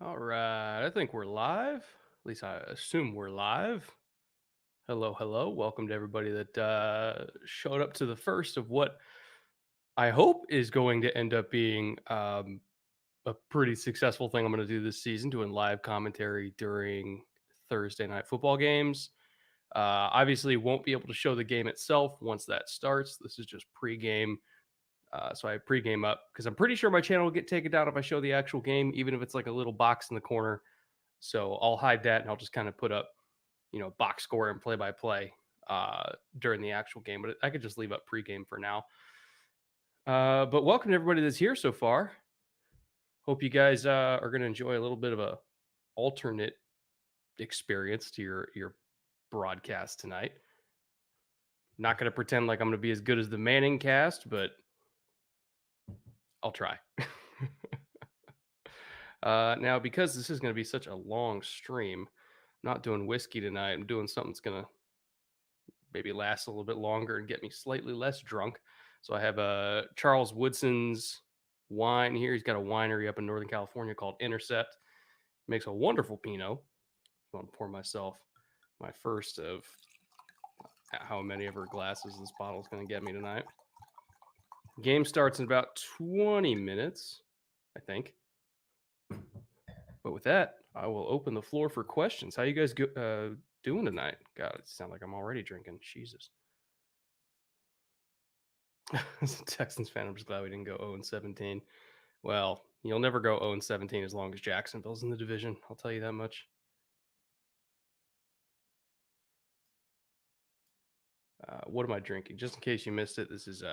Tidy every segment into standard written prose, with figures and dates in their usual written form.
All right, I think we're live. At least I assume we're live. Hello, hello. Welcome to everybody that showed up to the first of what I hope is going to end up being a pretty successful thing I'm going to do this season, doing live commentary during Thursday night football games. Obviously, won't be able to show the game itself once that starts. This is just pregame. So I pregame up because I'm pretty sure my channel will get taken down if I show the actual game, even if it's like a little box in the corner. So I'll hide that and I'll just kind of put up, box score and play by play during the actual game. But I could just leave up pregame for now. But welcome to everybody that's here so far. Hope you guys are going to enjoy a little bit of a alternate experience to your broadcast tonight. Not going to pretend like I'm going to be as good as the Manning cast, but I'll try. Now, because this is going to be such a long stream, I'm not doing whiskey tonight. I'm doing something that's going to maybe last a little bit longer and get me slightly less drunk. So I have Charles Woodson's wine here. He's got a winery up in Northern California called Intercept. Makes a wonderful Pinot. I'm going to pour myself my first of how many of her glasses this bottle is going to get me tonight. Game starts in about 20 minutes, I think. But with that, I will open the floor for questions. How you guys doing tonight? God, it sounds like I'm already drinking. Jesus. As a Texans fan, I'm just glad we didn't go 0-17. Well, you'll never go 0-17 as long as Jacksonville's in the division. I'll tell you that much. What am I drinking? Just in case you missed it, this is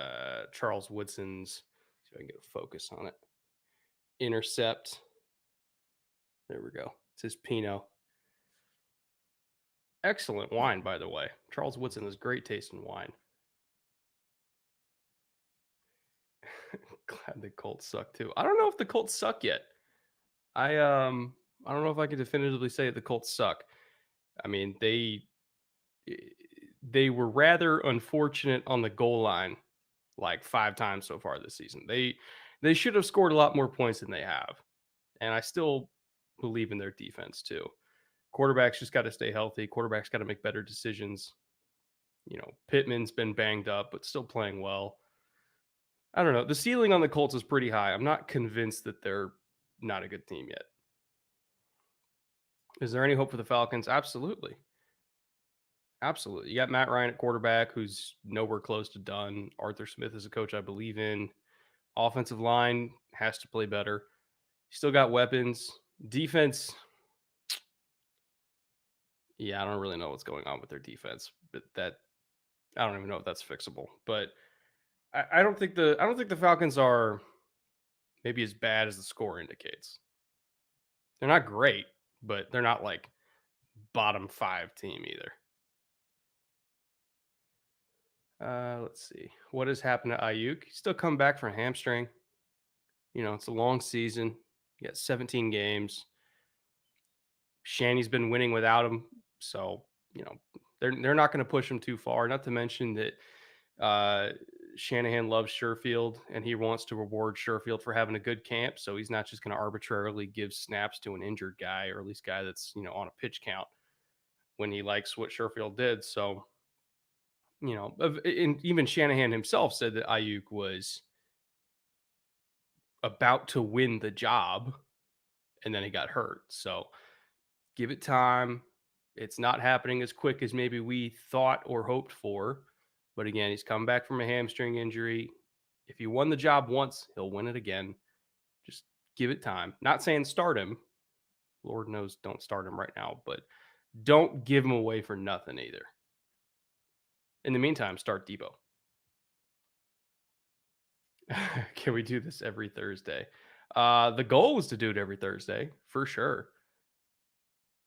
Charles Woodson's. See if I can get a focus on it. Intercept. There we go. It says Pinot. Excellent wine, by the way. Charles Woodson has great taste in wine. Glad the Colts suck too. I don't know if the Colts suck yet. I don't know if I can definitively say the Colts suck. I mean, they were rather unfortunate on the goal line like 5 times so far this season. They should have scored a lot more points than they have. And I still believe in their defense too. Quarterbacks just got to stay healthy. Quarterbacks got to make better decisions. Pittman's been banged up but still playing well. I don't know. The ceiling on the Colts is pretty high. I'm not convinced that they're not a good team yet. Is there any hope for the Falcons? Absolutely. Absolutely. You got Matt Ryan at quarterback, who's nowhere close to done. Arthur Smith is a coach I believe in. Offensive line has to play better. Still got weapons. Defense, yeah, I don't really know what's going on with their defense, but I don't even know if that's fixable. But I don't think the Falcons are maybe as bad as the score indicates. They're not great, but they're not like bottom 5 team either. Let's see. What has happened to Ayuk? He's still come back from hamstring. It's a long season. You got 17 games. Shanny's been winning without him, so they're not going to push him too far. Not to mention that Shanahan loves Sherfield, and he wants to reward Sherfield for having a good camp. So he's not just going to arbitrarily give snaps to an injured guy, or at least guy that's on a pitch count when he likes what Sherfield did. So and even Shanahan himself said that Ayuk was about to win the job, and then he got hurt. So give it time. It's not happening as quick as maybe we thought or hoped for. But again, he's come back from a hamstring injury. If he won the job once, he'll win it again. Just give it time. Not saying start him. Lord knows don't start him right now, but don't give him away for nothing either. In the meantime, start Debo. Can we do this every Thursday? The goal is to do it every Thursday for sure.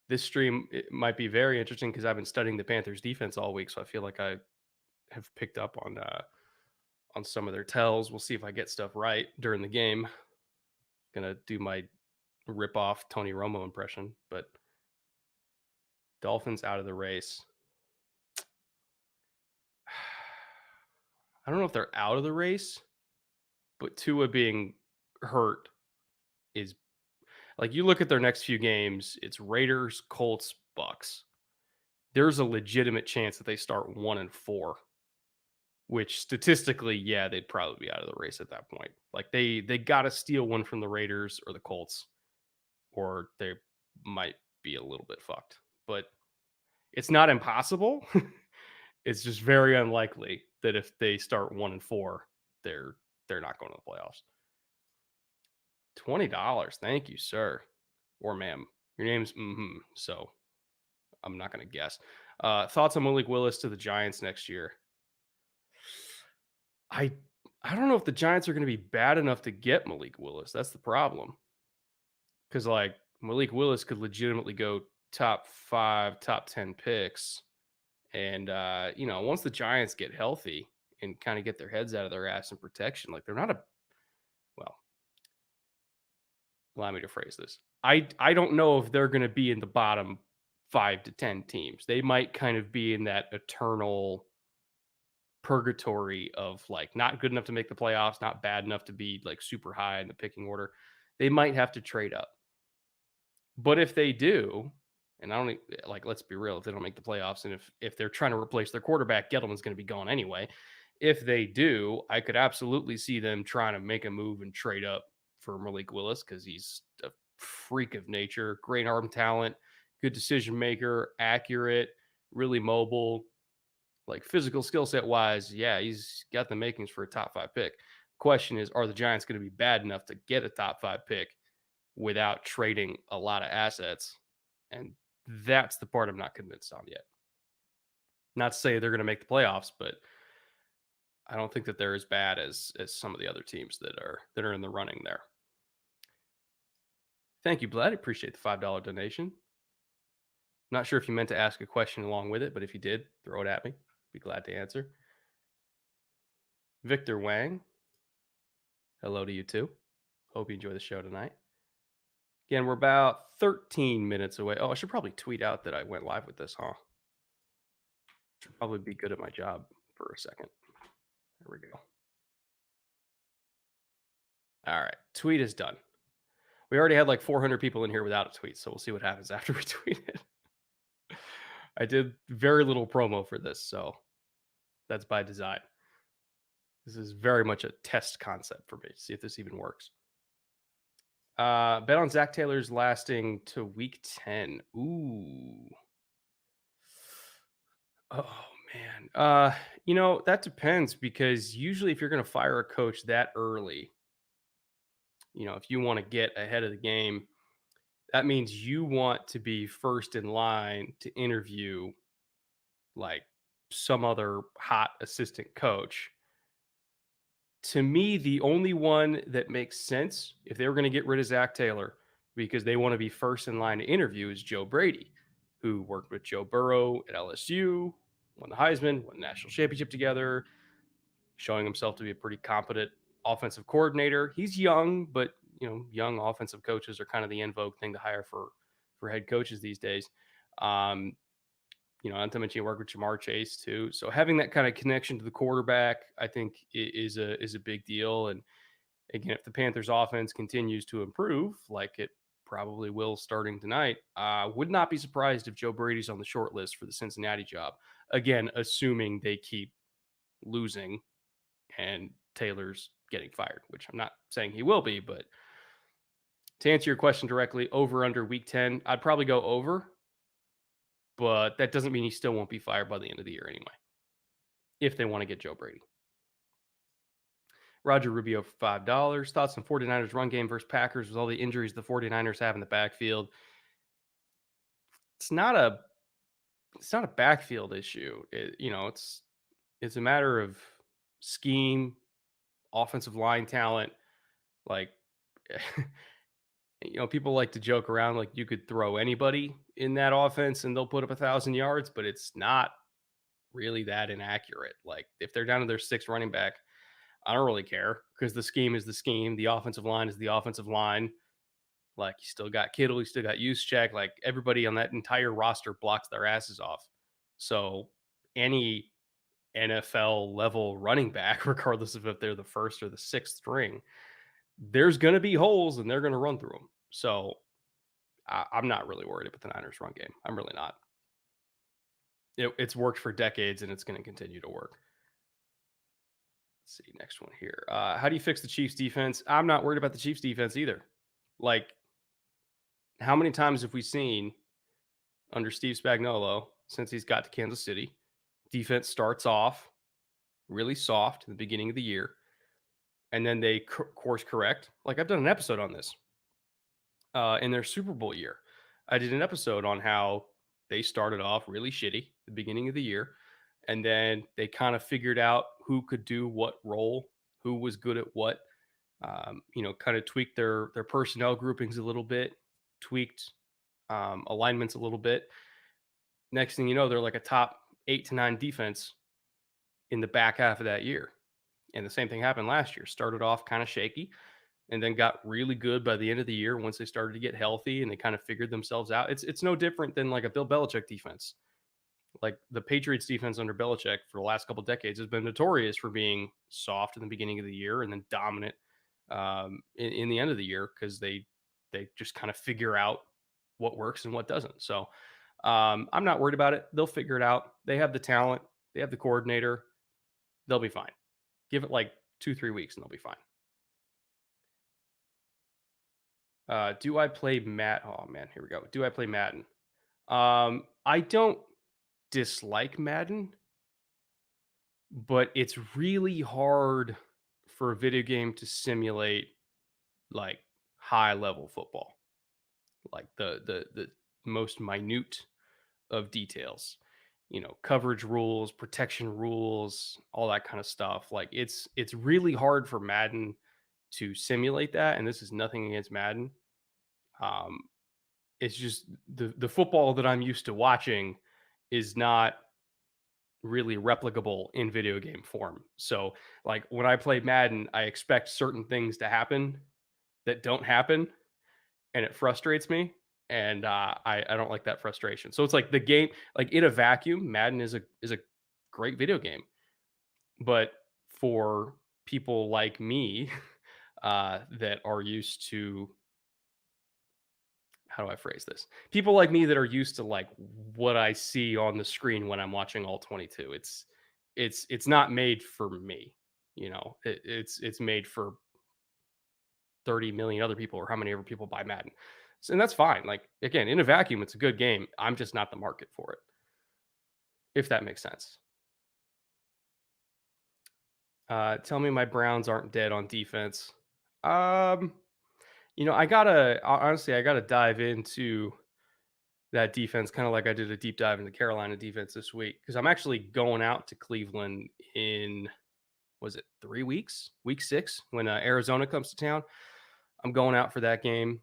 This stream might be very interesting because I've been studying the Panthers defense all week, so I feel like I have picked up on some of their tells. We'll see if I get stuff right during the game. Gonna do my rip off Tony Romo impression, but Dolphins out of the race. I don't know if they're out of the race, but Tua being hurt is. Like you look at their next few games, it's Raiders, Colts, Bucks. There's a legitimate chance that they start 1-4, which statistically, yeah, they'd probably be out of the race at that point. Like they got to steal one from the Raiders or the Colts, or they might be a little bit fucked. But it's not impossible. It's just very unlikely that if they start 1-4, they're they're not going to the playoffs. $20. Thank you, sir. Or ma'am. Your name's so I'm not gonna guess. Thoughts on Malik Willis to the Giants next year? I I don't know if the Giants are gonna be bad enough to get Malik Willis. That's the problem. Because like Malik Willis could legitimately go top 5, top 10 picks. And once the Giants get healthy and kind of get their heads out of their ass in protection, like they're not a well, allow me to phrase this. I don't know if they're going to be in the bottom 5 to 10 teams. They might kind of be in that eternal purgatory of like not good enough to make the playoffs, not bad enough to be like super high in the picking order. They might have to trade up. But if they do, and I don't like let's be real, if they don't make the playoffs and if they're trying to replace their quarterback, Gettleman's going to be gone anyway. If they do, I could absolutely see them trying to make a move and trade up for Malik Willis because he's a freak of nature, great arm talent, good decision maker, accurate, really mobile, like physical skill set wise. Yeah, he's got the makings for a top 5 pick. Question is, are the Giants going to be bad enough to get a top 5 pick without trading a lot of assets? And that's the part I'm not convinced on yet. Not to say they're going to make the playoffs, but I don't think that they're as bad as some of the other teams that are in the running there. Thank you, Bled. Appreciate the $5 donation. Not sure if you meant to ask a question along with it, but if you did, throw it at me. Be glad to answer. Victor Wang, hello to you too. Hope you enjoy the show tonight. Again, we're about 13 minutes away. Oh, I should probably tweet out that I went live with this, huh? Should probably be good at my job for a second. There we go. All right. Tweet is done. We already had like 400 people in here without a tweet, so we'll see what happens after we tweet it. I did very little promo for this, so that's by design. This is very much a test concept for me. See if this even works. Bet on Zach Taylor's lasting to week 10. Ooh. Oh man. That depends because usually if you're going to fire a coach that early, if you want to get ahead of the game, that means you want to be first in line to interview like some other hot assistant coach. To me, the only one that makes sense if they were going to get rid of Zach Taylor because they want to be first in line to interview is Joe Brady, who worked with Joe Burrow at LSU, won the Heisman, won the national championship together, showing himself to be a pretty competent offensive coordinator. He's young, but young offensive coaches are kind of the in vogue thing to hire for head coaches these days. Not to mention you work with Jamar Chase too. So having that kind of connection to the quarterback, I think is a big deal. And again, if the Panthers offense continues to improve, like it probably will starting tonight, would not be surprised if Joe Brady's on the short list for the Cincinnati job. Again, assuming they keep losing and Taylor's getting fired, which I'm not saying he will be, but to answer your question directly, over under week 10, I'd probably go over, but that doesn't mean he still won't be fired by the end of the year anyway, if they want to get Joe Brady. Roger Rubio for $5. Thoughts on 49ers run game versus Packers with all the injuries the 49ers have in the backfield? It's not a backfield issue. It's a matter of scheme, offensive line talent. Like, people like to joke around like you could throw anybody in that offense and they'll put up 1,000 yards, but it's not really that inaccurate. Like if they're down to their 6th running back, I don't really care because the scheme is the scheme. The offensive line is the offensive line. Like you still got Kittle, you still got Juszczyk. Like everybody on that entire roster blocks their asses off. So any NFL level running back, regardless of if they're the 1st or the 6th string, there's going to be holes and they're going to run through them. So I'm not really worried about the Niners run game. I'm really not. It's worked for decades and it's going to continue to work. Let's see, next one here. How do you fix the Chiefs defense? I'm not worried about the Chiefs defense either. Like, how many times have we seen under Steve Spagnuolo since he's got to Kansas City? Defense starts off really soft in the beginning of the year, and then they course correct. Like, I've done an episode on this in their Super Bowl year. I did an episode on how they started off really shitty at the beginning of the year, and then they kind of figured out who could do what role, who was good at what. Kind of tweaked their personnel groupings a little bit, tweaked alignments a little bit. Next thing you know, they're like a top 8 to 9 defense in the back half of that year. And the same thing happened last year. Started off kind of shaky and then got really good by the end of the year once they started to get healthy and they kind of figured themselves out. It's no different than like a Bill Belichick defense. Like the Patriots defense under Belichick for the last couple of decades has been notorious for being soft in the beginning of the year and then dominant in the end of the year because they just kind of figure out what works and what doesn't. So I'm not worried about it. They'll figure it out. They have the talent. They have the coordinator. They'll be fine. Give it like 2-3 weeks and they'll be fine. Do I play Matt? Oh man, here we go. Do I play Madden? I don't dislike Madden, but it's really hard for a video game to simulate like high level football, like the most minute of details. Coverage rules, protection rules, all that kind of stuff. Like it's really hard for Madden to simulate that. And this is nothing against Madden. Um, it's just the football that I'm used to watching is not really replicable in video game form. So like when I play Madden, I expect certain things to happen that don't happen, and it frustrates me. And I don't like that frustration. So it's like the game, like in a vacuum, Madden is a great video game, but for people like me that are used to, how do I phrase this? People like me that are used to like what I see on the screen when I'm watching all 22. It's not made for me. It's made for 30 million other people or how many ever people buy Madden. And that's fine. Like again, in a vacuum, it's a good game. I'm just not the market for it. If that makes sense. Tell me my Browns aren't dead on defense. Um, I gotta dive into that defense, kind of like I did a deep dive into Carolina defense this week, because I'm actually going out to Cleveland in, was it 3 weeks? Week 6 when Arizona comes to town. I'm going out for that game,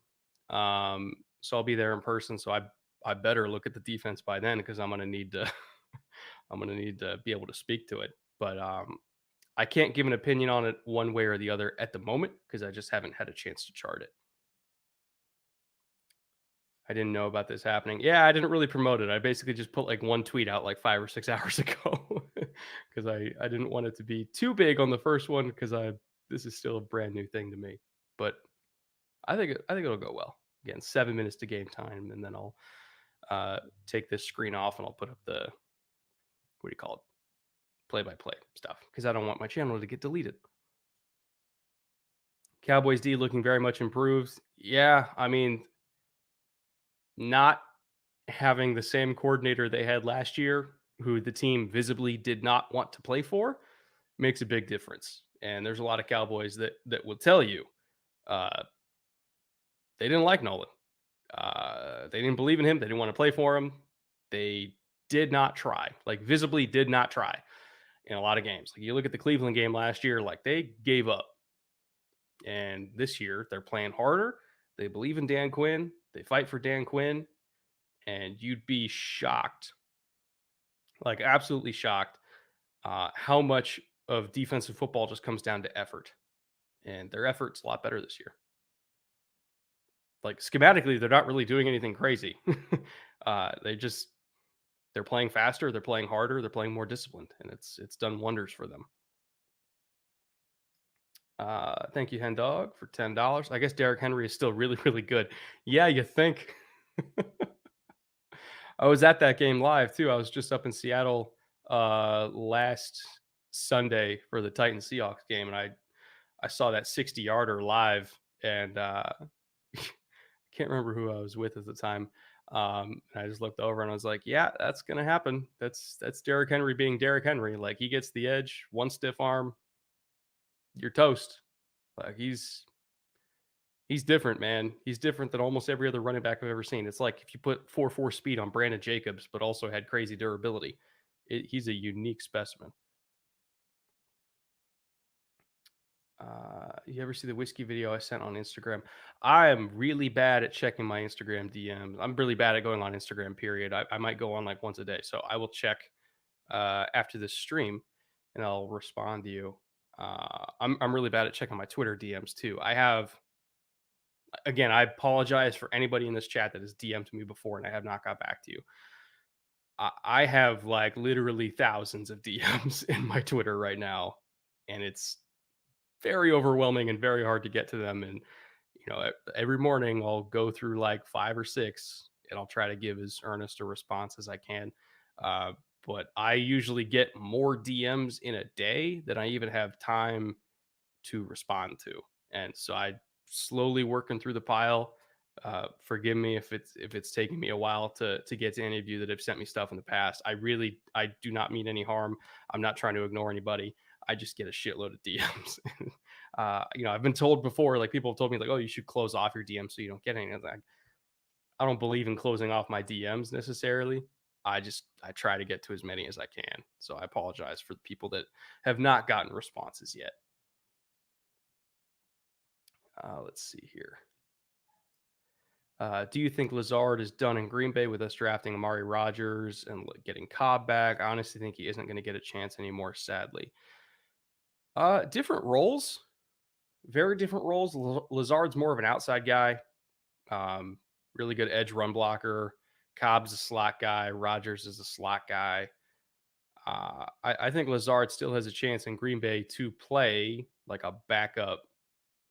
so I'll be there in person. So I better look at the defense by then because I'm gonna need to I'm gonna need to be able to speak to it. But I can't give an opinion on it one way or the other at the moment because I just haven't had a chance to chart it. I didn't know about this happening. Yeah, I didn't really promote it. I basically just put like one tweet out like 5 or 6 hours ago because I didn't want it to be too big on the first one because this is still a brand new thing to me. But I think it'll go well. Again, 7 minutes to game time, and then I'll take this screen off and I'll put up the, what do you call it, play by play stuff because I don't want my channel to get deleted. Cowboys D looking very much improved. Yeah, I mean, not having the same coordinator they had last year, who the team visibly did not want to play for, makes a big difference. And there's a lot of Cowboys that will tell you uh, they didn't like Nolan. They didn't believe in him. They didn't want to play for him. They did not try, like visibly did not try in a lot of games. Like you look at the Cleveland game last year, like they gave up. And this year they're playing harder. They believe in Dan Quinn. They fight for Dan Quinn. And you'd be shocked, like absolutely shocked, how much of defensive football just comes down to effort. And their effort's a lot better this year. Like schematically, they're not really doing anything crazy. They're playing faster, they're playing harder, they're playing more disciplined, and it's done wonders for them. Thank you, Hen Dog, for $10. I guess Derrick Henry is still really, really good. Yeah, you think. I was at that game live too. I was just up in Seattle last Sunday for the Titans Seahawks game, and I saw that 60-yarder live, and can't remember who I was with at the time. And I just looked over and I was like, "Yeah, that's gonna happen. That's Derrick Henry being Derrick Henry. Like he gets the edge, one stiff arm, you're toast. Like he's different, man. He's different than almost every other running back I've ever seen. It's like if you put 4.4 speed on Brandon Jacobs, but also had crazy durability. He's a unique specimen. You ever see the whiskey video I sent on Instagram? I am really bad at checking my Instagram DMs. I'm really bad at going on Instagram, period. I might go on like once a day. So I will check after this stream and I'll respond to you. I'm really bad at checking my Twitter DMs too. I have, again, I apologize for anybody in this chat that has DM'd me before and I have not got back to you. I have like literally thousands of DMs in my Twitter right now, and it's very overwhelming and very hard to get to them. And every morning I'll go through like 5 or 6, and I'll try to give as earnest a response as I can. Uh, but I usually get more DMs in a day than I even have time to respond to, and so I slowly working through the pile. Forgive me if it's taking me a while to get to any of you that have sent me stuff in the past. I do not mean any harm. I'm not trying to ignore anybody. I just get a shitload of DMs. I've been told before, like people have told me, like, oh, you should close off your DMs so you don't get any. I don't believe in closing off my DMs necessarily. I try to get to as many as I can. So I apologize for the people that have not gotten responses yet. Let's see here. Do you think Lazard is done in Green Bay with us drafting Amari Rogers and getting Cobb back? I honestly think he isn't going to get a chance anymore, sadly. Different roles, very different roles. Lazard's more of an outside guy, um, really good edge run blocker. Cobb's a slot guy. Rogers is a slot guy. I think Lazard still has a chance in Green Bay to play like a backup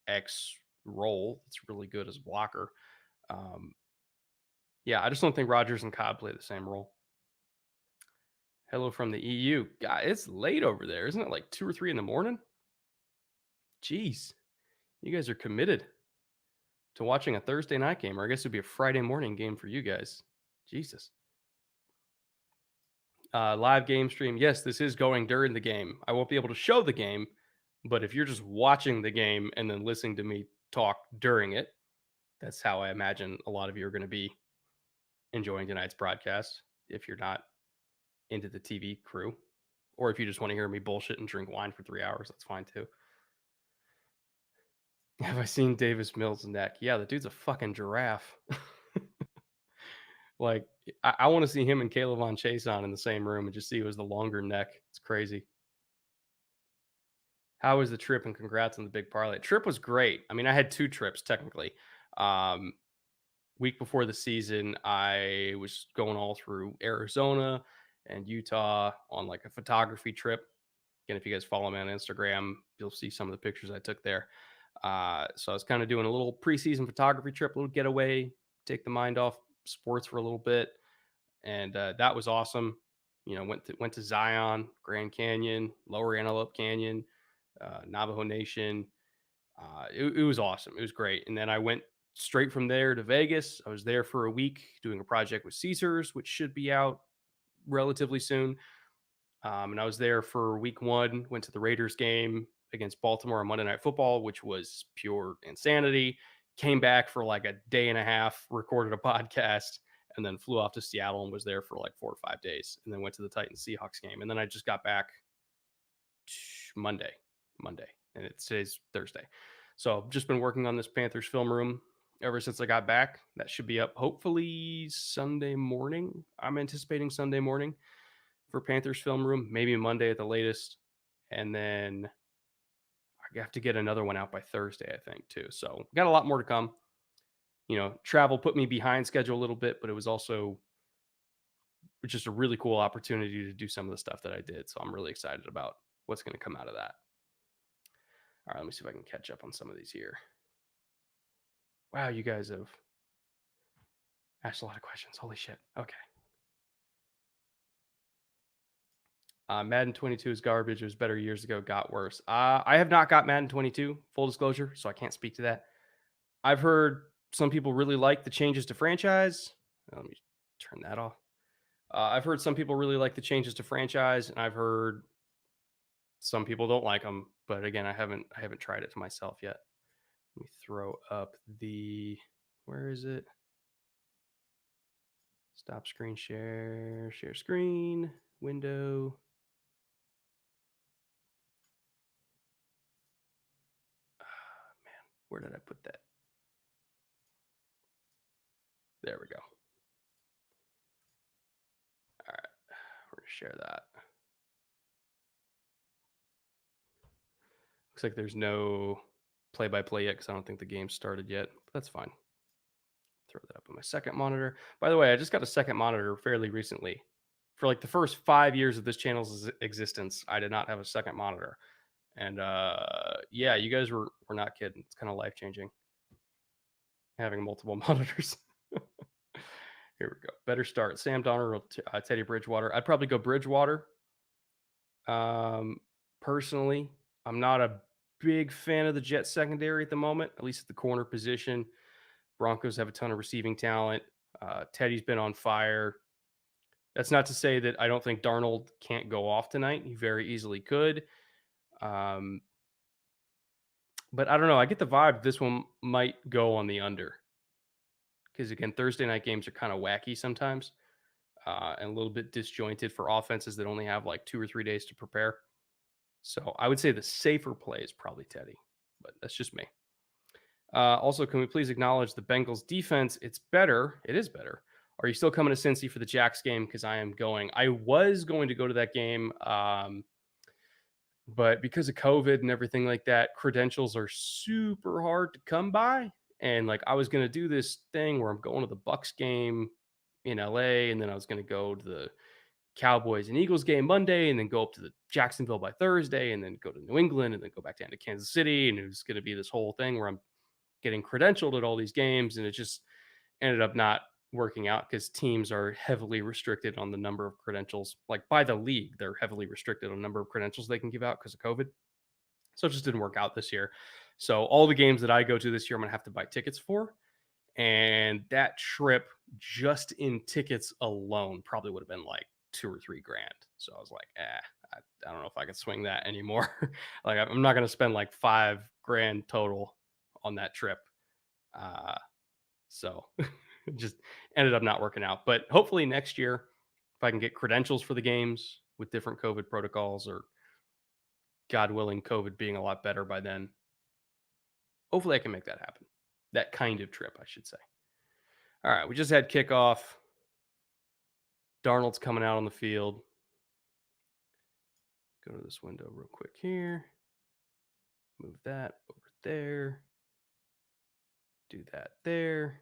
X role. That's really good as a blocker. Um, Yeah, I just don't think Rogers and Cobb play the same role. Hello from the EU. God, it's late over there, isn't it? Like 2 or 3 in the morning? Jeez, you guys are committed to watching a Thursday night game, or I guess it'd be a Friday morning game for you guys. Jesus. Live game stream. Yes, this is going during the game. I won't be able to show the game, but if you're just watching the game and then listening to me talk during it, that's how I imagine a lot of you are going to be enjoying tonight's broadcast. If you're not into the TV crew, or if you just want to hear me bullshit and drink wine for 3 hours, that's fine too. Have I seen Davis Mills' neck? Yeah, the dude's a fucking giraffe. Like, I want to see him and Caleb on Chase on in the same room and just see who has the longer neck. It's crazy. How was the trip? And congrats on the big parlay. Trip was great. I mean, I had 2 trips technically. Um, Week before the season, I was going all through Arizona and Utah on like a photography trip. Again, if you guys follow me on Instagram, you'll see some of the pictures I took there. So I was kind of doing a little preseason photography trip, a little getaway, take the mind off sports for a little bit, and that was awesome. Went to Zion, Grand Canyon, Lower Antelope Canyon, Navajo Nation. It was awesome. It was great. And then I went straight from there to Vegas. I was there for a week doing a project with Caesars, which should be out relatively soon. And I was there for week 1, went to the Raiders game against Baltimore on Monday Night Football, which was pure insanity. Came back for like a day and a half, recorded a podcast, and then flew off to Seattle and was there for like 4 or 5 days. And then went to the Titans Seahawks game. And then I just got back Monday, and today's Thursday. So I've just been working on this Panthers film room ever since I got back. That should be up hopefully Sunday morning. I'm anticipating Sunday morning for Panthers film room, maybe Monday at the latest. And then I have to get another one out by Thursday, I think, too. So got a lot more to come. Travel put me behind schedule a little bit, but it was also just a really cool opportunity to do some of the stuff that I did. So I'm really excited about what's going to come out of that. All right, let me see if I can catch up on some of these here. Wow, you guys have asked a lot of questions. Holy shit. Okay. Madden 22 is garbage. It was better years ago. Got worse. I have not got Madden 22, full disclosure, so I can't speak to that. I've heard some people really like the changes to franchise. Let me turn that off. I've heard some people really like the changes to franchise, and I've heard some people don't like them. But again, I haven't tried it to myself yet. Let me throw up where is it? Stop screen share, share screen, window. Man, where did I put that? There we go. All right, we're gonna share that. Looks like there's no play-by-play yet because I don't think the game started yet. But that's fine. Throw that up on my second monitor. By the way, I just got a second monitor fairly recently. For like the first 5 years of this channel's existence, I did not have a second monitor. And yeah, you guys were not kidding. It's kind of life-changing having multiple monitors. Here we go. Better start. Sam Donner or Teddy Bridgewater. I'd probably go Bridgewater. Personally, I'm not a big fan of the Jets secondary at the moment, at least at the corner position. Broncos have a ton of receiving talent. Teddy's been on fire. That's not to say that I don't think Darnold can't go off tonight. He very easily could. But I don't know. I get the vibe this one might go on the under. Because again, Thursday night games are kind of wacky sometimes and a little bit disjointed for offenses that only have like 2 or 3 days to prepare. So I would say the safer play is probably Teddy, but that's just me. Also, can we please acknowledge the Bengals defense? It's better. It is better. Are you still coming to Cincy for the Jacks game? Because I am going. I was going to go to that game, but because of COVID and everything like that, credentials are super hard to come by. And like I was going to do this thing where I'm going to the Bucks game in LA, and then I was going to go to the Cowboys and Eagles game Monday, and then go up to the Jacksonville by Thursday, and then go to New England, and then go back down to Kansas City. And it was going to be this whole thing where I'm getting credentialed at all these games, and it just ended up not working out because teams are heavily restricted on the number of credentials. Like by the league, they're heavily restricted on the number of credentials they can give out because of COVID. So it just didn't work out this year. So all the games that I go to this year, I'm gonna have to buy tickets for. And that trip, just in tickets alone, probably would have been like 2 or 3 grand. So I was like, I don't know if I could swing that anymore. Like I'm not gonna spend like 5 grand total on that trip. So it just ended up not working out. But hopefully next year, if I can get credentials for the games with different COVID protocols, or God willing, COVID being a lot better by then, hopefully I can make that happen. That kind of trip, I should say. All right, we just had kickoff. Darnold's coming out on the field. Go to this window real quick here. Move that over there. Do that there.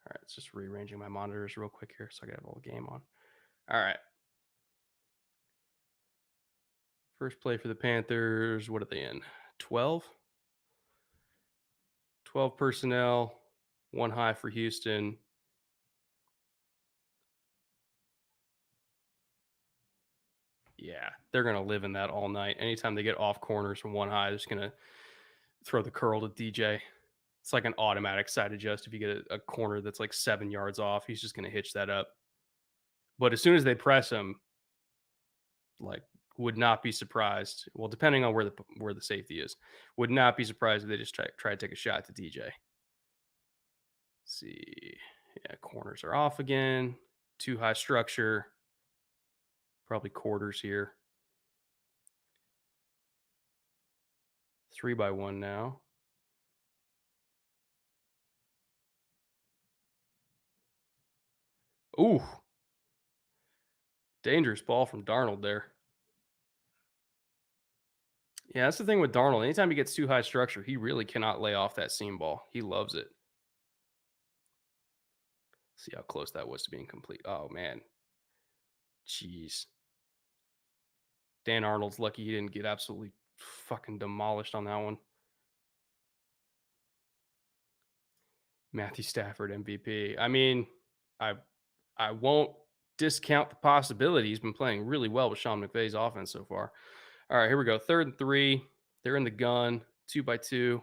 All right, it's just rearranging my monitors real quick here so I can have all the game on. All right. First play for the Panthers. What are they in? 12? 12 personnel, 1 high for Houston. Yeah, they're going to live in that all night. Anytime they get off corners from 1 high, they're just going to throw the curl to DJ. It's like an automatic side adjust. If you get a corner that's like 7 yards off, he's just going to hitch that up. But as soon as they press him, like, would not be surprised. Well, depending on where the safety is, would not be surprised if they just try to take a shot to DJ. Let's see. Yeah, corners are off again. 2 high structure. Probably quarters here. 3-by-1 now. Ooh. Dangerous ball from Darnold there. Yeah, that's the thing with Darnold. Anytime he gets too high structure, he really cannot lay off that seam ball. He loves it. See how close that was to being complete. Oh, man. Jeez. Dan Arnold's lucky he didn't get absolutely fucking demolished on that one. Matthew Stafford MVP. I mean, I I won't discount the possibility. He's been playing really well with Sean McVay's offense so far. All right, here we go. 3rd and 3. They're in the gun, 2 by 2.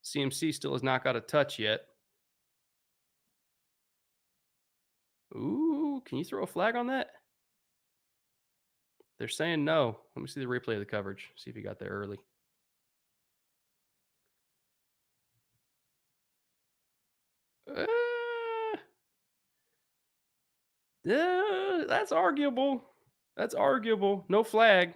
CMC still has not got a touch yet. Ooh, can you throw a flag on that? They're saying no. Let me see the replay of the coverage. See if he got there early. Uh, that's arguable. That's arguable. No flag.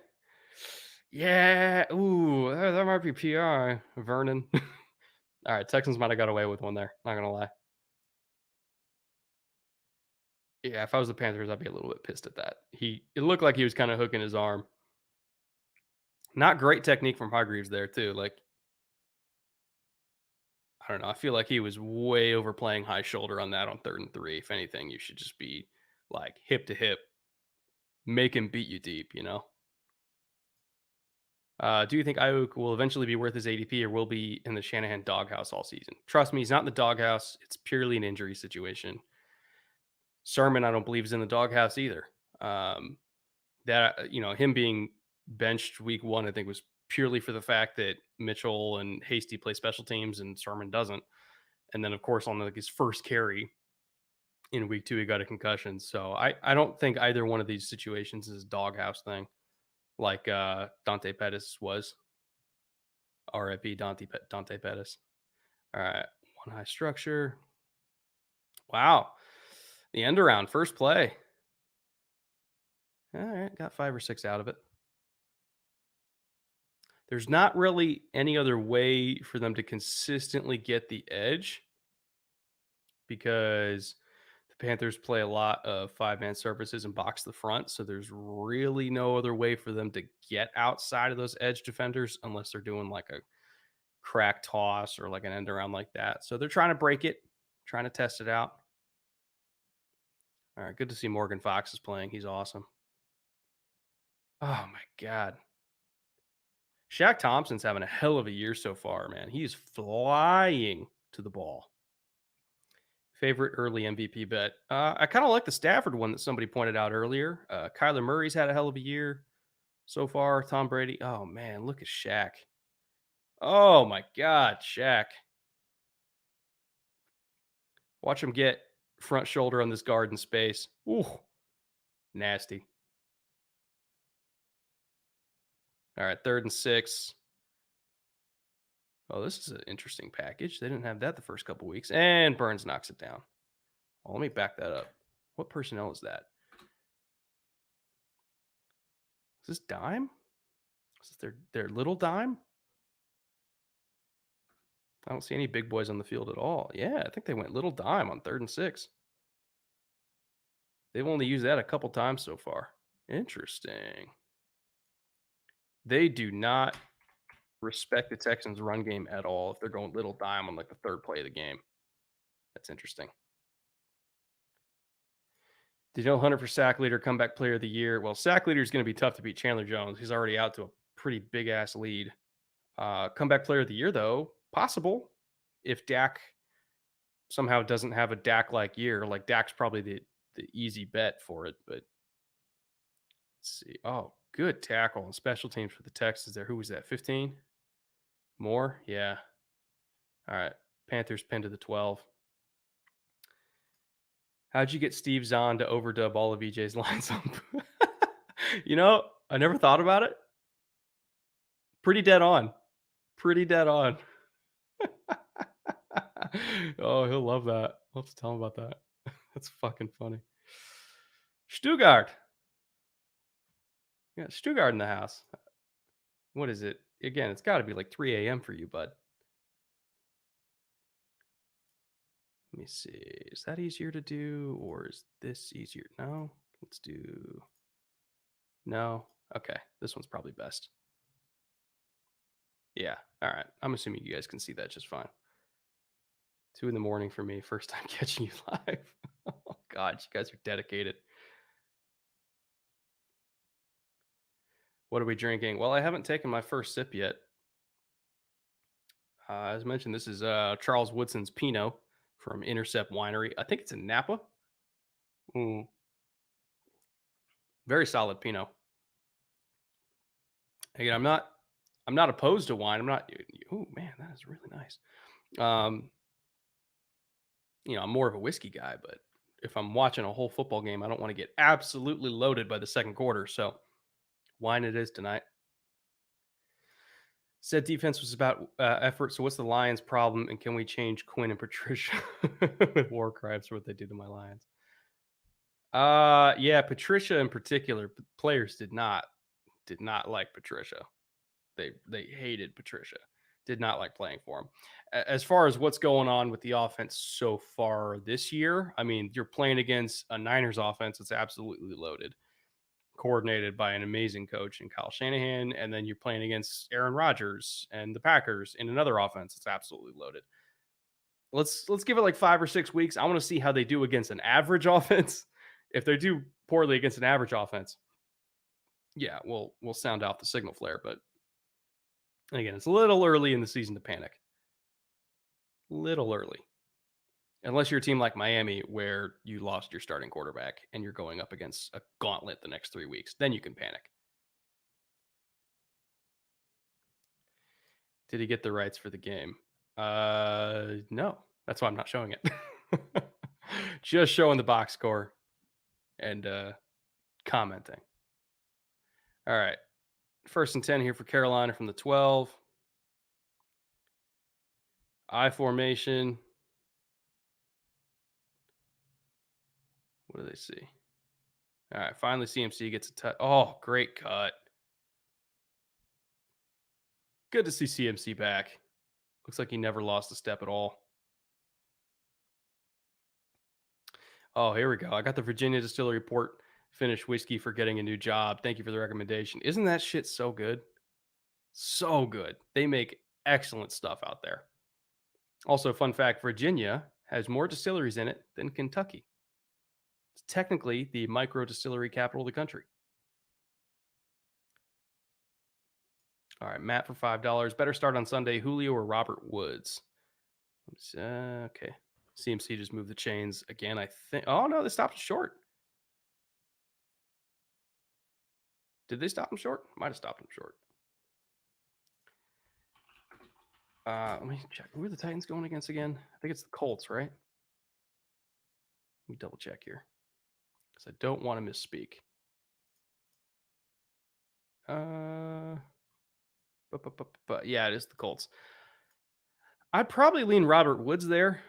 Yeah. Ooh, that might be PI. Vernon. All right, Texans might have got away with one there. Not gonna lie. Yeah, if I was the Panthers, I'd be a little bit pissed at that. It looked like he was kind of hooking his arm. Not great technique from Hargreaves there too. Like I don't know. I feel like he was way overplaying high shoulder on that on 3rd and 3. If anything, you should just be like hip to hip, make him beat you deep. Do you think Ayuk will eventually be worth his ADP or will be in the Shanahan doghouse all season? Trust me, he's not in the doghouse. It's purely an injury situation. Sermon, I don't believe, is in the doghouse either. Him being benched week 1, I think, was purely for the fact that Mitchell and Hasty play special teams and Sermon doesn't. And then, of course, on his first carry in week 2, he got a concussion. So I don't think either one of these situations is a doghouse thing like Dante Pettis was. RIP Dante Pettis. All right. One high structure. Wow. The end around, first play. All right. Got 5 or 6 out of it. There's not really any other way for them to consistently get the edge because the Panthers play a lot of 5-man surfaces and box the front. So there's really no other way for them to get outside of those edge defenders unless they're doing like a crack toss or like an end around like that. So they're trying to break it, trying to test it out. All right, good to see Morgan Fox is playing. He's awesome. Oh my God. Shaq Thompson's having a hell of a year so far, man. He's flying to the ball. Favorite early MVP bet. I kind of like the Stafford one that somebody pointed out earlier. Kyler Murray's had a hell of a year so far. Tom Brady. Oh man, look at Shaq. Oh my God, Shaq. Watch him get front shoulder on this guard in space. Ooh, nasty. All right, 3rd and 6. Oh, this is an interesting package. They didn't have that the first couple weeks. And Burns knocks it down. Oh, let me back that up. What personnel is that? Is this dime? Is this their little dime? I don't see any big boys on the field at all. Yeah, I think they went little dime on 3rd and 6. They've only used that a couple times so far. Interesting. They do not respect the Texans' run game at all if they're going little dime on like the 3rd play of the game. That's interesting. Danielle Hunter for sack leader, comeback player of the year. Well, sack leader is going to be tough to beat Chandler Jones. He's already out to a pretty big ass lead. Comeback player of the year, though, possible if Dak somehow doesn't have a Dak like year. Like Dak's probably the easy bet for it. But let's see. Oh, good tackle and special teams for the Texans there. Who was that? 15? More? Yeah. All right. Panthers pinned to the 12. How'd you get Steve Zahn to overdub all of EJ's lines up? I never thought about it. Pretty dead on. Pretty dead on. Oh, he'll love that. I'll have to tell him about that. That's fucking funny. Stuttgart. Yeah, Stuttgart in the house. What is it? Again, it's got to be like 3 a.m. for you, bud. Let me see. Is that easier to do or is this easier? No. Let's do. No. Okay. This one's probably best. Yeah. All right. I'm assuming you guys can see that just fine. 2 a.m. for me. First time catching you live. Oh, God. You guys are dedicated. What are we drinking? Well, I haven't taken my first sip yet. As mentioned, this is Charles Woodson's Pinot from Intercept Winery. I think it's in Napa. Mm, very solid Pinot. Again, I'm not opposed to wine. I'm not. Oh man, that is really nice. Um, I'm more of a whiskey guy, but if I'm watching a whole football game, I don't want to get absolutely loaded by the second quarter. So wine it is tonight. Said defense was about effort. So what's the Lions' problem, and can we change Quinn and Patricia with war crimes for what they do to my Lions? Yeah, Patricia in particular, players did not like Patricia. They hated Patricia. Did not like playing for him. As far as what's going on with the offense so far this year, I mean, you're playing against a Niners offense that's absolutely loaded, coordinated by an amazing coach in Kyle Shanahan, and then you're playing against Aaron Rodgers and the Packers in another offense that's absolutely loaded. Let's give it like 5 or 6 weeks. I want to see how they do against an average offense. If they do poorly against an average offense, yeah, we'll sound out the signal flare. But again, it's a little early in the season to panic. Little early. Unless you're a team like Miami where you lost your starting quarterback and you're going up against a gauntlet the next 3 weeks, then you can panic. Did he get the rights for the game? No. That's why I'm not showing it. Just showing the box score and commenting. All right. 1st and 10 here for Carolina from the 12. I formation. What do they see? All right. Finally, CMC gets a touch. Oh, great cut. Good to see CMC back. Looks like he never lost a step at all. Oh, here we go. I got the Virginia Distillery Port Finish whiskey for getting a new job. Thank you for the recommendation. Isn't that shit so good? So good. They make excellent stuff out there. Also, fun fact, Virginia has more distilleries in it than Kentucky. It's technically the micro distillery capital of the country. All right, Matt for $5. Better start on Sunday, Julio or Robert Woods? Okay. CMC just moved the chains again, I think. Oh, no, they stopped short. Did they stop him short? Might have stopped him short. Let me check. Who are the Titans going against again? I think it's the Colts, right? Let me double check here because I don't want to misspeak. But yeah, it is the Colts. I'd probably lean Robert Woods there,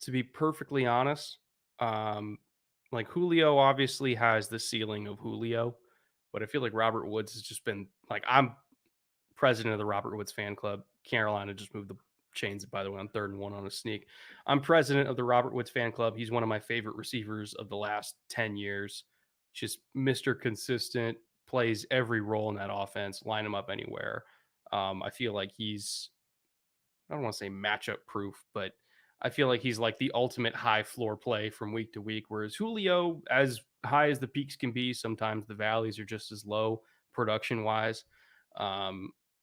to be perfectly honest. Like Julio obviously has the ceiling of Julio, but I feel like Robert Woods has just been like I'm president of the Robert Woods fan club. Carolina just moved the chains, by the way, on 3rd and 1 on a sneak. I'm president of the Robert Woods fan club. He's one of my favorite receivers of the last 10 years. Just Mr. Consistent, plays every role in that offense, line him up anywhere. I feel like I don't want to say matchup proof, but I feel like he's like the ultimate high floor play from week to week. Whereas Julio, as high as the peaks can be, sometimes the valleys are just as low production wise.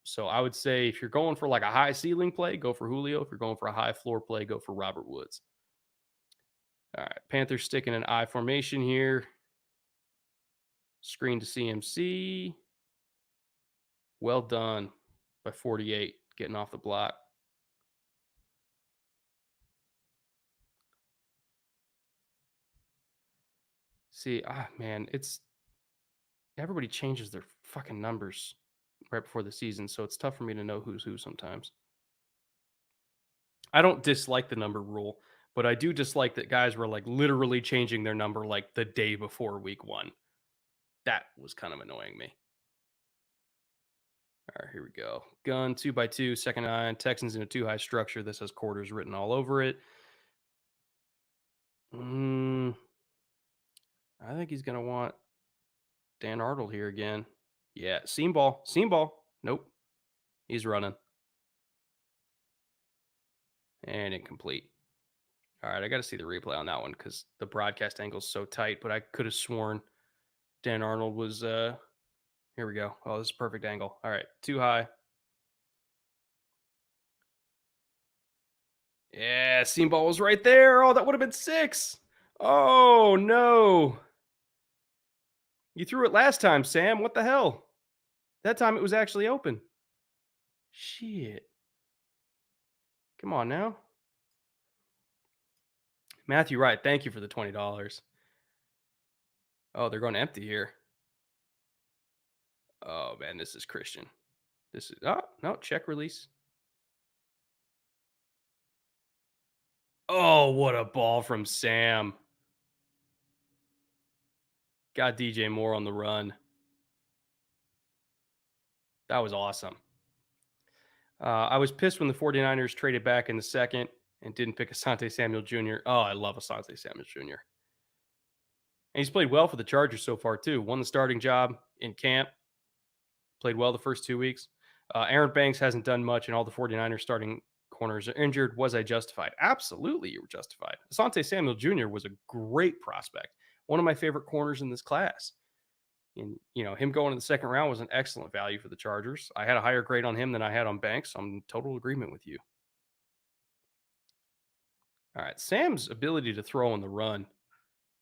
So I would say if you're going for like a high ceiling play, go for Julio. If you're going for a high floor play, go for Robert Woods. All right. Panthers sticking an I formation here. Screen to CMC. Well done by 48, getting off the block. See, man, it's everybody changes their fucking numbers right before the season, so it's tough for me to know who's who sometimes. I don't dislike the number rule, but I do dislike that guys were like literally changing their number like the day before week 1. That was kind of annoying me. All right, here we go. Gun 2x2, second 9. Texans in a 2 high structure. This has quarters written all over it. I think he's gonna want Dan Arnold here again. Yeah, seam ball. Nope, he's running and incomplete. All right, I got to see the replay on that one because the broadcast angle's so tight. But I could have sworn Dan Arnold was. Here Here we go. Oh, this is perfect angle. All right, too high. Yeah, seam ball was right there. Oh, that would have been 6. Oh, no. You threw it last time, Sam. What the hell? That time it was actually open. Shit. Come on now. Matthew Wright, thank you for the $20. Oh, they're going empty here. Oh, man, this is Christian. This is, oh, no, check release. Oh, what a ball from Sam. Got DJ Moore on the run. That was awesome. I was pissed when the 49ers traded back in the second and didn't pick Asante Samuel Jr. Oh, I love Asante Samuel Jr. And he's played well for the Chargers so far, too. Won the starting job in camp, played well the first 2 weeks. Aaron Banks hasn't done much, and all the 49ers starting corners are injured. Was I justified? Absolutely, you were justified. Asante Samuel Jr. was a great prospect, one of my favorite corners in this class. And, him going in the second round was an excellent value for the Chargers. I had a higher grade on him than I had on Banks. I'm in total agreement with you. All right. Sam's ability to throw on the run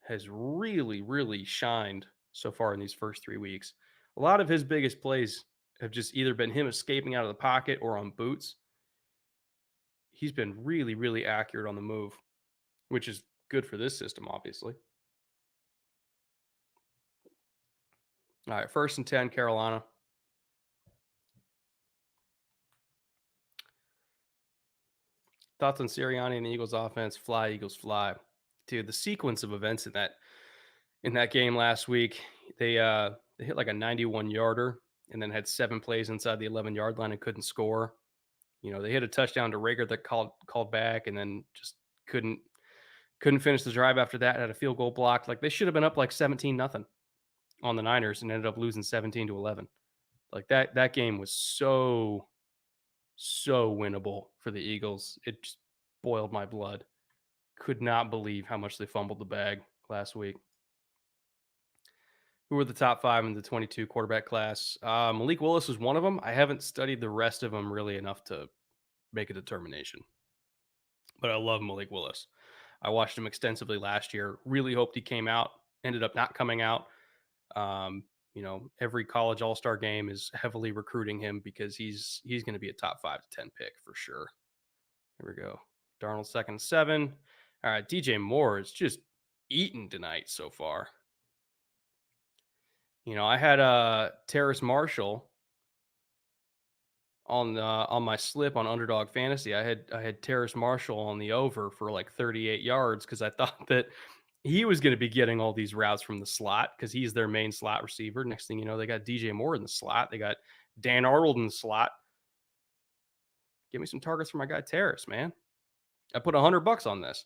has really, really shined so far in these first 3 weeks. A lot of his biggest plays have just either been him escaping out of the pocket or on boots. He's been really, really accurate on the move, which is good for this system, obviously. All right. 1st and 10, Carolina. Thoughts on Sirianni and the Eagles offense? Fly, Eagles, fly. Dude, the sequence of events in that game last week, they hit like a 91-yarder and then had 7 plays inside the 11-yard line and couldn't score. They hit a touchdown to Rager that called back and then just couldn't finish the drive after that. Had a field goal blocked. Like they should have been up like 17-0 on the Niners and ended up losing 17-11. Like that game was so winnable for the Eagles. It just boiled my blood. Could not believe how much they fumbled the bag last week. Who were the top 5 in the 22 quarterback class? Malik Willis was one of them. I haven't studied the rest of them really enough to make a determination. But I love Malik Willis. I watched him extensively last year. Really hoped he came out. Ended up not coming out. Every college all-star game is heavily recruiting him because he's going to be a top 5 to 10 pick for sure. Here we go. Darnold 2nd and 7. All right, DJ Moore is just eating tonight so far. I had Terrace Marshall on my slip on Underdog Fantasy. I had Terrace Marshall on the over for like 38 yards because I thought that he was going to be getting all these routes from the slot because he's their main slot receiver. Next thing you know, they got DJ Moore in the slot. They got Dan Arnold in the slot. Give me some targets for my guy Terrace, man. I put $100 on this.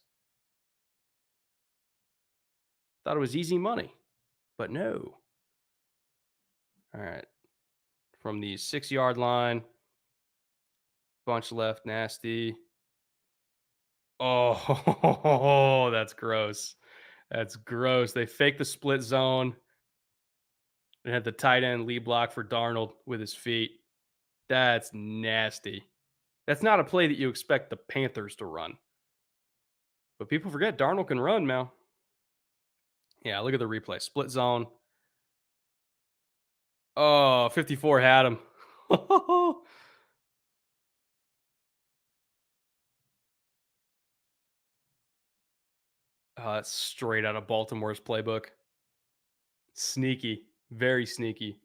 Thought it was easy money, but no. All right. From the 6-yard line, bunch left, nasty. Oh, that's gross. That's gross. They faked the split zone and had the tight end lead block for Darnold with his feet. That's nasty. That's not a play that you expect the Panthers to run. But people forget Darnold can run, Mel. Yeah, look at the replay. Split zone. Oh, 54 had him. That's straight out of Baltimore's playbook. Sneaky. Very sneaky.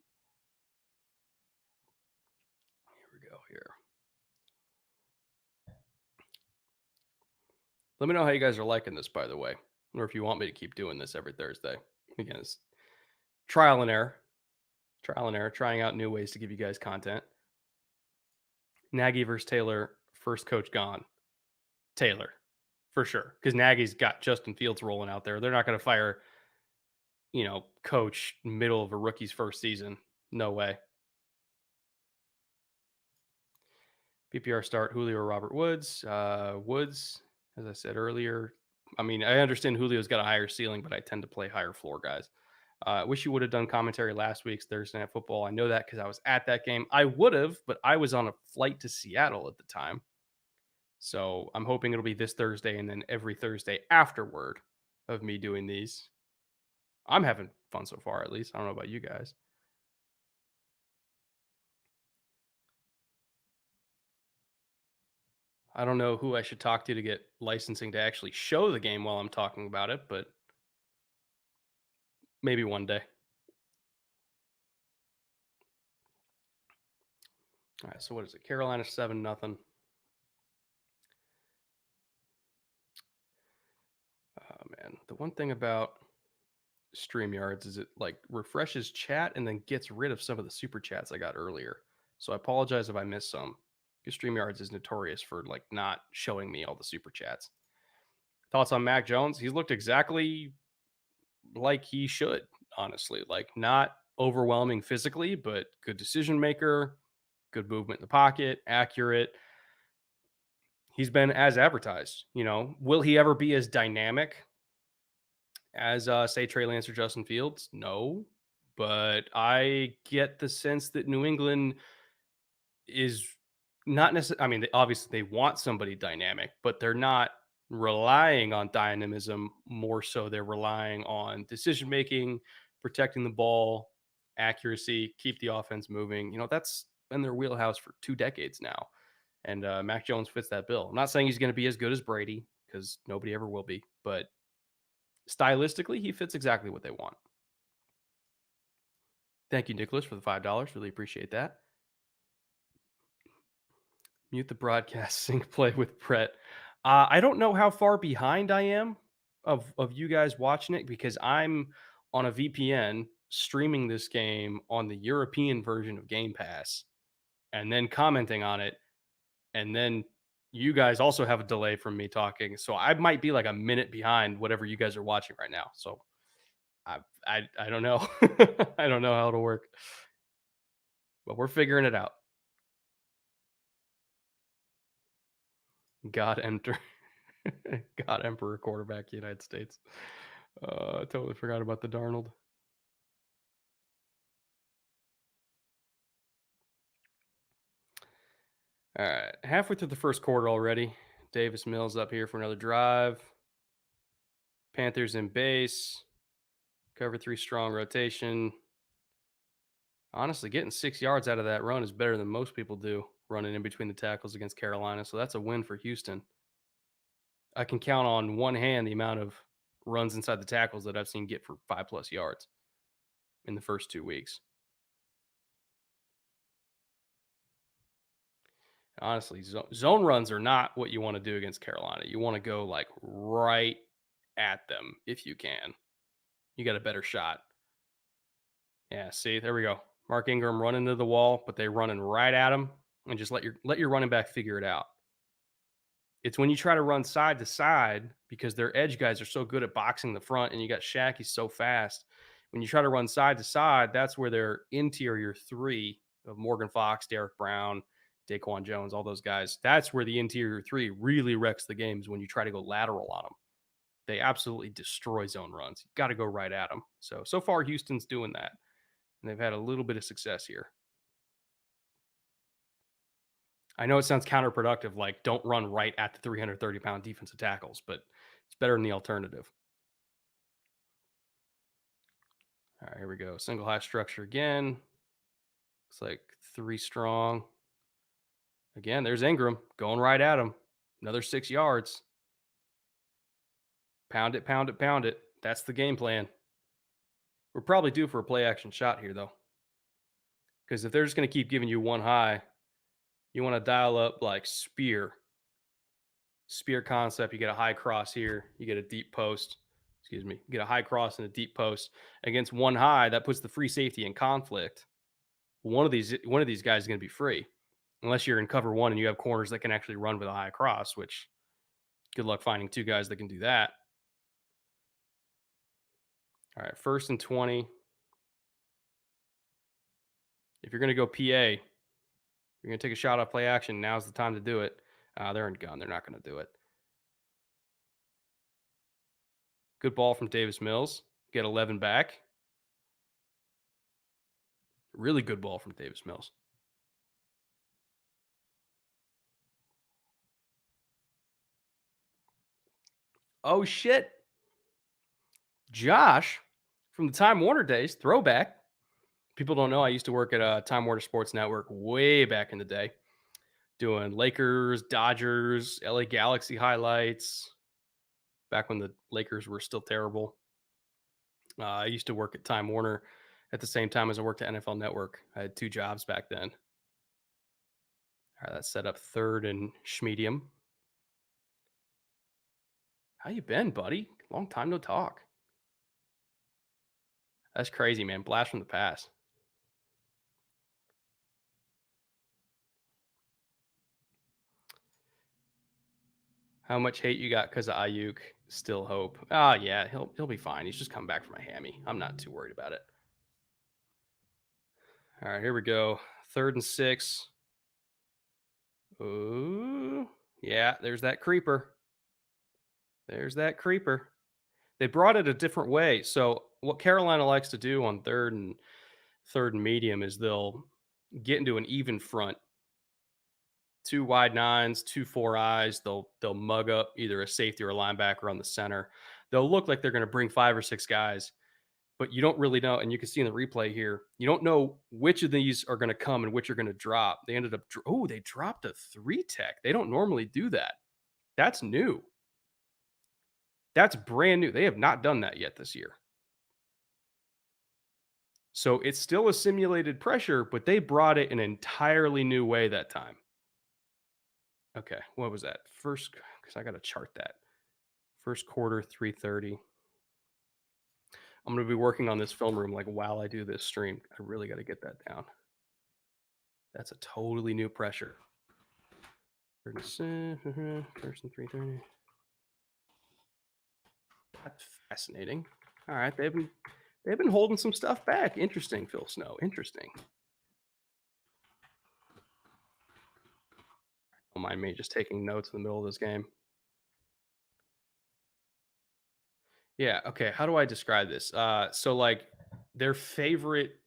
Here we go here. Let me know how you guys are liking this, by the way, or if you want me to keep doing this every Thursday. Again, it's trial and error. Trial and error, trying out new ways to give you guys content. Nagy versus Taylor, first coach gone. Taylor, for sure, because Nagy's got Justin Fields rolling out there. They're not going to fire, coach middle of a rookie's first season. No way. PPR start Julio or Robert Woods. Woods, as I said earlier. I mean, I understand Julio's got a higher ceiling, but I tend to play higher floor guys. I wish you would have done commentary last week's Thursday Night Football. I know that because I was at that game. I would have, but I was on a flight to Seattle at the time. So I'm hoping it'll be this Thursday and then every Thursday afterward of me doing these. I'm having fun so far, at least. I don't know about you guys. I don't know who I should talk to get licensing to actually show the game while I'm talking about it, but maybe one day. All right, so what is it? Carolina 7-0. Oh man, the one thing about StreamYards is it like refreshes chat and then gets rid of some of the super chats I got earlier. So I apologize if I missed some. Because StreamYards is notorious for like not showing me all the super chats. Thoughts on Mac Jones? He's looked exactly like he should, honestly. Like not overwhelming physically, but good decision maker, good movement in the pocket, accurate. He's been as advertised. Will he ever be as dynamic as say Trey Lance or Justin Fields? No, but I get the sense that New England is not necessarily. I mean, obviously they want somebody dynamic, but they're not relying on dynamism. More so, they're relying on decision making, protecting the ball, accuracy, keep the offense moving. That's been their wheelhouse for 2 decades now, and Mac Jones fits that bill. I'm not saying he's going to be as good as Brady because nobody ever will be, but stylistically, he fits exactly what they want. Thank you, Nicholas, for the $5. Really appreciate that. Mute the broadcast, sync play with Brett. I don't know how far behind I am of you guys watching it because I'm on a VPN streaming this game on the European version of Game Pass and then commenting on it. And then you guys also have a delay from me talking. So I might be like a minute behind whatever you guys are watching right now. So I don't know. I don't know how it'll work, but we're figuring it out. God enter. God Emperor quarterback, United States. Totally forgot about the Darnold. All right, halfway through the first quarter already. Davis Mills up here for another drive. Panthers in base. Cover 3 strong rotation. Honestly, getting 6 yards out of that run is better than most people do running in between the tackles against Carolina. So that's a win for Houston. I can count on one hand the amount of runs inside the tackles that I've seen get for 5+ yards in the first 2 weeks. Honestly, zone runs are not what you want to do against Carolina. You want to go like right at them if you can. You got a better shot. Yeah, see, there we go. Mark Ingram running to the wall, but they running right at him, and just let your running back figure it out. It's when you try to run side to side because their edge guys are so good at boxing the front, and you got Shaq, he's so fast. When you try to run side to side, that's where their interior 3 of Morgan Fox, Derek Brown, Daquan Jones, all those guys, that's where the interior 3 really wrecks the games when you try to go lateral on them. They absolutely destroy zone runs. You got to go right at them. So far, Houston's doing that, and they've had a little bit of success here. I know it sounds counterproductive, like don't run right at the 330-pound defensive tackles, but it's better than the alternative. All right, here we go. Single high structure again. Looks like 3 strong. Again, there's Ingram going right at him. Another 6 yards. Pound it, pound it, pound it. That's the game plan. We're probably due for a play action shot here, though. Because if they're just going to keep giving you one high, you want to dial up like spear concept. You get a high cross here. You get a deep post. Excuse me. You get a high cross and a deep post against one high. That puts the free safety in conflict. One of these guys is going to be free, unless you're in cover 1 and you have corners that can actually run with a high cross. Which, good luck finding 2 guys that can do that. All right, 1st and 20. If you're going to go PA, you're going to take a shot off play action. Now's the time to do it. They're in gun. They're not going to do it. Good ball from Davis Mills. Get 11 back. Really good ball from Davis Mills. Oh shit. Josh from the Time Warner days, throwback. People don't know I used to work at Time Warner Sports Network way back in the day, doing Lakers, Dodgers, LA Galaxy highlights. Back when the Lakers were still terrible. I used to work at Time Warner at the same time as I worked at NFL Network. I had two jobs back then. All right, that's set up third and Schmedium. How you been, buddy? Long time no talk. That's crazy, man. Blast from the past. How much hate you got because of Ayuk? Still hope. Ah, yeah, he'll be fine. He's just come back from a hammy. I'm not too worried about it. All right, here we go. Third and 6. Ooh, yeah. There's that creeper. There's that creeper. They brought it a different way. So what Carolina likes to do on third and medium is they'll get into an even front, two wide nines, two four eyes. They'll mug up either a safety or a linebacker on the center. They'll look like they're going to bring 5 or 6 guys, but you don't really know. And you can see in the replay here, you don't know which of these are going to come and which are going to drop. They ended up, they dropped a 3 tech. They don't normally do that. That's new. That's brand new. They have not done that yet this year. So it's still a simulated pressure, but they brought it an entirely new way that time. Okay, what was that? First, because I got to chart that. First quarter, 3:30. I'm going to be working on this film room like while I do this stream. I really got to get that down. That's a totally new pressure. First and 3:30. That's fascinating. All right, they've been holding some stuff back. Interesting, Phil Snow. Interesting. Don't mind me just taking notes in the middle of this game. Yeah. Okay. How do I describe this? So like their favorite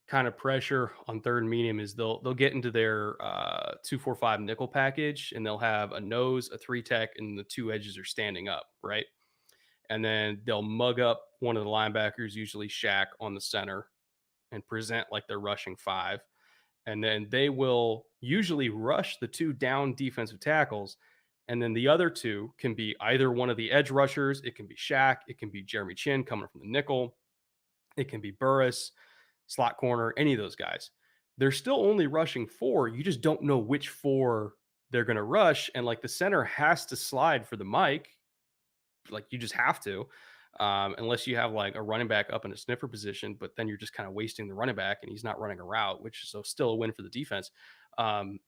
kind of pressure on third and medium is they'll get into their 2-4-5 nickel package and they'll have a nose, a 3 tech, and the two edges are standing up, right? And then they'll mug up one of the linebackers, usually Shaq, on the center, and present like they're rushing 5. And then they will usually rush the two down defensive tackles. And then the other two can be either one of the edge rushers. It can be Shaq. It can be Jeremy Chin coming from the nickel. It can be Burris, slot corner, any of those guys. They're still only rushing 4. You just don't know which 4 they're going to rush. And like the center has to slide for the mic. Like you just have to, unless you have like a running back up in a sniffer position, but then you're just kind of wasting the running back and he's not running a route, which is so still a win for the defense. Um,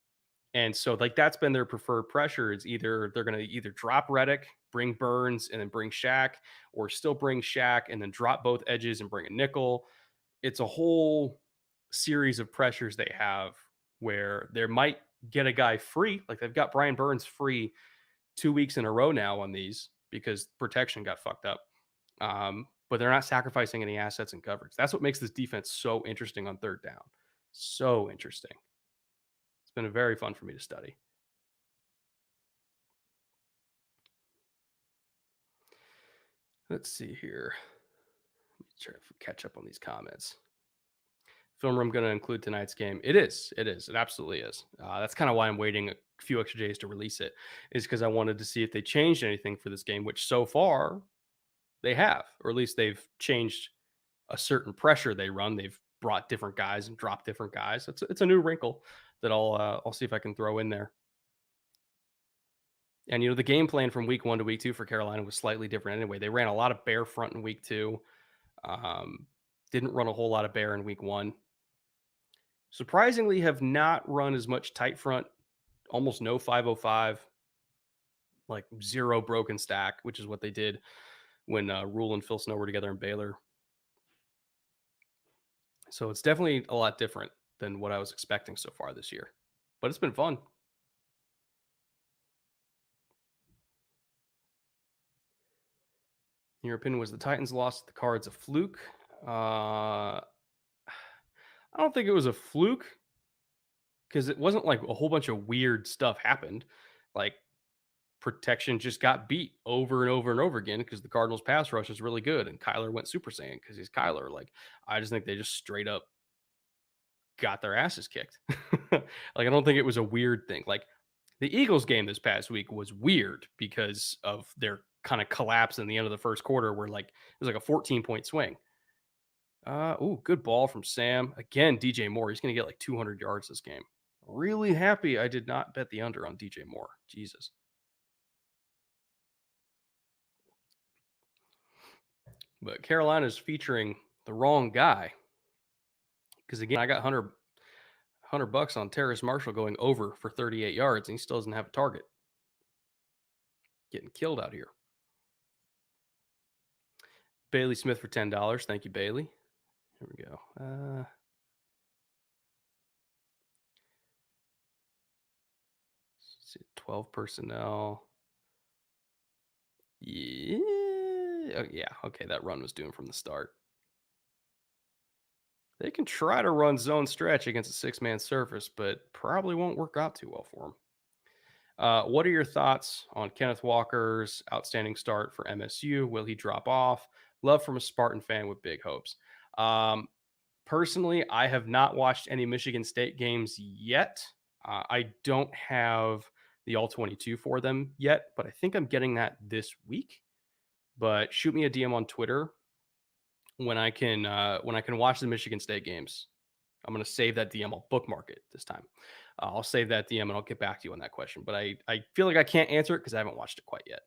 and so like that's been their preferred pressure. Is either they're going to either drop Reddick, bring Burns, and then bring Shaq, or still bring Shaq and then drop both edges and bring a nickel. It's a whole series of pressures they have where they might get a guy free. Like they've got Brian Burns free 2 weeks in a row now on these because protection got fucked up. But they're not sacrificing any assets in coverage. That's what makes this defense so interesting on third down. So interesting. It's been very fun for me to study. Let's see here. Let me try to catch up on these comments. Film room going to include tonight's game. It is. It is. It absolutely is. That's kind of why I'm waiting a few extra days to release it, is because I wanted to see if they changed anything for this game, which so far they have, or at least they've changed a certain pressure they run. They've brought different guys and dropped different guys. It's a new wrinkle that I'll see if I can throw in there. And the game plan from week 1 to week 2 for Carolina was slightly different anyway. They ran a lot of bear front in week 2. Didn't run a whole lot of bear in week 1. Surprisingly, have not run as much tight front. Almost no 505. Like 0 broken stack, which is what they did when Rule and Phil Snow were together in Baylor. So it's definitely a lot different than what I was expecting so far this year. But it's been fun. In your opinion, was the Titans loss to the Cards a fluke? I don't think it was a fluke because it wasn't like a whole bunch of weird stuff happened. Like protection just got beat over and over and over again because the Cardinals pass rush is really good and Kyler went Super Saiyan because he's Kyler. Like I just think they just straight up got their asses kicked. Like I don't think it was a weird thing. Like the Eagles game this past week was weird because of their kind of collapse in the end of the first quarter where like it was like a 14-point swing. Good ball from Sam. Again, DJ Moore. He's going to get like 200 yards this game. Really happy I did not bet the under on DJ Moore. Jesus. But Carolina's featuring the wrong guy. Because again, I got 100 bucks on Terrace Marshall going over for 38 yards, and he still doesn't have a target. Getting killed out here. Bailey Smith for $10. Thank you, Bailey. Here we go. 12 personnel. Yeah. Oh, yeah. Okay, that run was doomed from the start. They can try to run zone stretch against a six-man surface, but probably won't work out too well for them. What are your thoughts on Kenneth Walker's outstanding start for MSU? Will he drop off? Love from a Spartan fan with big hopes. Personally, I have not watched any Michigan State games yet. I don't have the all 22 for them yet, but I think I'm getting that this week. But shoot me a DM on Twitter when I can watch the Michigan State games. I'm going to save that DM. I'll bookmark it this time. I'll save that DM and I'll get back to you on that question. But I feel like I can't answer it because I haven't watched it quite yet.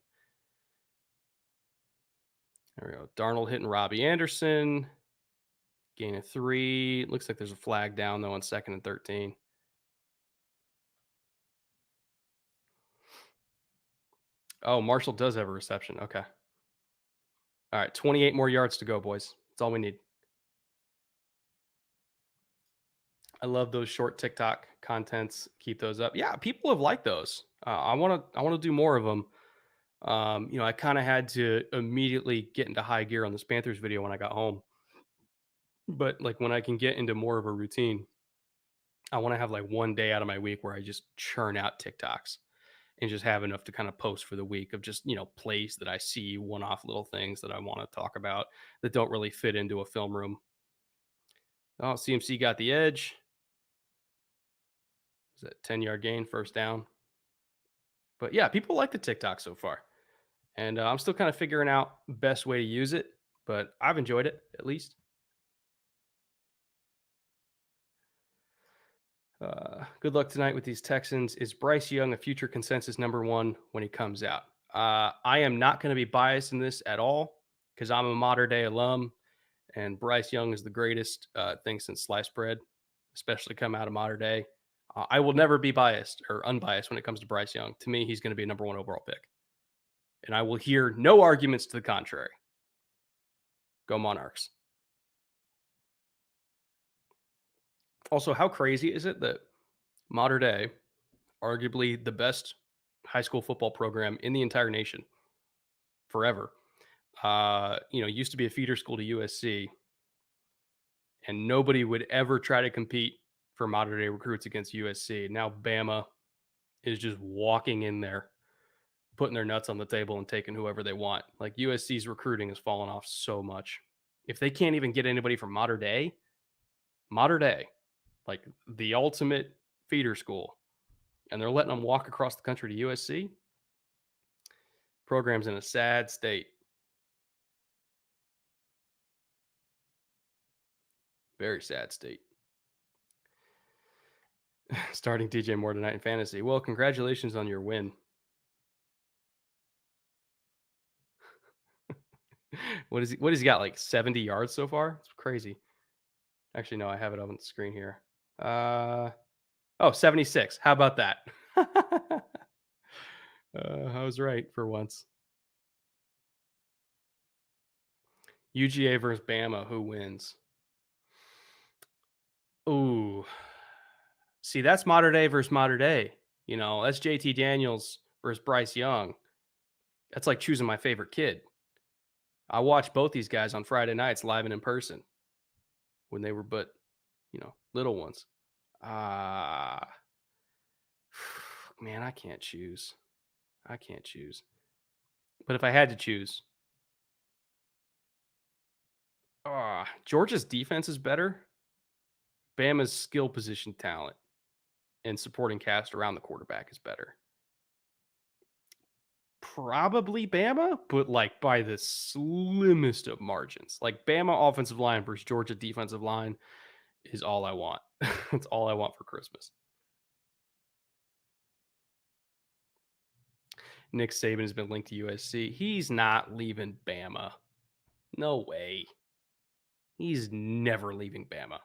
There we go. Darnold hitting Robbie Anderson. Gain of 3. Looks like there's a flag down though on 2nd and 13. Oh, Marshall does have a reception. Okay. All right. 28 more yards to go, boys. That's all we need. I love those short TikTok contents. Keep those up. Yeah, people have liked those. I want to do more of them. I kind of had to immediately get into high gear on this Panthers video when I got home. But like when I can get into more of a routine, I want to have like one day out of my week where I just churn out TikToks and just have enough to kind of post for the week of just, plays that I see, one-off little things that I want to talk about that don't really fit into a film room. Oh, CMC got the edge. Is that 10-yard gain, first down? But yeah, people like the TikTok so far. And I'm still kind of figuring out best way to use it, but I've enjoyed it at least. Good luck tonight with these Texans. Is Bryce Young a future consensus number 1 when he comes out? I am not going to be biased in this at all because I'm a modern day alum, and Bryce Young is the greatest thing since sliced bread, especially come out of modern day. I will never be biased or unbiased when it comes to Bryce Young. To me, he's going to be a number 1 overall pick, and I will hear no arguments to the contrary. Go Monarchs. Also, how crazy is it that modern day, arguably the best high school football program in the entire nation forever, used to be a feeder school to USC, and nobody would ever try to compete for modern day recruits against USC. Now Bama is just walking in there, putting their nuts on the table and taking whoever they want. Like USC's recruiting has fallen off so much. If they can't even get anybody from modern day, like the ultimate feeder school, and they're letting them walk across the country to USC, program's in a sad state. Very sad state. Starting DJ Moore tonight in fantasy. Well, congratulations on your win. What has he got? Like 70 yards so far? It's crazy. Actually, no, I have it up on the screen here. 76. How about that? I was right for once. UGA versus Bama. Who wins? Ooh. See, that's modern day versus modern day. That's JT Daniels versus Bryce Young. That's like choosing my favorite kid. I watched both these guys on Friday nights live and in person when they were but, little ones. Ah, man, I can't choose. I can't choose. But if I had to choose, Georgia's defense is better. Bama's skill position talent and supporting cast around the quarterback is better. Probably Bama, but like by the slimmest of margins. Like Bama offensive line versus Georgia defensive line is all I want. That's all I want for Christmas. Nick Saban has been linked to USC. He's not leaving Bama. No way. He's never leaving Bama.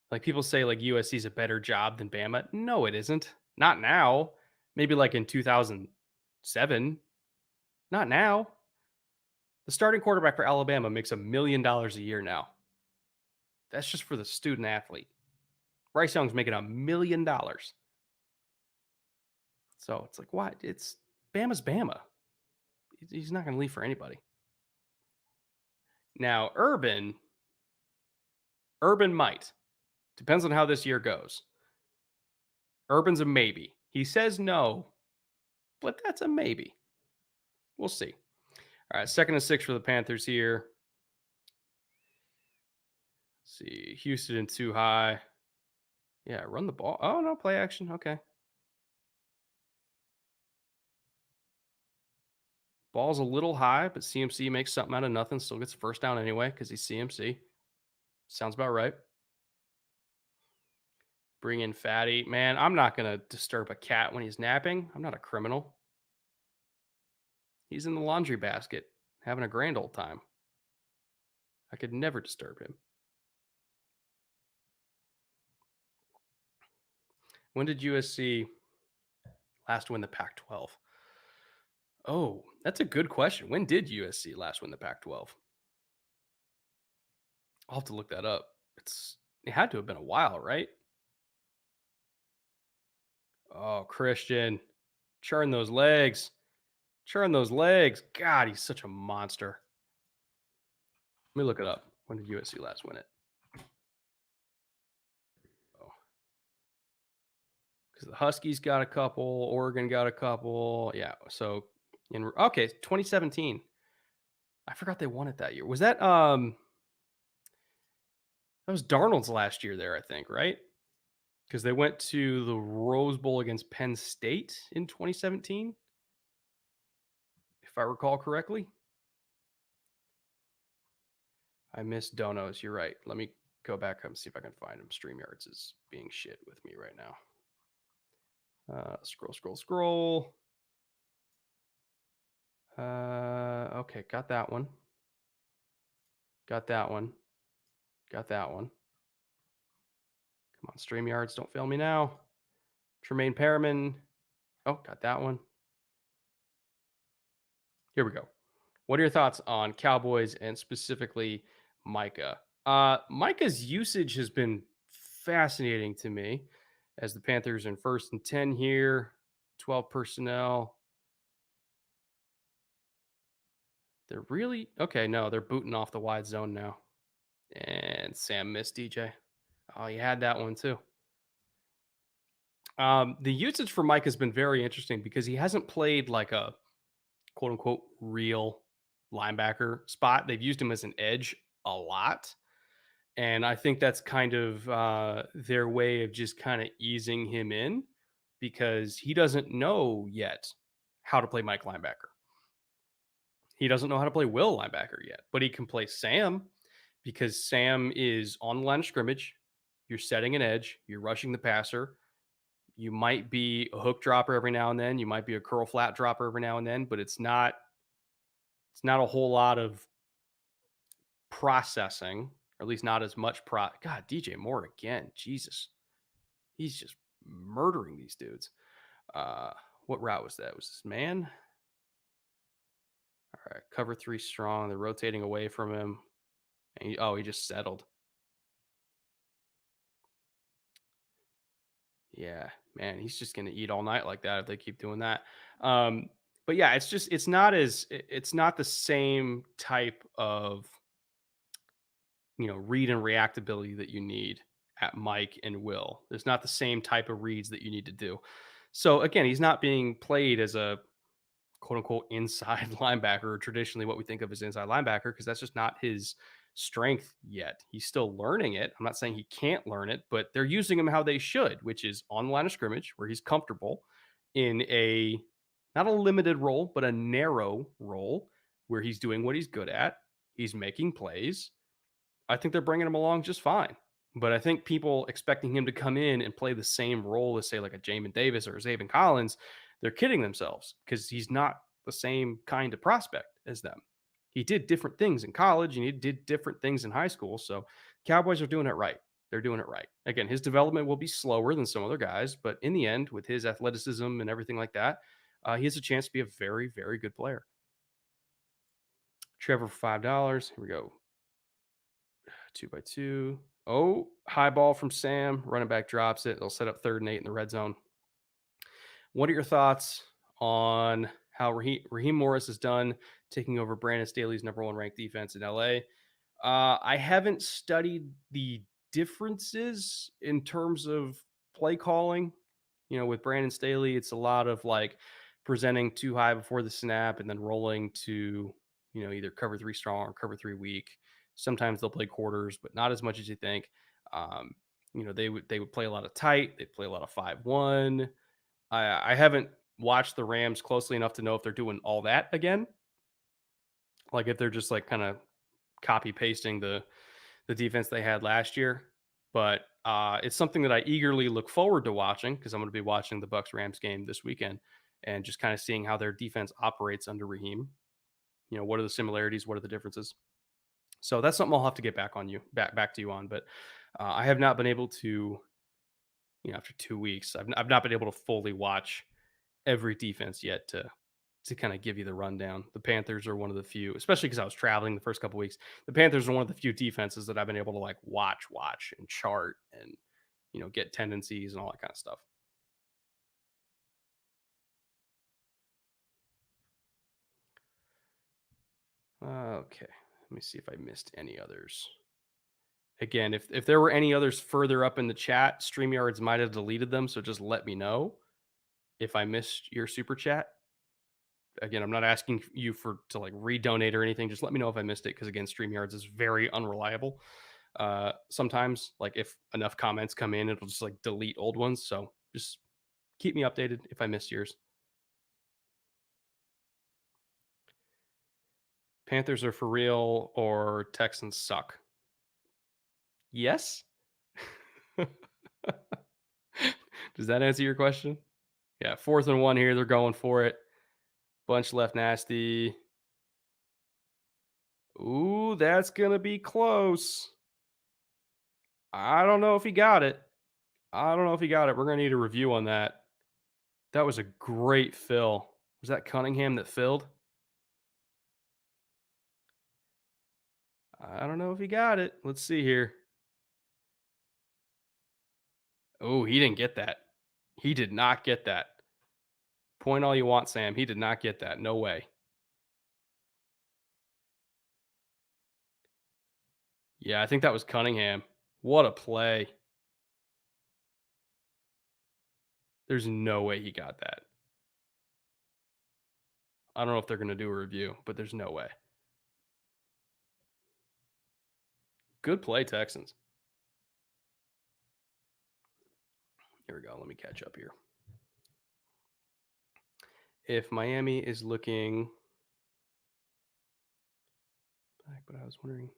Like people say like USC is a better job than Bama. No, it isn't. Not now. Maybe like in 2007. Not now. The starting quarterback for Alabama makes $1 million a year now. That's just for the student athlete. Bryce Young's making $1 million. So it's like, what? It's Bama's Bama. He's not going to leave for anybody. Now, Urban might. Depends on how this year goes. Urban's a maybe. He says no, but that's a maybe. We'll see. All right, 2nd and 6 for the Panthers here. Let's see, Houston and too high. Yeah, run the ball. Oh, no, play action. Okay. Ball's a little high, but CMC makes something out of nothing. Still gets first down anyway because he's CMC. Sounds about right. Bring in Fatty. Man, I'm not going to disturb a cat when he's napping. I'm not a criminal. He's in the laundry basket having a grand old time. I could never disturb him. When did USC last win the Pac 12? Oh, that's a good question. When did USC last win the Pac 12? I'll have to look that up. It had to have been a while, right? Oh, Christian, churn those legs. Churn those legs. God, he's such a monster. Let me look it up. When did USC last win it? Oh, because the Huskies got a couple, Oregon got a couple. Yeah. So 2017. I forgot they won it that year. Was that that was Darnold's last year there, I think, right? Because they went to the Rose Bowl against Penn State in 2017, if I recall correctly. I missed Donos. You're right. Let me go back and see if I can find him. StreamYards is being shit with me right now. Scroll. Okay, got that one. Got that one. Come on, StreamYards, don't fail me now. Tremaine Perriman. Oh, got that one. Here we go. What are your thoughts on Cowboys and specifically Micah? Micah's usage has been fascinating to me as the Panthers in 1st and 10 here, 12 personnel. They're really okay. No, they're booting off the wide zone now. And Sam missed DJ. Oh, you had that one too. The usage for Mike has been very interesting because he hasn't played like a quote unquote real linebacker spot. They've used him as an edge a lot. And I think that's kind of their way of just kind of easing him in because he doesn't know yet how to play Mike linebacker. He doesn't know how to play Will linebacker yet, but he can play Sam because Sam is on the line of scrimmage. You're setting an edge, you're rushing the passer. You might be a hook dropper every now and then. You might be a curl flat dropper every now and then, but it's not a whole lot of processing, or at least not as much God, DJ Moore again. Jesus. He's just murdering these dudes. What route was that? Was this man? All right, cover 3 strong. They're rotating away from him. And he just settled. Yeah, man, he's just going to eat all night like that if they keep doing that. But yeah, it's not the same type of read and reactability that you need at Mike and Will. There's not the same type of reads that you need to do. So again, he's not being played as a quote unquote inside linebacker, or traditionally what we think of as inside linebacker, because that's just not his strength yet. He's still learning it. I'm not saying he can't learn it, but they're using him how they should, which is on the line of scrimmage where he's comfortable in a not a limited role, but a narrow role where he's doing what he's good at. He's making plays. I think they're bringing him along just fine. But I think people expecting him to come in and play the same role as, say, like a Jamin Davis or a Zaven Collins, they're kidding themselves because he's not the same kind of prospect as them. He did different things in college and he did different things in high school. So Cowboys are doing it right. They're doing it right. Again, his development will be slower than some other guys, but in the end, with his athleticism and everything like that, he has a chance to be a very, very good player. Trevor for $5. Here we go. 2x2. Oh, high ball from Sam. Running back drops it. They'll set up 3rd and 8 in the red zone. What are your thoughts on how Raheem Morris is done taking over Brandon Staley's #1 ranked defense in LA? I haven't studied the differences in terms of play calling. With Brandon Staley, it's a lot of like presenting too high before the snap and then rolling to, either cover 3 strong or cover 3 weak. Sometimes they'll play quarters, but not as much as you think. Um, they would play a lot of tight. They play a lot of 5-1. I haven't watched the Rams closely enough to know if they're doing all that again. Like if they're just like kind of copy pasting the defense they had last year. But it's something that I eagerly look forward to watching because I'm going to be watching the Bucks Rams game this weekend and just kind of seeing how their defense operates under Raheem. What are the similarities? What are the differences? So that's something I'll have to get back to you on. But I have not been able to, after 2 weeks, I've not been able to fully watch every defense yet to kind of give you the rundown. The Panthers are one of the few, especially because I was traveling the first couple weeks. The Panthers are one of the few defenses that I've been able to like watch and chart and get tendencies and all that kind of stuff. Okay, let me see if I missed any others. Again, if there were any others further up in the chat, StreamYards might have deleted them, so just let me know if I missed your super chat. Again, I'm not asking you to like redonate or anything. Just let me know if I missed it because again, StreamYards is very unreliable. Sometimes, like if enough comments come in, it'll just like delete old ones. So just keep me updated if I missed yours. Panthers are for real or Texans suck? Yes. Does that answer your question? Yeah, 4th and 1 here. They're going for it. Bunch left nasty. Ooh, that's going to be close. I don't know if he got it. We're going to need a review on that. That was a great fill. Was that Cunningham that filled? I don't know if he got it. Let's see here. Oh, he didn't get that. He did not get that. Point all you want, Sam. He did not get that. No way. Yeah, I think that was Cunningham. What a play. There's no way he got that. I don't know if they're going to do a review, but there's no way. Good play, Texans. Here we go. Let me catch up here. If Miami is looking back, but I was wondering,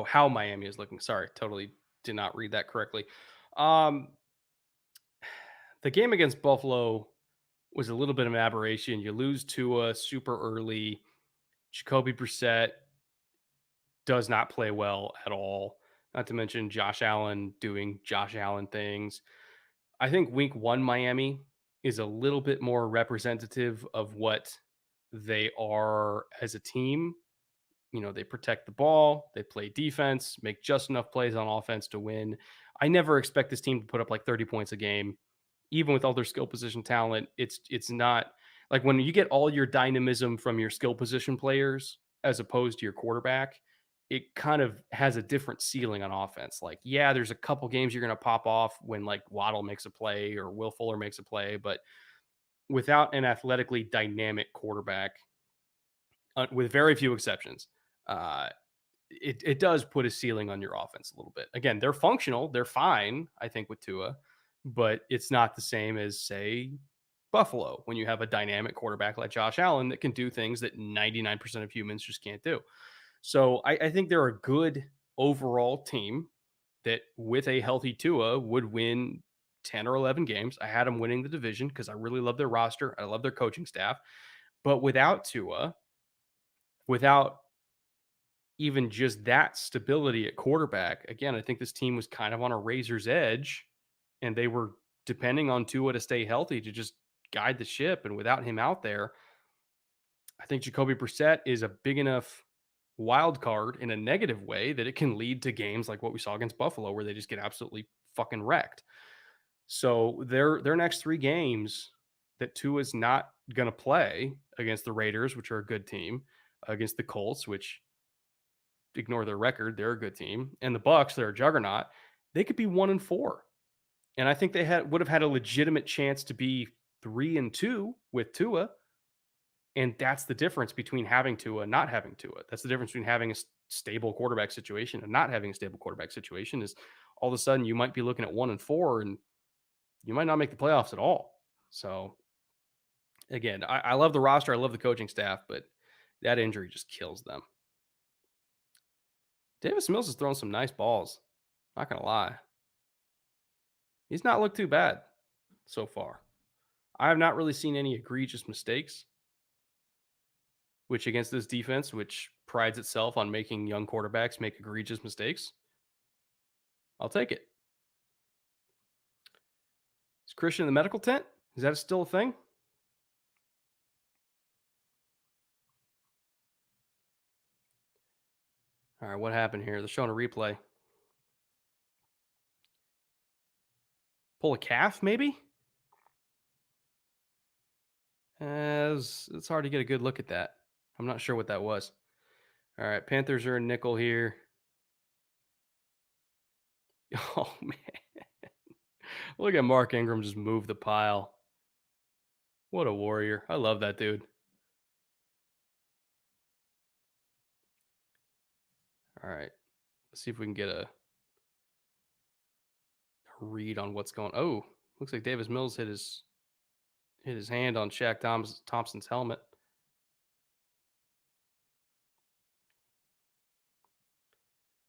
how Miami is looking. Sorry, totally did not read that correctly. The game against Buffalo was a little bit of an aberration. You lose Tua super early. Jacoby Brissett does not play well at all. Not to mention Josh Allen doing Josh Allen things. I think week 1 Miami is a little bit more representative of what they are as a team. They protect the ball, they play defense, make just enough plays on offense to win. I never expect this team to put up like 30 points a game, even with all their skill position talent. It's not like when you get all your dynamism from your skill position players as opposed to your quarterback, it kind of has a different ceiling on offense. Like, yeah, there's a couple games you're going to pop off when like Waddle makes a play or Will Fuller makes a play, but without an athletically dynamic quarterback, with very few exceptions, uh, it does put a ceiling on your offense a little bit. Again, they're functional, they're fine, I think, with Tua, but it's not the same as, say, Buffalo when you have a dynamic quarterback like Josh Allen that can do things that 99% of humans just can't do. So I think they're a good overall team that, with a healthy Tua, would win 10 or 11 games. I had them winning the division because I really love their roster. I love their coaching staff. But without Tua, without even just that stability at quarterback, again, I think this team was kind of on a razor's edge and they were depending on Tua to stay healthy to just guide the ship. And without him out there, I think Jacoby Brissett is a big enough wild card in a negative way that it can lead to games like what we saw against Buffalo where they just get absolutely fucking wrecked. So their next 3 games that Tua's not going to play against the Raiders, which are a good team, against the Colts, which ignore their record, they're a good team, and the Bucks, they're a juggernaut. They could be 1-4. And I think they would have had a legitimate chance to be 3-2 with Tua. And that's the difference between having Tua and not having Tua. That's the difference between having a stable quarterback situation and not having a stable quarterback situation. Is all of a sudden you might be looking at 1-4 and you might not make the playoffs at all. So again, I love the roster. I love the coaching staff, but that injury just kills them. Davis Mills has thrown some nice balls. Not going to lie. He's not looked too bad so far. I have not really seen any egregious mistakes, which against this defense, which prides itself on making young quarterbacks make egregious mistakes, I'll take it. Is Christian in the medical tent? Is that still a thing? All right, what happened here? They're showing a replay. Pull a calf, maybe? It's hard to get a good look at that. I'm not sure what that was. All right, Panthers are in nickel here. Oh, man. Look at Mark Ingram just move the pile. What a warrior. I love that dude. All right. Let's see if we can get a read on what's going on. Oh, looks like Davis Mills hit his hand on Shaq Thompson's helmet.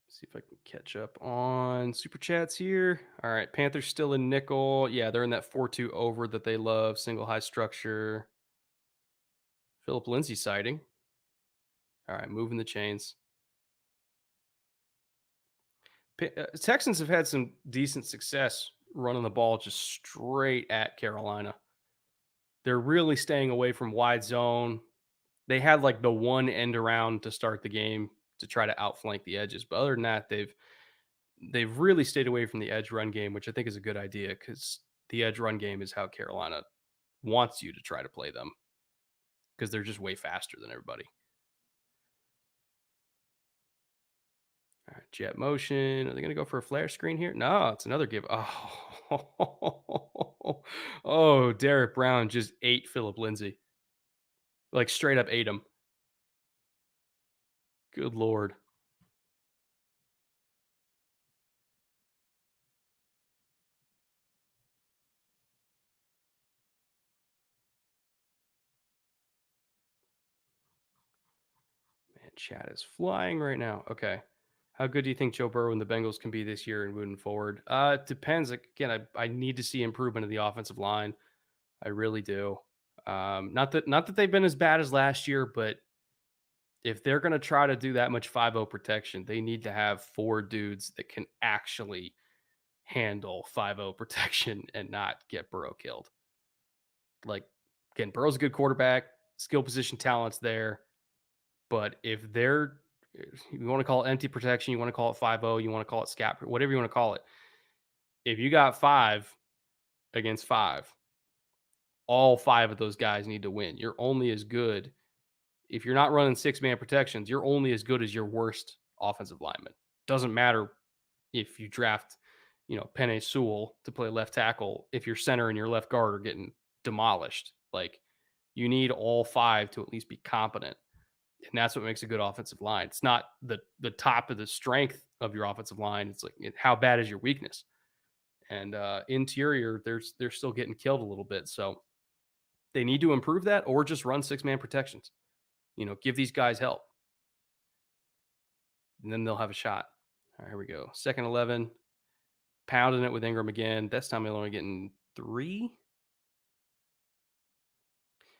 See if I can catch up on super chats here. All right, Panthers still in nickel. Yeah, they're in that 4-2 over that they love. Single high structure. Philip Lindsay sighting. All right, moving the chains. Texans have had some decent success running the ball just straight at Carolina. They're really staying away from wide zone. They had like the one end around to start the game to try to outflank the edges, but other than that, they've really stayed away from the edge run game, which I think is a good idea because the edge run game is how Carolina wants you to try to play them because they're just way faster than everybody. All right, jet motion. Are they going to go for a flare screen here? No, it's another give. Oh, oh, Derek Brown just ate Philip Lindsay. Like straight up ate him. Good Lord. Man, chat is flying right now. Okay. How good do you think Joe Burrow and the Bengals can be this year and moving forward? It depends. Again, I need to see improvement in the offensive line. I really do. Not that they've been as bad as last year, but if they're going to try to do that much 5-0 protection, they need to have 4 dudes that can actually handle 5-0 protection and not get Burrow killed. Like, again, Burrow's a good quarterback, skill position talent's there, but if you want to call it empty protection, you want to call it 5-0, you want to call it scat, whatever you want to call it. If you got 5 against 5, all 5 of those guys need to win. You're only as good if you're not running 6-man protections. You're only as good as your worst offensive linemen. Doesn't matter if you draft, Penei Sewell to play left tackle, if your center and your left guard are getting demolished. Like, you need all five to at least be competent. And that's what makes a good offensive line. It's not the top of the strength of your offensive line. It's like how bad is your weakness? And interior, they're still getting killed a little bit. So they need to improve that, or just run 6-man protections. Give these guys help, and then they'll have a shot. All right, here we go. Second 11, pounding it with Ingram again. This time they're only getting 3.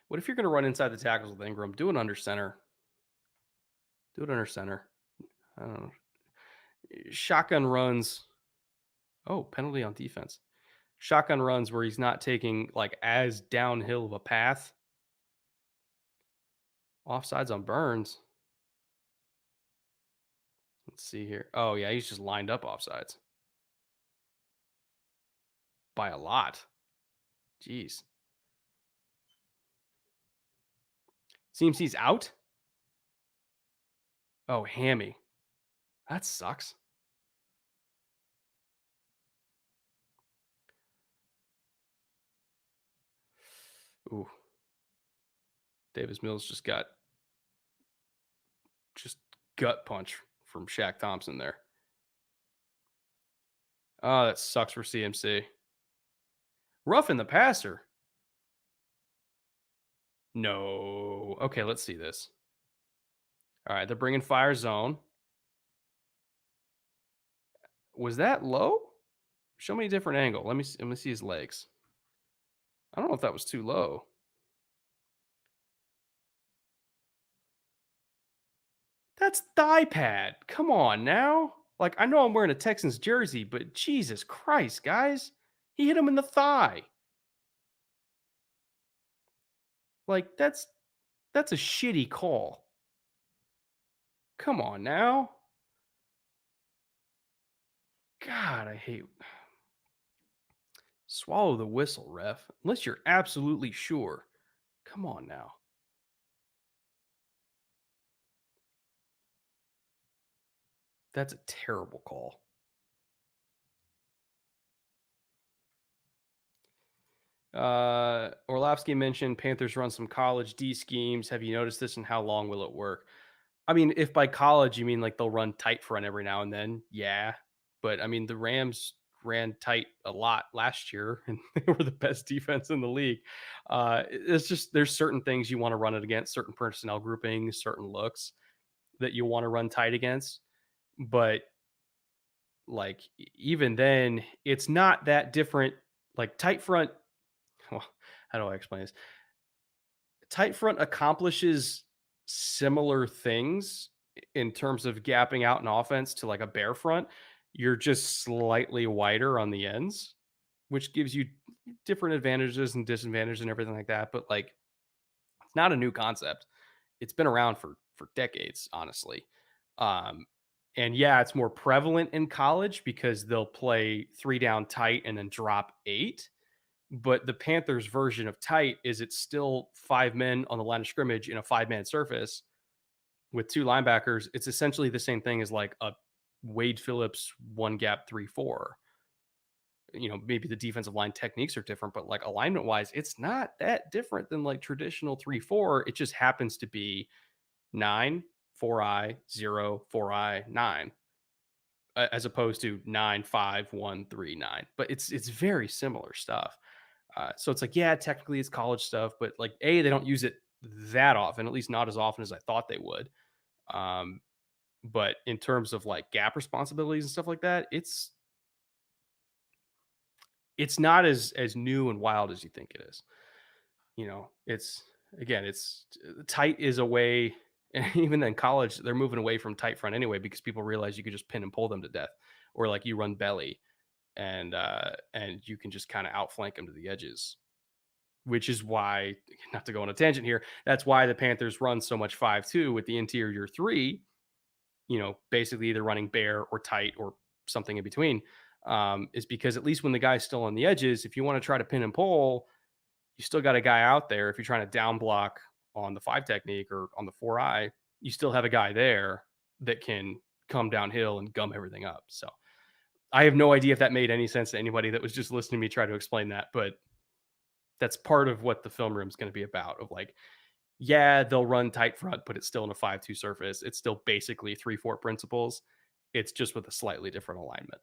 What if you're going to run inside the tackles with Ingram? Do it under center. Do it under center. I don't know. Shotgun runs. Oh, penalty on defense. Shotgun runs where he's not taking like as downhill of a path. Offsides on Burns. Let's see here. Oh, yeah, he's just lined up offsides. By a lot. Jeez. Seems he's out. Oh, hammy. That sucks. Ooh. Davis Mills just got gut punch from Shaq Thompson there. Oh, that sucks for CMC. Rough in the passer. No. Okay, let's see this. All right, they're bringing fire zone. Was that low? Show me a different angle. Let me see his legs. I don't know if that was too low. That's thigh pad. Come on now. Like, I know I'm wearing a Texans jersey, but Jesus Christ, guys. He hit him in the thigh. Like, that's a shitty call. Come on now. God, I hate. Swallow the whistle, ref. Unless you're absolutely sure. Come on now. That's a terrible call. Orlovsky mentioned Panthers run some college D schemes. Have you noticed this, and how long will it work? I mean, if by college you mean like they'll run tight front every now and then, yeah. But I mean, the Rams ran tight a lot last year, and they were the best defense in the league. It's just there's certain things you want to run it against, certain personnel groupings, certain looks that you want to run tight against. But like even then, it's not that different. Like tight front. Well, how do I explain this? Tight front accomplishes similar things in terms of gapping out an offense to like a bare front. You're just slightly wider on the ends, which gives you different advantages and disadvantages and everything like that. But like, it's not a new concept. It's been around for decades, honestly. Um, and yeah, it's more prevalent in college because they'll play 3 down tight and then drop 8. But the Panthers version of tight is it's still 5 men on the line of scrimmage in a 5-man surface with 2 linebackers. It's essentially the same thing as like a Wade Phillips 1 gap 3-4. Maybe the defensive line techniques are different, but like alignment wise, it's not that different than like traditional 3-4. It just happens to be 9, 4-eye, 0, 4-eye, 9, as opposed to 9, 5, 1, 3, 9. But it's very similar stuff. So it's like, yeah, technically it's college stuff, but like, they don't use it that often, at least not as often as I thought they would. But in terms of like gap responsibilities and stuff like that, it's not as new and wild as you think it is. It's again, it's tight is a way, and even then college, they're moving away from tight front anyway because people realize you could just pin and pull them to death, or like you run belly, and you can just kind of outflank them to the edges. Which is why, not to go on a tangent here, that's why the Panthers run so much 5-2 with the interior 3. Basically either running bare or tight or something in between. Is because at least when the guy's still on the edges, if you want to try to pin and pull, you still got a guy out there. If you're trying to down block on the 5 technique or on the 4-eye, you still have a guy there that can come downhill and gum everything up. So I have no idea if that made any sense to anybody that was just listening to me try to explain that, but that's part of what the film room is going to be about. Of like, yeah, they'll run tight front, but it's still in a 5-2 surface. It's still basically 3-4 principles. It's just with a slightly different alignment.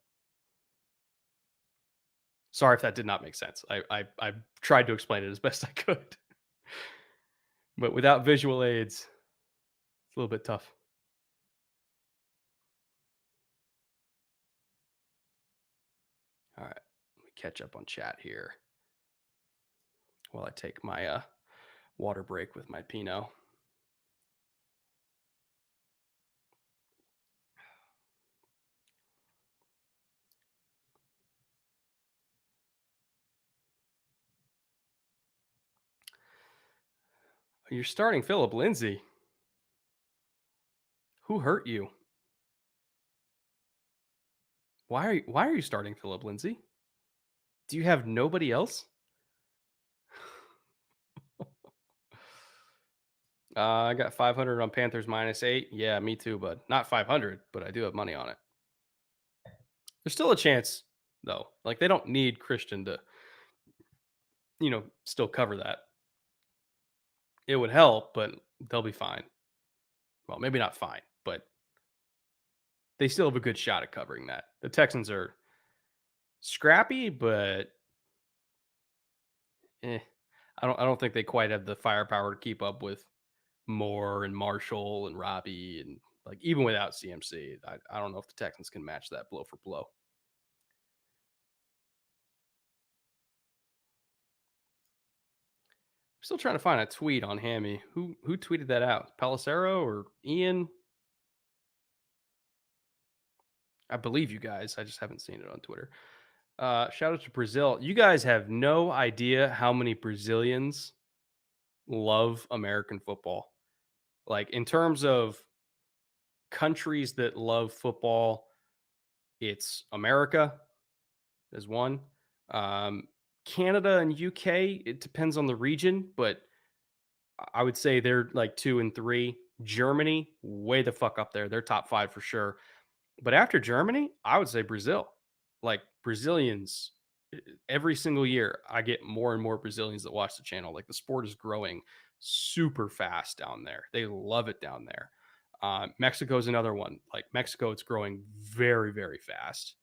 Sorry if that did not make sense. I tried to explain it as best I could, but without visual aids, it's a little bit tough. All right, let me catch up on chat here while I take my water break with my Pinot. You're starting Philip Lindsay. Who hurt you? Why are you starting Philip Lindsay? Do you have nobody else? I got 500 on Panthers -8. Yeah, me too, bud. Not 500, but I do have money on it. There's still a chance, though. Like they don't need Christian to, still cover that. It would help, but they'll be fine. Well, maybe not fine, but they still have a good shot at covering that. The Texans are scrappy, but I don't think they quite have the firepower to keep up with Moore and Marshall and Robbie and like even without CMC. I don't know if the Texans can match that blow for blow. Still trying to find a tweet on Hammy. Who tweeted that out? Pelissero or Ian? I believe you guys. I just haven't seen it on Twitter. Shout out to Brazil. You guys have no idea how many Brazilians love American football. Like in terms of countries that love football, it's America as one. Um, Canada and UK, it depends on the region, but I would say they're like 2 and 3. Germany, way the fuck up there. They're top 5 for sure. But after Germany, I would say Brazil. Like Brazilians, every single year, I get more and more Brazilians that watch the channel. Like the sport is growing super fast down there. They love it down there. Mexico is another one. Like Mexico, it's growing very, very fast.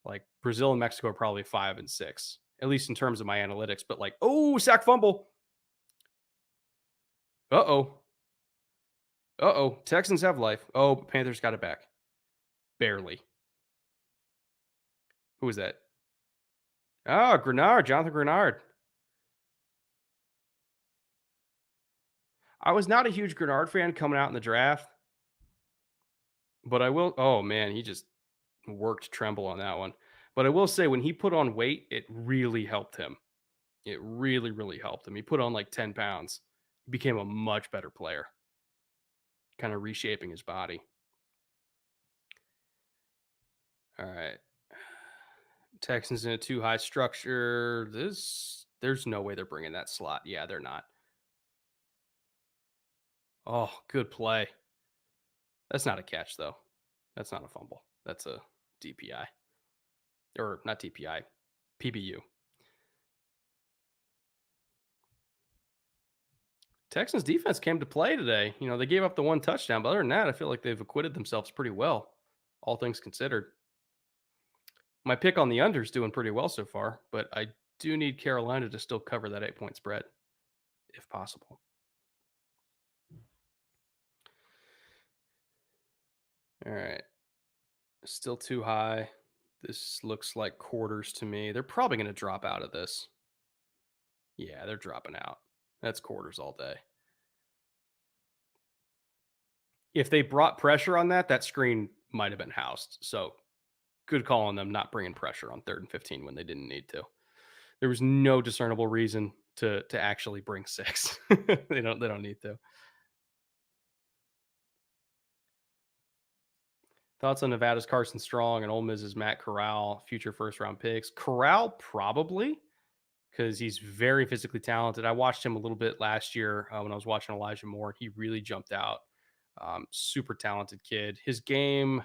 Like Brazil and Mexico are probably 5 and 6, at least in terms of my analytics. But like, oh, sack fumble. Uh oh. Uh oh. Texans have life. Oh, Panthers got it back. Barely. Who was that? Oh, Grenard, Jonathan Grenard. I was not a huge Grenard fan coming out in the draft, but I will. Oh man, he just worked Tremble on that one. But I will say, when he put on weight, it really helped him. It really, really helped him. He put on like 10 pounds. He became a much better player, kind of reshaping his body. All right. Texans in a too high structure. There's no way they're bringing that slot. Yeah, they're not. Oh, good play. That's not a catch though. That's not a fumble. That's a DPI. Or not DPI. PBU. Texans defense came to play today. They gave up the one touchdown, but other than that, I feel like they've acquitted themselves pretty well, all things considered. My pick on the under is doing pretty well so far, but I do need Carolina to still cover that 8-point spread, if possible. All right. Still too high. This looks like quarters to me. They're probably going to drop out of this. Yeah, they're dropping out. That's quarters all day. If they brought pressure on that screen might have been housed. So good call on them not bringing pressure on 3rd and 15 when they didn't need to. There was no discernible reason to actually bring 6. They don't need to. Thoughts on Nevada's Carson Strong and Ole Miss's Matt Corral, future first round picks? Corral probably, because he's very physically talented. I watched him a little bit last year when I was watching Elijah Moore. He really jumped out. Super talented kid. His game,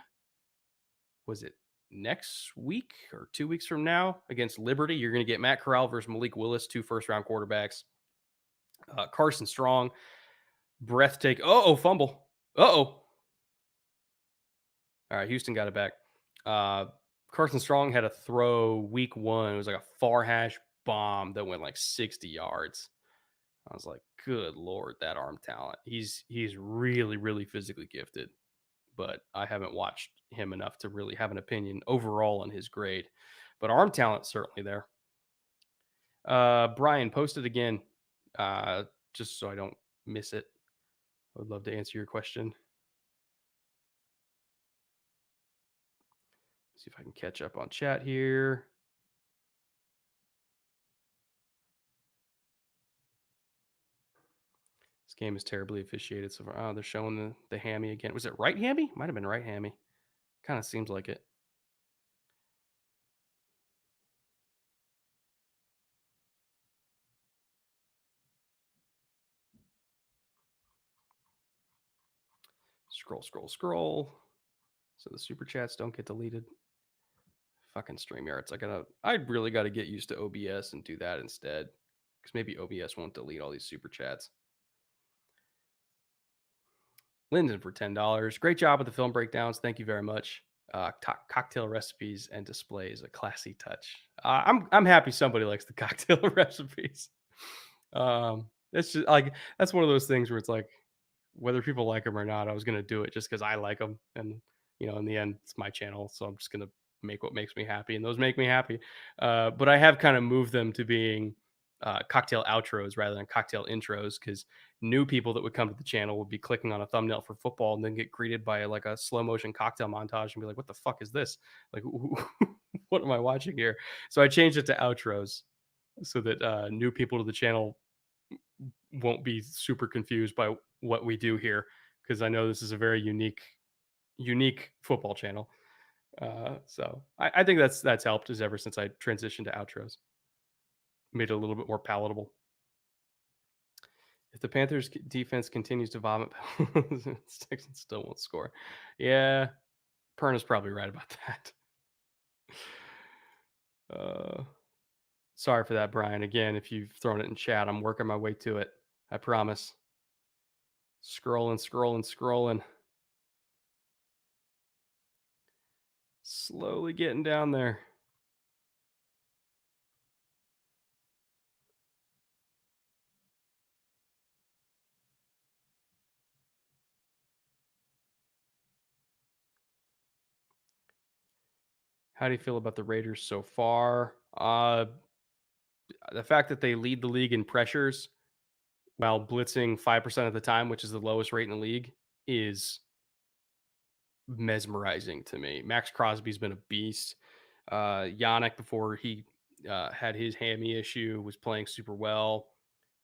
was it next week or 2 weeks from now against Liberty. You're going to get Matt Corral versus Malik Willis, 2 first-round quarterbacks. Carson Strong, breathtaking. Fumble. All right, Houston got it back. Carson Strong had a throw week 1. It was like a far hash bomb that went like 60 yards. I was like, good Lord, that arm talent. He's really, really physically gifted, but I haven't watched him enough to really have an opinion overall on his grade. But arm talent certainly there. Brian, post it again, just so I don't miss it. I would love to answer your question. See if I can catch up on chat here. This game is terribly officiated so far. Oh, they're showing the hammy again. Was it right hammy? Might have been right hammy. Kind of seems like it. Scroll. So the super chats don't get deleted. Fucking StreamYards. I really got to get used to OBS and do that instead. Because maybe OBS won't delete all these super chats. Lyndon for $10. Great job with the film breakdowns. Thank you very much. Cocktail recipes and displays, a classy touch. I'm happy somebody likes the cocktail recipes. It's just like that's one of those things where it's like whether people like them or not, I was gonna do it just because I like them, and in the end, it's my channel, so I'm just gonna make what makes me happy, and those make me happy. But I have kind of moved them to being cocktail outros rather than cocktail intros because new people that would come to the channel would be clicking on a thumbnail for football and then get greeted by like a slow motion cocktail montage and be like, "What the fuck is this? Like, what am I watching here?" So I changed it to outros so that new people to the channel won't be super confused by what we do here because I know this is a very unique football channel. So I think that's helped as ever since I transitioned to outros, made it a little bit more palatable. If the Panthers defense continues to vomit, Texans still won't score. Yeah, Pern is probably right about that. Sorry for that, Brian. Again, if you've thrown it in chat, I'm working my way to it. I promise. Scrolling. Slowly getting down there. How do you feel about the Raiders so far? The fact that they lead the league in pressures while blitzing 5% of the time, which is the lowest rate in the league, is mesmerizing to me. Max Crosby's been a beast. Yannick, before he had his hammy issue, was playing super well.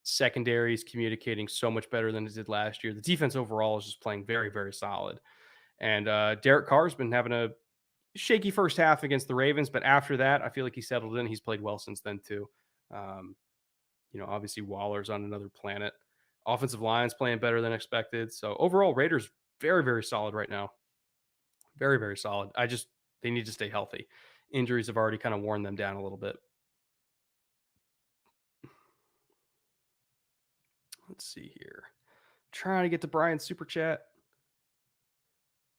Secondary is communicating so much better than it did last year. The defense overall is just playing very, very solid. And Derek Carr's been having a shaky first half against the Ravens, but after that, I feel like he settled in. He's played well since then too. Obviously Waller's on another planet. Offensive line's playing better than expected. So overall, Raiders very, very solid right now. Very, very solid. They need to stay healthy. Injuries have already kind of worn them down a little bit. Let's see here. Trying to get to Brian's super chat.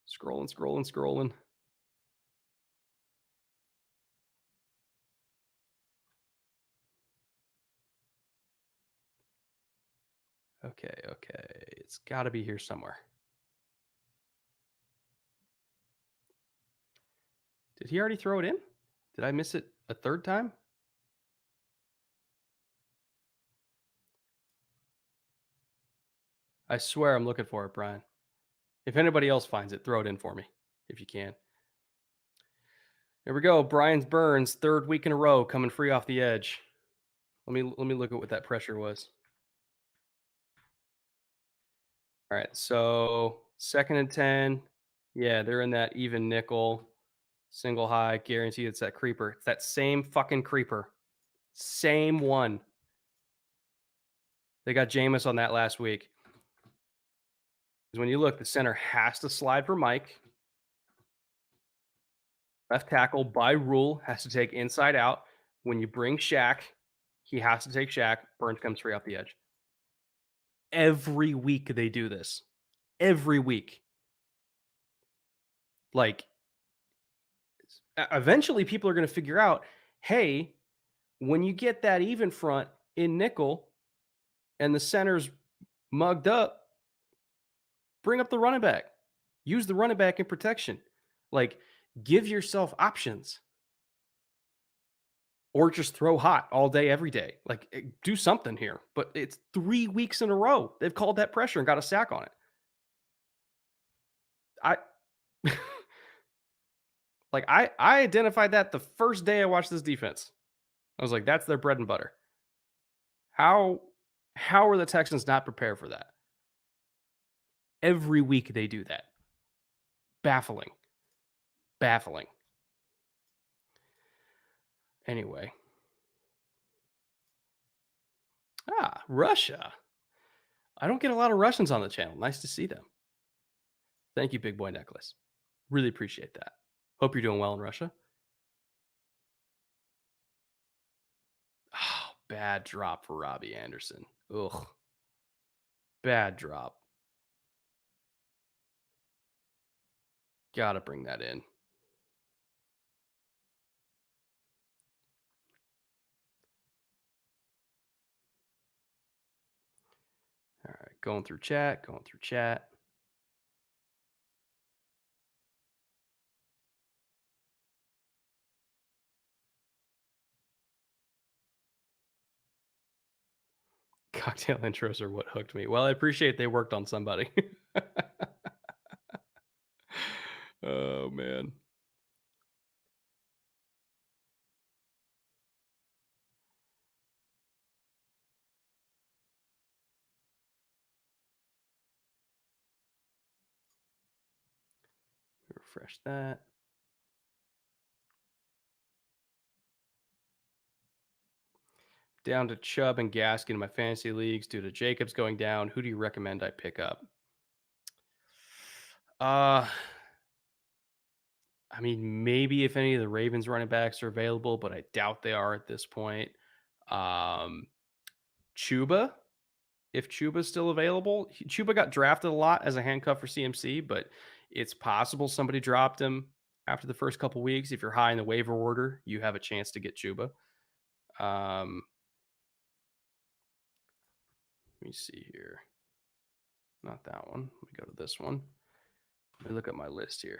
Scrolling. Okay. It's got to be here somewhere. Did he already throw it in? Did I miss it a third time? I swear I'm looking for it, Brian. If anybody else finds it, throw it in for me if you can. There we go. Brian's Burns, third week in a row, coming free off the edge. Let me look at what that pressure was. All right, so 2nd and 10. Yeah, they're in that even nickel, single high, guaranteed. It's that creeper. It's that same fucking creeper. Same one. They got Jameis on that last week. Because when you look, the center has to slide for Mike. Left tackle by rule has to take inside out. When you bring Shaq, he has to take Shaq. Burns comes free off the edge. Every week they do this. Every week. Like, eventually people are going to figure out, hey, when you get that even front in nickel and the center's mugged up, bring up the running back. Use the running back in protection. Like, give yourself options. Or just throw hot all day, every day. Like, do something here. But it's 3 weeks in a row. They've called that pressure and got a sack on it. I I identified that the first day I watched this defense. I was like, that's their bread and butter. How are the Texans not prepared for that? Every week they do that. Baffling. Baffling. Anyway. Russia. I don't get a lot of Russians on the channel. Nice to see them. Thank you, Big Boy Necklace. Really appreciate that. Hope you're doing well in Russia. Oh, bad drop for Robbie Anderson. Ugh. Bad drop. Gotta bring that in. All right, going through chat. Cocktail intros are what hooked me. Well, I appreciate they worked on somebody. Oh, man. Refresh that. Down to Chubb and Gaskin in my fantasy leagues due to Jacobs going down. Who do you recommend I pick up? I mean, maybe if any of the Ravens running backs are available, but I doubt they are at this point. Chuba, if Chuba's still available. Chuba got drafted a lot as a handcuff for CMC, but it's possible somebody dropped him after the first couple weeks. If you're high in the waiver order, you have a chance to get Chuba. Let me see here. Not that one. Let me go to this one. Let me look at my list here.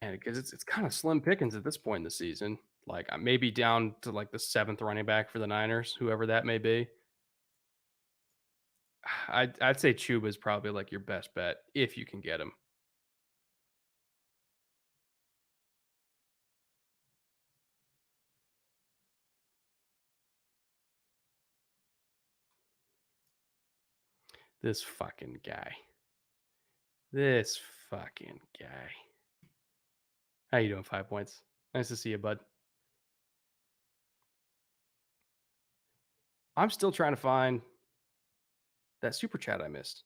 And because it's kind of slim pickings at this point in the season. Like, maybe down to like the 7th running back for the Niners, whoever that may be. I'd say Chuba is probably like your best bet if you can get him. This fucking guy. How you doing, 5 points? Nice to see you, bud. I'm still trying to find that super chat I missed.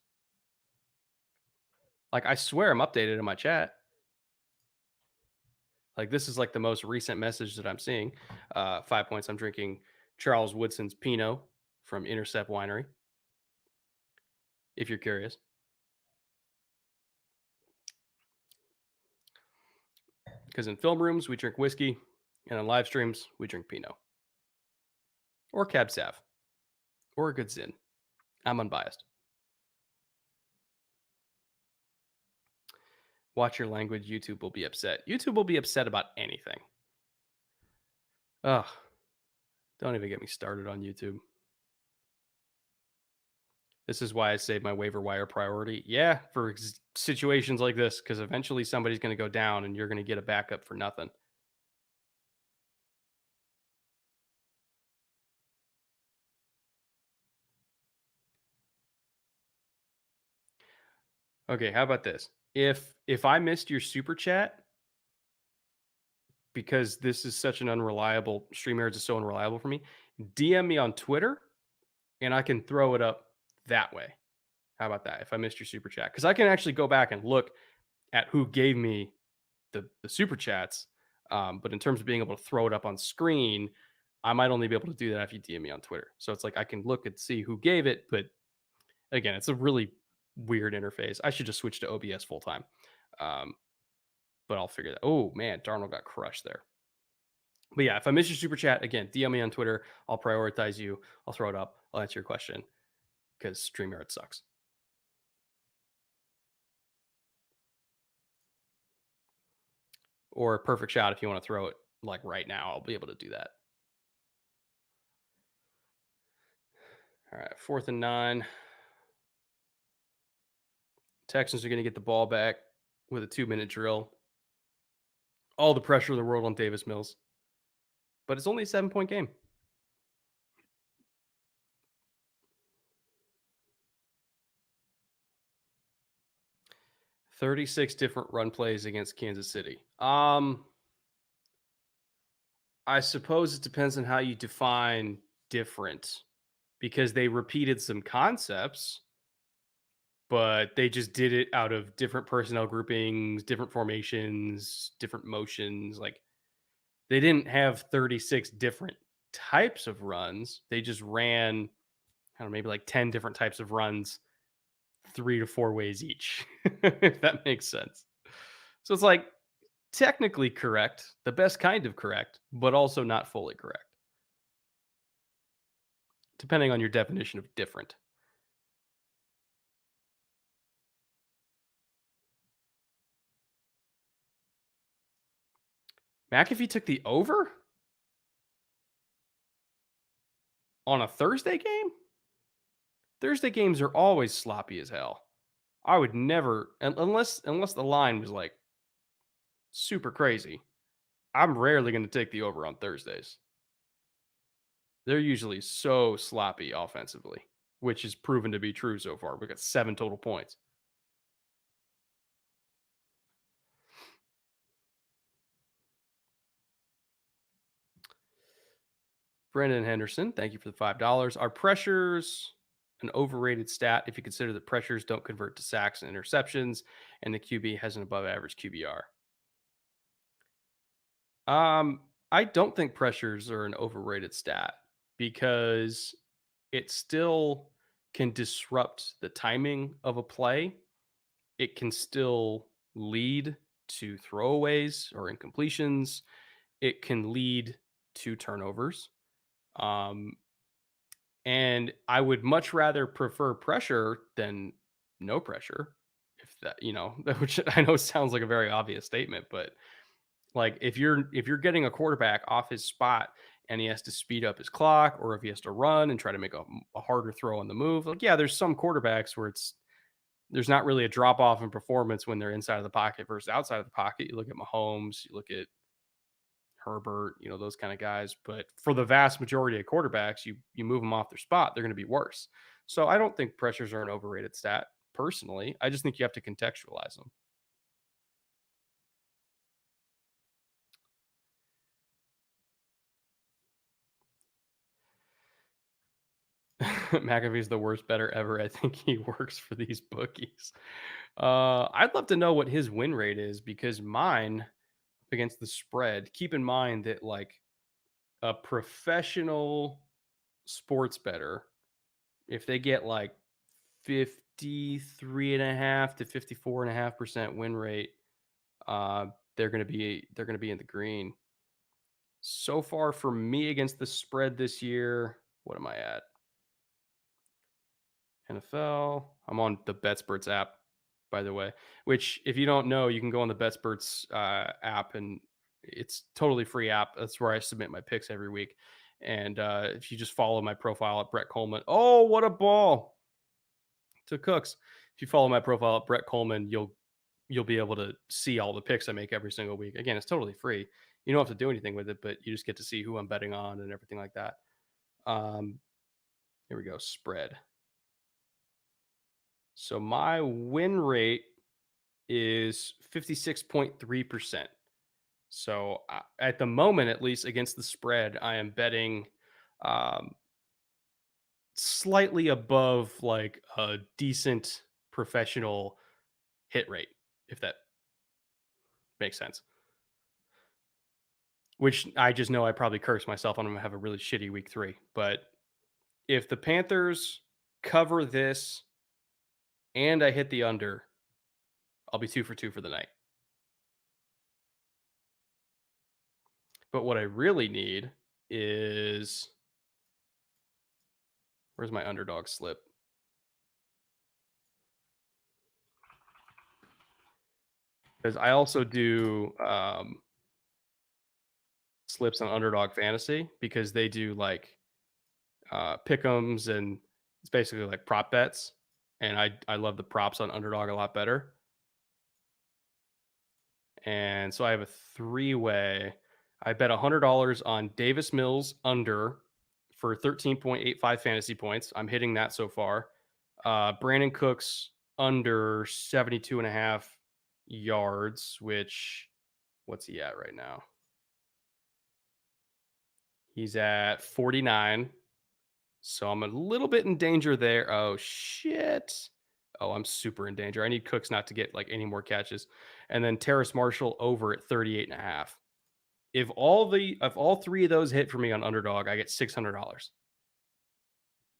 Like, I swear I'm updated in my chat. Like, this is like the most recent message that I'm seeing. 5 points. I'm drinking Charles Woodson's Pinot from Intercept Winery, if you're curious. Because in film rooms, we drink whiskey, and on live streams, we drink Pinot. Or Cab Sav. Or a good Zin. I'm unbiased. Watch your language. YouTube will be upset. YouTube will be upset about anything. Ugh. Don't even get me started on YouTube. This is why I save my waiver wire priority. Yeah, for situations like this, because eventually somebody's going to go down and you're going to get a backup for nothing. Okay, how about this? If I missed your super chat because this is such an unreliable StreamYards is so unreliable for me, DM me on Twitter and I can throw it up that way. How about that? If I missed your super chat, because I can actually go back and look at who gave me the super chats. But in terms of being able to throw it up on screen, I might only be able to do that if you DM me on Twitter. So it's like I can look and see who gave it, but again, it's a really weird interface. I should just switch to OBS full time. Um, but I'll figure that. Oh man, Darnold got crushed there. But yeah, if I miss your super chat, again, DM me on Twitter. I'll prioritize you. I'll throw it up. I'll answer your question because StreamYard sucks. Or a perfect shot if you want to throw it like right now. I'll be able to do that. All right, 4th and 9. Texans are going to get the ball back with a 2-minute drill. All the pressure in the world on Davis Mills. But it's only a 7-point game. "36 different run plays against Kansas City." I suppose it depends on how you define different, because they repeated some concepts, but they just did it out of different personnel groupings, different formations, different motions. Like, they didn't have 36 different types of runs. They just ran, I don't know, maybe like 10 different types of runs, 3 to 4 ways each, if that makes sense. So it's like technically correct, the best kind of correct, but also not fully correct, depending on your definition of different. McAfee took the over on a Thursday game? Thursday games are always sloppy as hell. I would never, unless the line was like super crazy. I'm rarely going to take the over on Thursdays. They're usually so sloppy offensively, which is proven to be true so far. We got 7 total points. Brandon Henderson, thank you for the $5. Are pressures an overrated stat if you consider that pressures don't convert to sacks and interceptions, and the QB has an above average QBR? I don't think pressures are an overrated stat, because it still can disrupt the timing of a play. It can still lead to throwaways or incompletions. It can lead to turnovers. Um, and I would much rather prefer pressure than no pressure. If that, which I know sounds like a very obvious statement, but like if you're getting a quarterback off his spot and he has to speed up his clock, or if he has to run and try to make a harder throw on the move, like yeah, there's some quarterbacks where there's not really a drop off in performance when they're inside of the pocket versus outside of the pocket. You look at Mahomes, you look at Herbert, those kind of guys. But for the vast majority of quarterbacks, you move them off their spot, they're going to be worse. So I don't think pressures are an overrated stat personally. I just think you have to contextualize them. McAfee's the worst better ever. I think he works for these bookies. I'd love to know what his win rate is, because mine against the spread, keep in mind that like a professional sports better, if they get like 53.5 to 54.5% win rate, they're gonna be in the green. So far for me against the spread this year, what am I at? NFL. I'm on the BetSperts app, by the way, which if you don't know, you can go on the BetSperts app, and it's totally free app. That's where I submit my picks every week. And if you just follow my profile at Brett Coleman, oh, what a ball to Cooks. If you follow my profile at Brett Coleman, you'll be able to see all the picks I make every single week. Again, it's totally free. You don't have to do anything with it, but you just get to see who I'm betting on and everything like that. Here we go. Spread. So my win rate is 56.3%. So at the moment, at least against the spread, I am betting slightly above like a decent professional hit rate, if that makes sense. Which I just know I probably cursed myself. I'm gonna have a really shitty week 3. But if the Panthers cover this and I hit the under, I'll be 2 for 2 for the night. But what I really need is, where's my underdog slip? Because I also do slips on underdog fantasy because they do like pick'ems, and it's basically like prop bets. And I love the props on underdog a lot better. And so I have a 3-way. I bet $100 on Davis Mills under for 13.85 fantasy points. I'm hitting that so far. Brandon Cooks under 72 and a half yards, which, what's he at right now? He's at 49. So I'm a little bit in danger there. Oh, shit. Oh, I'm super in danger. I need Cooks not to get like any more catches. And then Terrace Marshall over at 38 and a half. If all 3 of those hit for me on underdog, I get $600.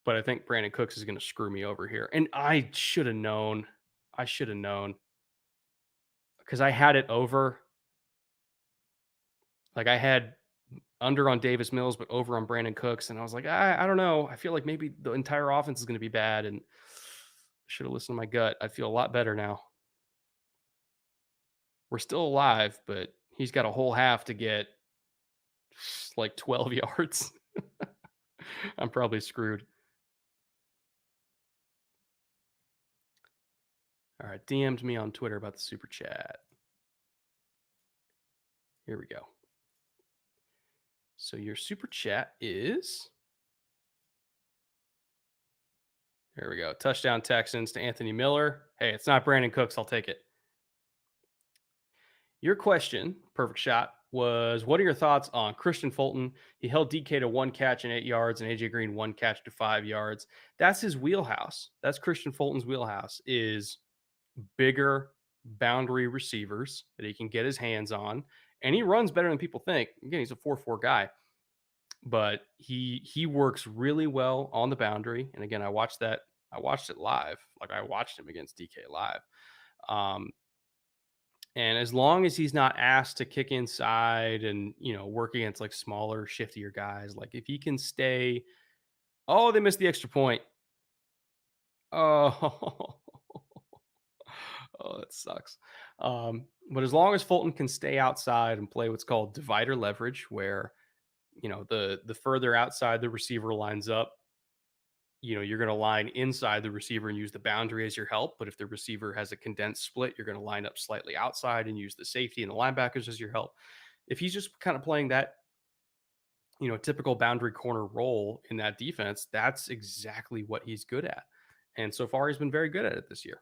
But I think Brandon Cooks is going to screw me over here. And I should have known. I should have known because I had it over. Like I had under on Davis Mills, but over on Brandon Cooks. And I was like, I don't know. I feel like maybe the entire offense is going to be bad. And should have listened to my gut. I feel a lot better now. We're still alive, but he's got a whole half to get like 12 yards. I'm probably screwed. All right, DM'd me on Twitter about the super chat. Here we go. So your super chat is, here we go. Touchdown Texans to Anthony Miller. Hey, it's not Brandon Cooks. I'll take it. Your question, perfect shot, was what are your thoughts on Christian Fulton? He held DK to 1 catch and 8 yards and AJ Green 1 catch to 5 yards. That's his wheelhouse. That's Christian Fulton's wheelhouse, is bigger boundary receivers that he can get his hands on. And he runs better than people think. Again, he's a 4-4 guy. But he works really well on the boundary. And again, I watched it live. Like I watched him against DK live. And as long as he's not asked to kick inside and, work against like smaller, shiftier guys, like if he can stay, oh, they missed the extra point. Oh, oh, that sucks. But as long as Fulton can stay outside and play what's called divider leverage, where, the further outside the receiver lines up, you're going to line inside the receiver and use the boundary as your help. But if the receiver has a condensed split, you're going to line up slightly outside and use the safety and the linebackers as your help. If he's just kind of playing that, typical boundary corner role in that defense, that's exactly what he's good at. And so far, he's been very good at it this year.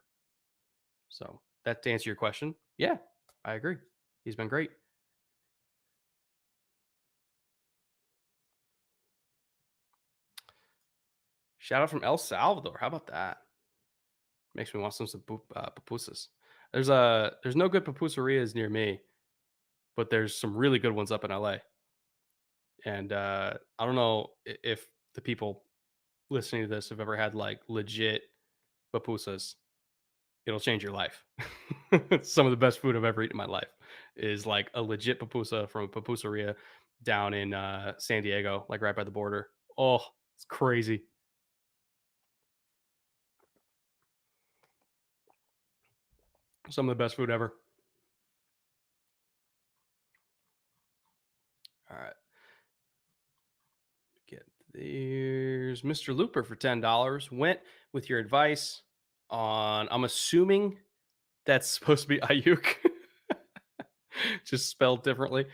So that to answer your question, yeah, I agree. He's been great. Shout out from El Salvador. How about that? Makes me want some pupusas. There's no good pupuserias near me, but there's some really good ones up in LA. And I don't know if the people listening to this have ever had like legit pupusas. It'll change your life. Some of the best food I've ever eaten in my life is like a legit pupusa from a pupuseria down in San Diego, like right by the border. Oh, it's crazy. Some of the best food ever. All right. There's Mr. Looper for $10. Went with your advice on, I'm assuming that's supposed to be Ayuk, just spelled differently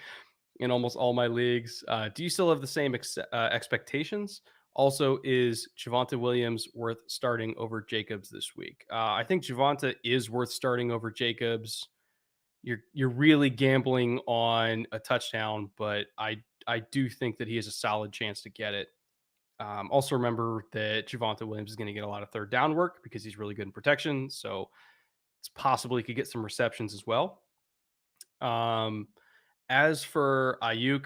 in almost all my leagues. Do you still have the same expectations? Also, is Javanta Williams worth starting over Jacobs this week? I think Javanta is worth starting over Jacobs. You're really gambling on a touchdown, but I do think that he has a solid chance to get it. Also, remember that Javanta Williams is going to get a lot of third down work because he's really good in protection. So it's possible he could get some receptions as well. Um, as for Ayuk,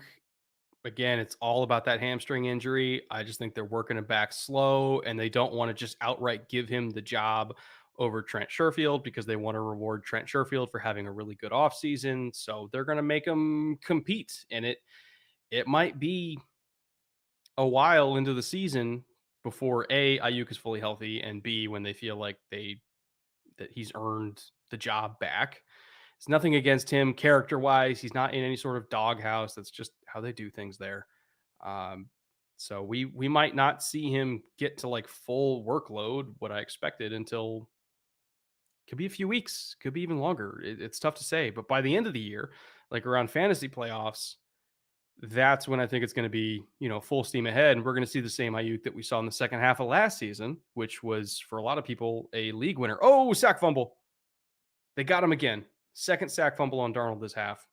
again, it's all about that hamstring injury. I just think they're working him back slow, and they don't want to just outright give him the job over Trent Sherfield because they want to reward Trent Sherfield for having a really good offseason. So they're going to make him compete, and it might be a while into the season before A, Ayuk is fully healthy, and B, when they feel like that he's earned the job back. It's nothing against him character wise. He's not in any sort of doghouse. That's just how they do things there. Um, so we might not see him get to like full workload, what I expected, until could be a few weeks, could be even longer. It's tough to say, but by the end of the year, like around fantasy playoffs, that's when I think it's going to be, full steam ahead. And we're going to see the same Ayuk that we saw in the second half of last season, which was for a lot of people a league winner. Oh, sack fumble. They got him again. Second sack fumble on Darnold this half.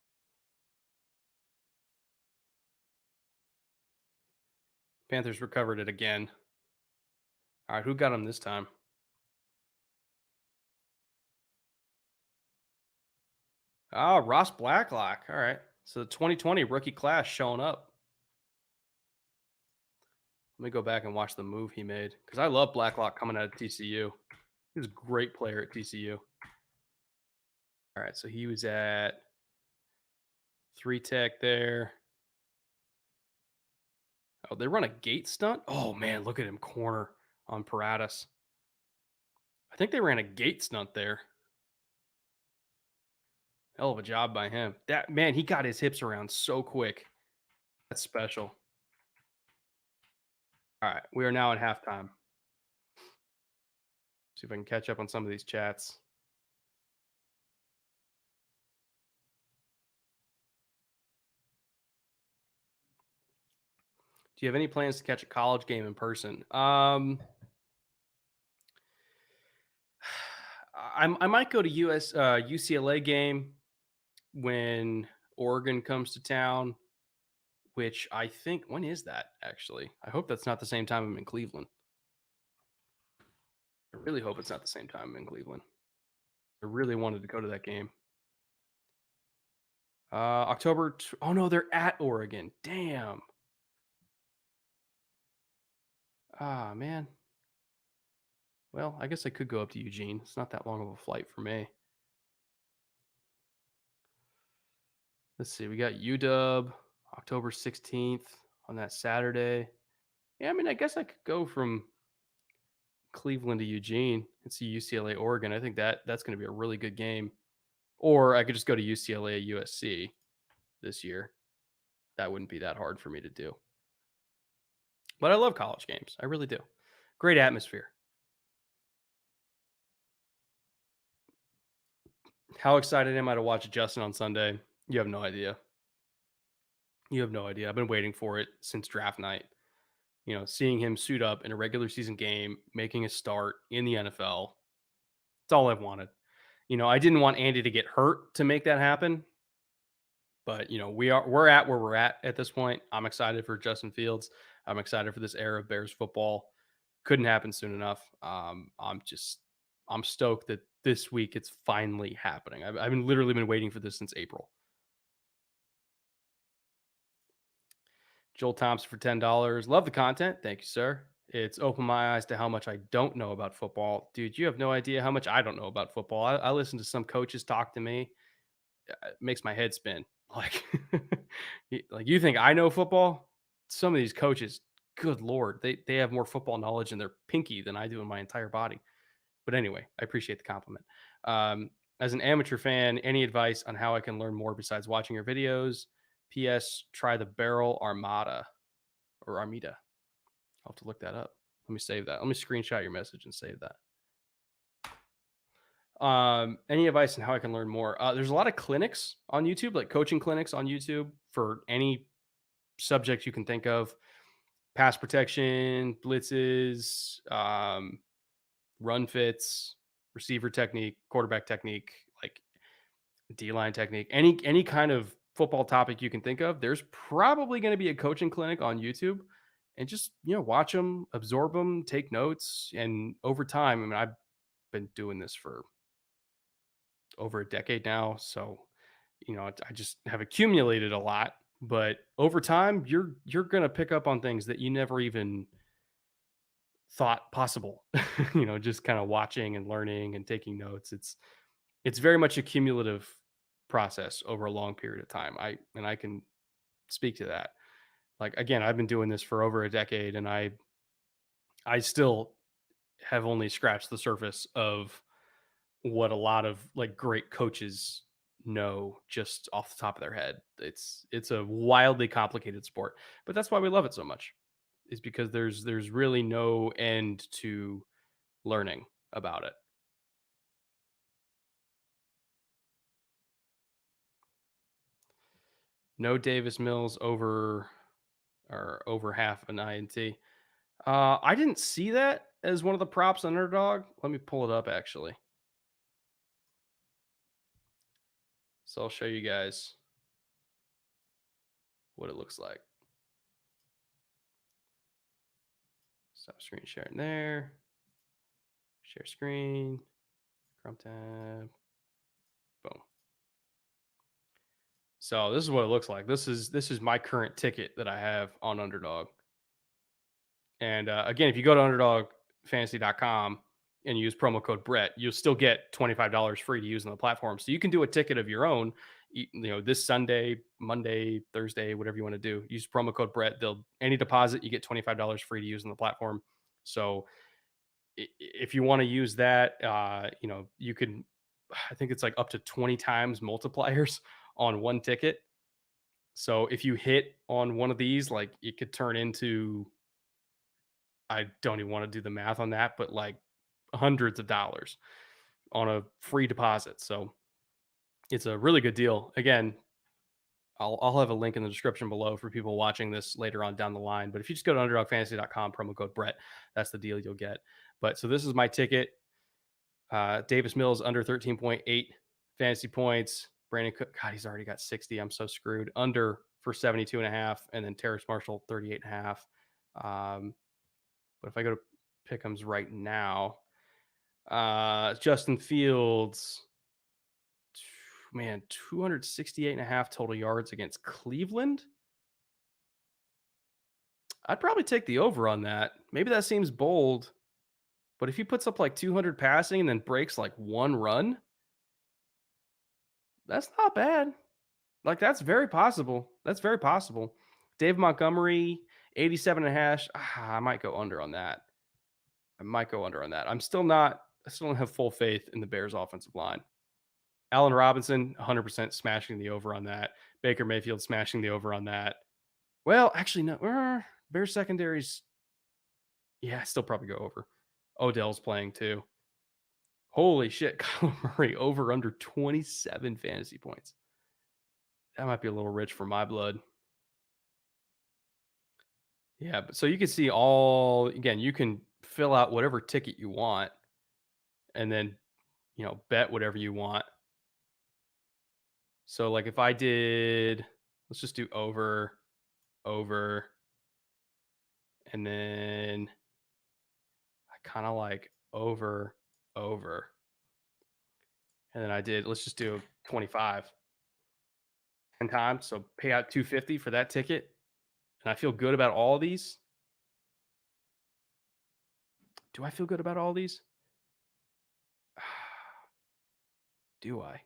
Panthers recovered it again. All right, who got him this time? Oh, Ross Blacklock. All right. So the 2020 rookie class showing up. Let me go back and watch the move he made because I love Blacklock coming out of TCU. He was a great player at TCU. All right, so he was at 3 tech there. Oh, they run a gate stunt? Oh, man, look at him corner on Paratus. I think they ran a gate stunt there. Hell of a job by him. That man, he got his hips around so quick. That's special. All right, we are now at halftime. See if I can catch up on some of these chats. Do you have any plans to catch a college game in person? I might go to UCLA game when Oregon comes to town, which I think when is that actually? I hope that's not the same time I'm in Cleveland. I really hope it's not the same time I'm in Cleveland. I really wanted to go to that game. October. Oh no, they're at Oregon. Damn. Ah man. Well, I guess I could go up to Eugene. It's not that long of a flight for me. Let's see. We got UW October 16th on that Saturday. Yeah, I mean, I guess I could go from Cleveland to Eugene and see UCLA Oregon. I think that's going to be a really good game. Or I could just go to UCLA USC this year. That wouldn't be that hard for me to do. But I love college games. I really do. Great atmosphere. How excited am I to watch Justin on Sunday? You have no idea. You have no idea. I've been waiting for it since draft night. Seeing him suit up in a regular season game, making a start in the NFL. It's all I've wanted. I didn't want Andy to get hurt to make that happen. But we're at where we're at this point. I'm excited for Justin Fields. I'm excited for this era of Bears football. Couldn't happen soon enough. I'm stoked that this week it's finally happening. I've been literally been waiting for this since April. Joel Thompson for $10. Love the content. Thank you, sir. It's opened my eyes to how much I don't know about football. Dude, you have no idea how much I don't know about football. I listen to some coaches talk to me. It makes my head spin. Like, like you think I know football? Some of these coaches, good Lord, they have more football knowledge in their pinky than I do in my entire body. But anyway, I appreciate the compliment. As an amateur fan, any advice on how I can learn more besides watching your videos? P.S. Try the Barrel Armada or Armida. I'll have to look that up. Let me save that. Let me screenshot your message and save that. Any advice on how I can learn more? There's a lot of clinics on YouTube, like coaching clinics on YouTube for any subject you can think of. Pass protection, blitzes, run fits, receiver technique, quarterback technique, like D-line technique, any kind of football topic you can think of. There's probably going to be a coaching clinic on YouTube. and just, watch them, absorb them, take notes. And over time, I mean, I've been doing this for over a decade now. So, I just have accumulated a lot. But over time, you're gonna pick up on things that you never even thought possible. Just kind of watching and learning and taking notes. It's very much a cumulative process over a long period of time. I can speak to that. Like, again, I've been doing this for over a decade, and I still have only scratched the surface of what a lot of like great coaches know just off the top of their head. It's a wildly complicated sport, but that's why we love it so much. Is because there's really no end to learning about it. No Davis Mills over or over half an INT. I didn't see that as one of the props on Underdog. Let me pull it up actually. So I'll show you guys what it looks like. Stop screen sharing there. Share screen. Chrome tab. Boom. So this is what it looks like. This is my current ticket that I have on Underdog. And again, if you go to underdogfantasy.com and use promo code Brett, you'll still get $25 free to use on the platform. So you can do a ticket of your own, this Sunday, Monday, Thursday, whatever you want to do. Use promo code Brett. They'll any deposit, you get $25 free to use on the platform. So if you want to use that, you can, I think it's like up to 20 times multipliers on one ticket. So if you hit on one of these, like it could turn into, I don't even want to do the math on that, but like hundreds of dollars on a free deposit. So it's a really good deal. Again, I'll have a link in the description below for people watching this later on down the line. But if you just go to underdogfantasy.com, promo code Brett, that's the deal you'll get. But so this is my ticket. Davis Mills under 13.8 fantasy points. Brandon Cook, God, he's already got 60. I'm so screwed. Under for 72.5. And then Terrace Marshall, 38.5. But if I go to Pick'ems right now, Justin Fields, man, 268.5 total yards against Cleveland. I'd probably take the over on that. Maybe that seems bold, but if he puts up like 200 passing and then breaks like one run, that's not bad. Like, that's very possible. That's very possible. Dave Montgomery, 87 and a hash. I might go under on that. I still don't have full faith in the Bears offensive line. Allen Robinson, 100% smashing the over on that. Baker Mayfield smashing the over on that. Well, actually, no. Bears secondaries, yeah, I still probably go over. Odell's playing too. Holy shit, Kyler Murray over under 27 fantasy points. That might be a little rich for my blood. Yeah, but so you can see again, you can fill out whatever ticket you want and then, bet whatever you want. So like if I did, let's just do over, and then I kind of like over, and then I did, let's just do 25 10 times. So pay out 250 for that ticket. And I feel good about all of these. Do I feel good about all these? Do I?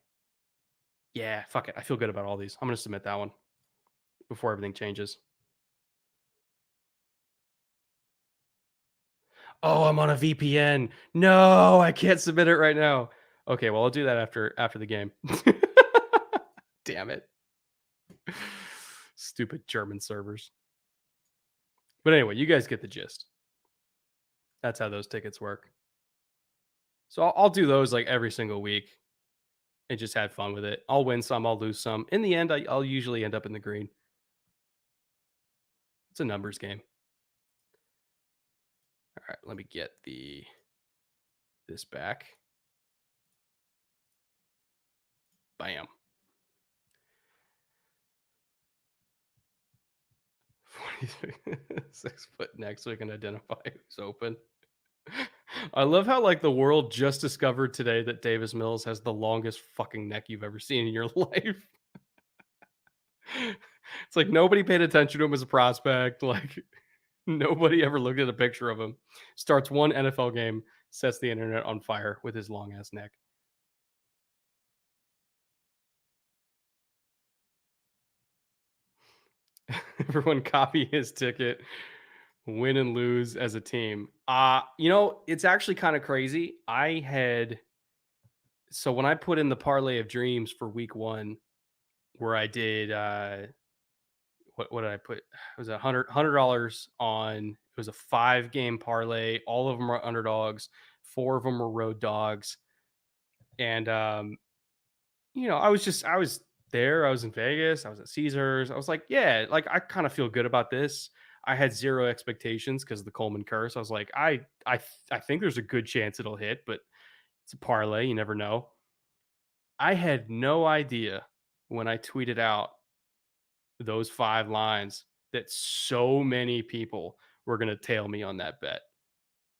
Yeah, fuck it. I feel good about all these. I'm going to submit that one before everything changes. Oh, I'm on a VPN. No, I can't submit it right now. Okay, well, I'll do that after the game. Damn it. Stupid German servers. But anyway, you guys get the gist. That's how those tickets work. So I'll do those like every single week and just have fun with it. I'll win some, I'll lose some. In the end, I'll usually end up in the green. It's a numbers game. All right, let me get this back. Bam. 6 foot neck so we can identify who's open. I love how like the world just discovered today that Davis Mills has the longest fucking neck you've ever seen in your life. It's like nobody paid attention to him as a prospect. Like nobody ever looked at a picture of him. Starts one NFL game, sets the internet on fire with his long ass neck. Everyone copy his ticket, win and lose as a team. It's actually kind of crazy. So when I put in the parlay of dreams for week 1 where I did what did I put? It was $100 on. It was a 5 game parlay. All of them are underdogs. 4 of them were road dogs. And I was there. I was in Vegas. I was at Caesars. I was like, yeah, like I kind of feel good about this. I had zero expectations because of the Coleman curse. I was like, I think there's a good chance it'll hit, but it's a parlay. You never know. I had no idea when I tweeted out those 5 lines that so many people were going to tail me on that bet.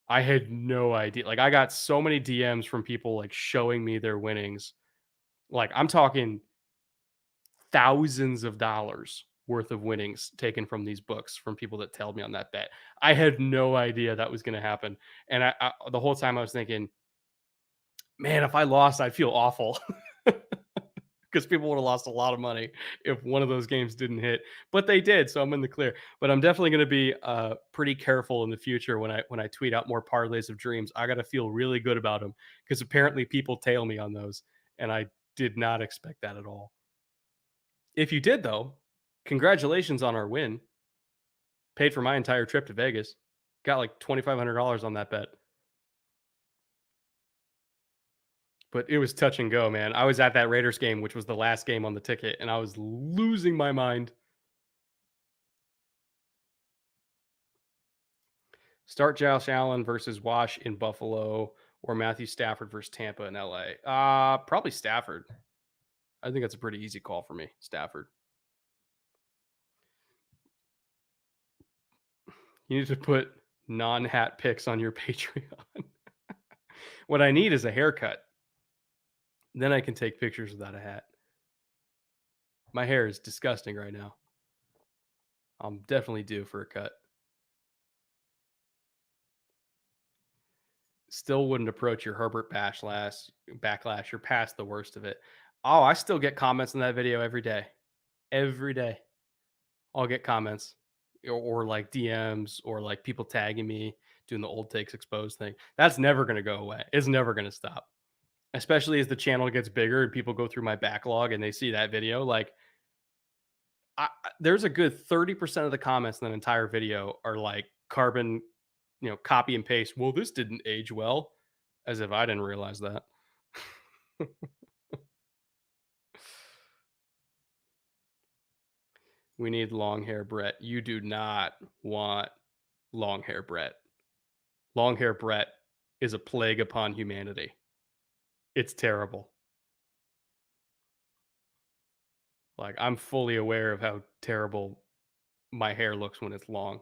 I had no idea. Like I got so many DMs from people like showing me their winnings. Like I'm talking thousands of dollars worth of winnings taken from these books from people that tailed me on that bet. I had no idea that was going to happen. And the whole time I was thinking, man, if I lost, I'd feel awful. Because people would have lost a lot of money if one of those games didn't hit, but they did, so I'm in the clear. But I'm definitely going to be pretty careful in the future when I tweet out more parlays of dreams. I got to feel really good about them because apparently people tail me on those, and I did not expect that at all. If you did though, congratulations on our win. Paid for my entire trip to Vegas. Got like $2,500 on that bet. But it was touch and go, man. I was at that Raiders game, which was the last game on the ticket, and I was losing my mind. Start Josh Allen versus Wash in Buffalo or Matthew Stafford versus Tampa in LA. Probably Stafford. I think that's a pretty easy call for me. Stafford. You need to put non-hat picks on your Patreon. What I need is a haircut. Then I can take pictures without a hat. My hair is disgusting right now. I'm definitely due for a cut. Still wouldn't approach your Herbert backlash. You're past the worst of it. Oh, I still get comments on that video every day. Every day. I'll get comments or like DMs or like people tagging me doing the old takes exposed thing. That's never going to go away. It's never going to stop. Especially as the channel gets bigger and people go through my backlog and they see that video. Like, there's a good 30% of the comments in an entire video are like carbon, copy and paste. Well, this didn't age well, as if I didn't realize that. We need long hair Brett. You do not want long hair Brett. Long hair Brett is a plague upon humanity. It's terrible. Like, I'm fully aware of how terrible my hair looks when it's long.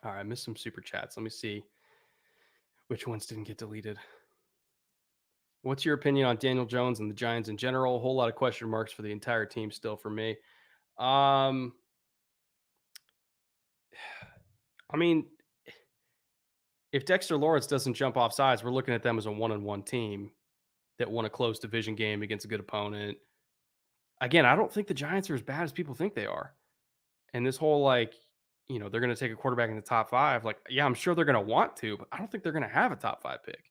All right, I missed some super chats. Let me see which ones didn't get deleted. What's your opinion on Daniel Jones and the Giants in general? A whole lot of question marks for the entire team still for me. I mean, if Dexter Lawrence doesn't jump off sides, we're looking at them as a 1-1 team that won a close division game against a good opponent. Again, I don't think the Giants are as bad as people think they are. And this whole like, they're going to take a quarterback in the top 5. Like, yeah, I'm sure they're going to want to, but I don't think they're going to have a top 5 pick.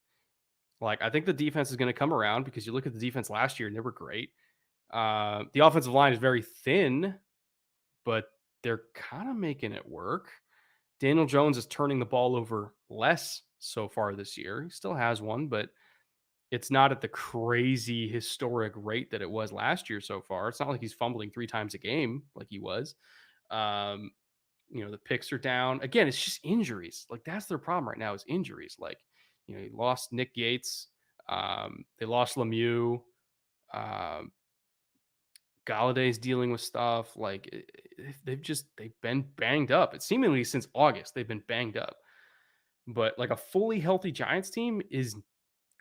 Like, I think the defense is going to come around because you look at the defense last year and they were great. The offensive line is very thin, but they're kind of making it work. Daniel Jones is turning the ball over less so far this year. He still has one, but it's not at the crazy historic rate that it was last year so far. It's not like he's fumbling 3 times a game like he was. The picks are down. Again, it's just injuries. Like that's their problem right now is injuries. Like, he lost Nick Yates. They lost Lemieux. Galladay's dealing with stuff. Like they've been banged up. It's seemingly since August they've been banged up. But like a fully healthy Giants team is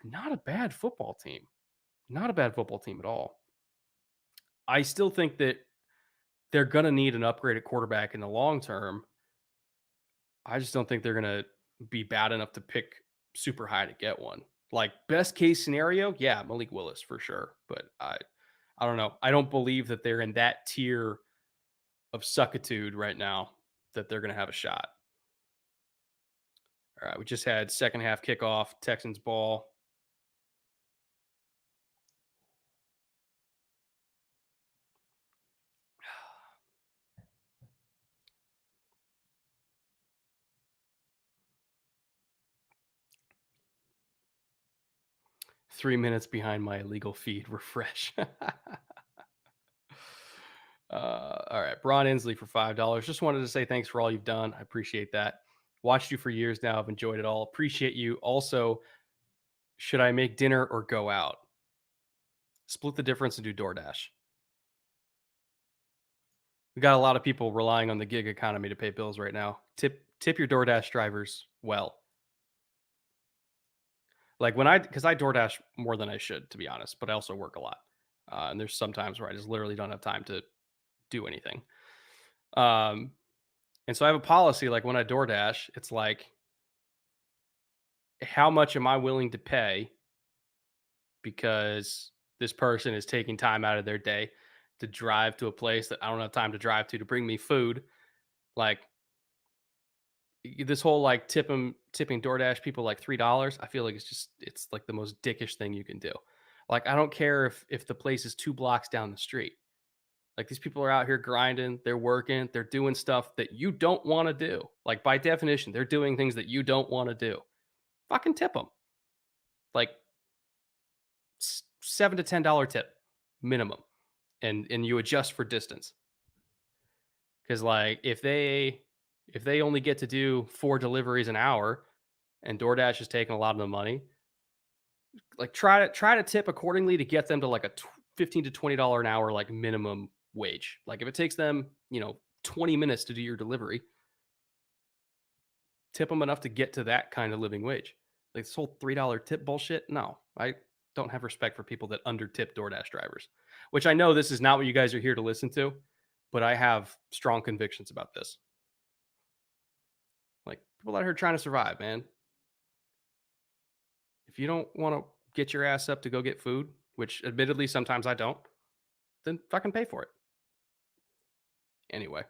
not a bad football team. Not a bad football team at all. I still think that they're gonna need an upgraded quarterback in the long term. I just don't think they're gonna be bad enough to pick super high to get one. Like best case scenario, yeah, Malik Willis for sure. But I don't know. I don't believe that they're in that tier of suckitude right now that they're gonna have a shot. All right, we just had second half kickoff, Texans ball. 3 minutes behind my illegal feed. Refresh. All right, Braun Inslee for $5. Just wanted to say thanks for all you've done. I appreciate that. Watched you for years now. I've enjoyed it all. Appreciate you. Also, should I make dinner or go out? Split the difference and do DoorDash. We got a lot of people relying on the gig economy to pay bills right now. Tip your DoorDash drivers well. Like when because I DoorDash more than I should, to be honest, but I also work a lot. And there's some times where I just literally don't have time to do anything. Um, and so I have a policy like when I DoorDash, it's like, how much am I willing to pay because this person is taking time out of their day to drive to a place that I don't have time to drive to bring me food? Like this whole like tipping DoorDash people like $3. I feel like it's like the most dickish thing you can do. Like I don't care if the place is 2 blocks down the street. Like these people are out here grinding, they're working, they're doing stuff that you don't want to do. Like by definition, they're doing things that you don't want to do. Fucking tip them. Like $7 to $10 tip minimum, and you adjust for distance. Because like if they only get to do 4 deliveries an hour, and DoorDash is taking a lot of the money, like try to tip accordingly to get them to like a $15 to $20 an hour like minimum wage. Like if it takes them 20 minutes to do your delivery, tip them enough to get to that kind of living wage. Like this whole $3 tip bullshit. No, I don't have respect for people that under tip DoorDash drivers, which I know this is not what you guys are here to listen to, but I have strong convictions about this. Like people out here trying to survive, man. If you don't want to get your ass up to go get food, which admittedly sometimes I don't, then fucking pay for it. Anyway,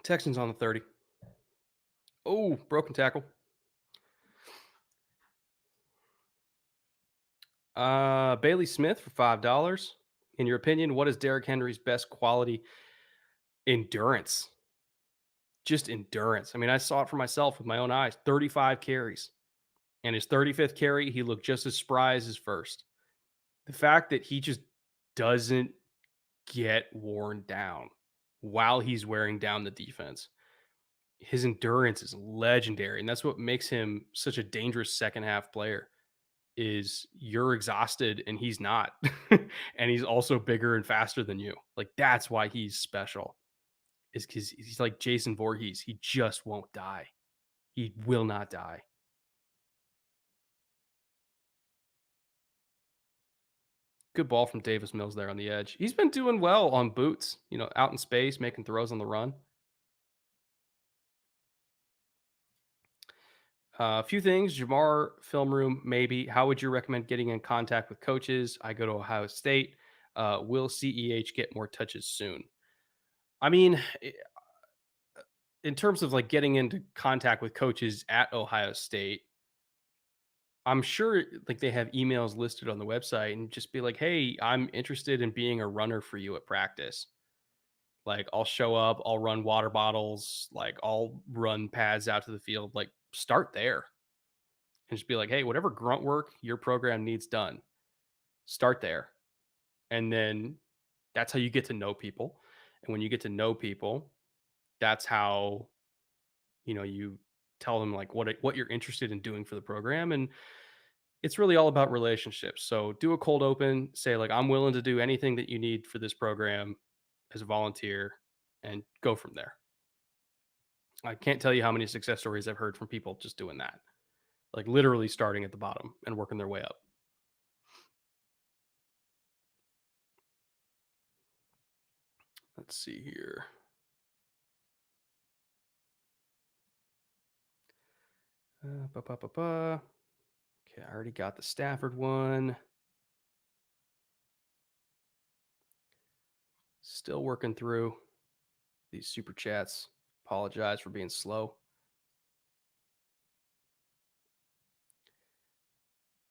Texans on the 30. Oh, broken tackle. Bailey Smith for $5. In your opinion, what is Derrick Henry's best quality? Endurance. Just endurance. I mean, I saw it for myself with my own eyes. 35 carries. And his 35th carry, he looked just as spry as his first. The fact that he just doesn't get worn down while he's wearing down the defense. His endurance is legendary, and that's what makes him such a dangerous second half player. Is you're exhausted and he's not. And he's also bigger and faster than you. Like that's why he's special. Is because he's like Jason Voorhees. He just won't die. He will not die. Good ball from Davis Mills there on the edge. He's been doing well on boots, out in space, making throws on the run. A few things. Jamar film room, maybe. How would you recommend getting in contact with coaches? I go to Ohio State. Will CEH get more touches soon? I mean, in terms of like getting into contact with coaches at Ohio State, I'm sure like they have emails listed on the website and just be like, hey, I'm interested in being a runner for you at practice. Like I'll show up, I'll run water bottles, like I'll run pads out to the field. Like start there and just be like, hey, whatever grunt work your program needs done, start there. And then that's how you get to know people. And when you get to know people, that's how you tell them like what you're interested in doing for the program. And it's really all about relationships. So do a cold open, say like I'm willing to do anything that you need for this program as a volunteer and go from there. I can't tell you how many success stories I've heard from people just doing that. Like literally starting at the bottom and working their way up. Let's see here. Okay, I already got the Stafford one. Still working through these super chats. Apologize for being slow.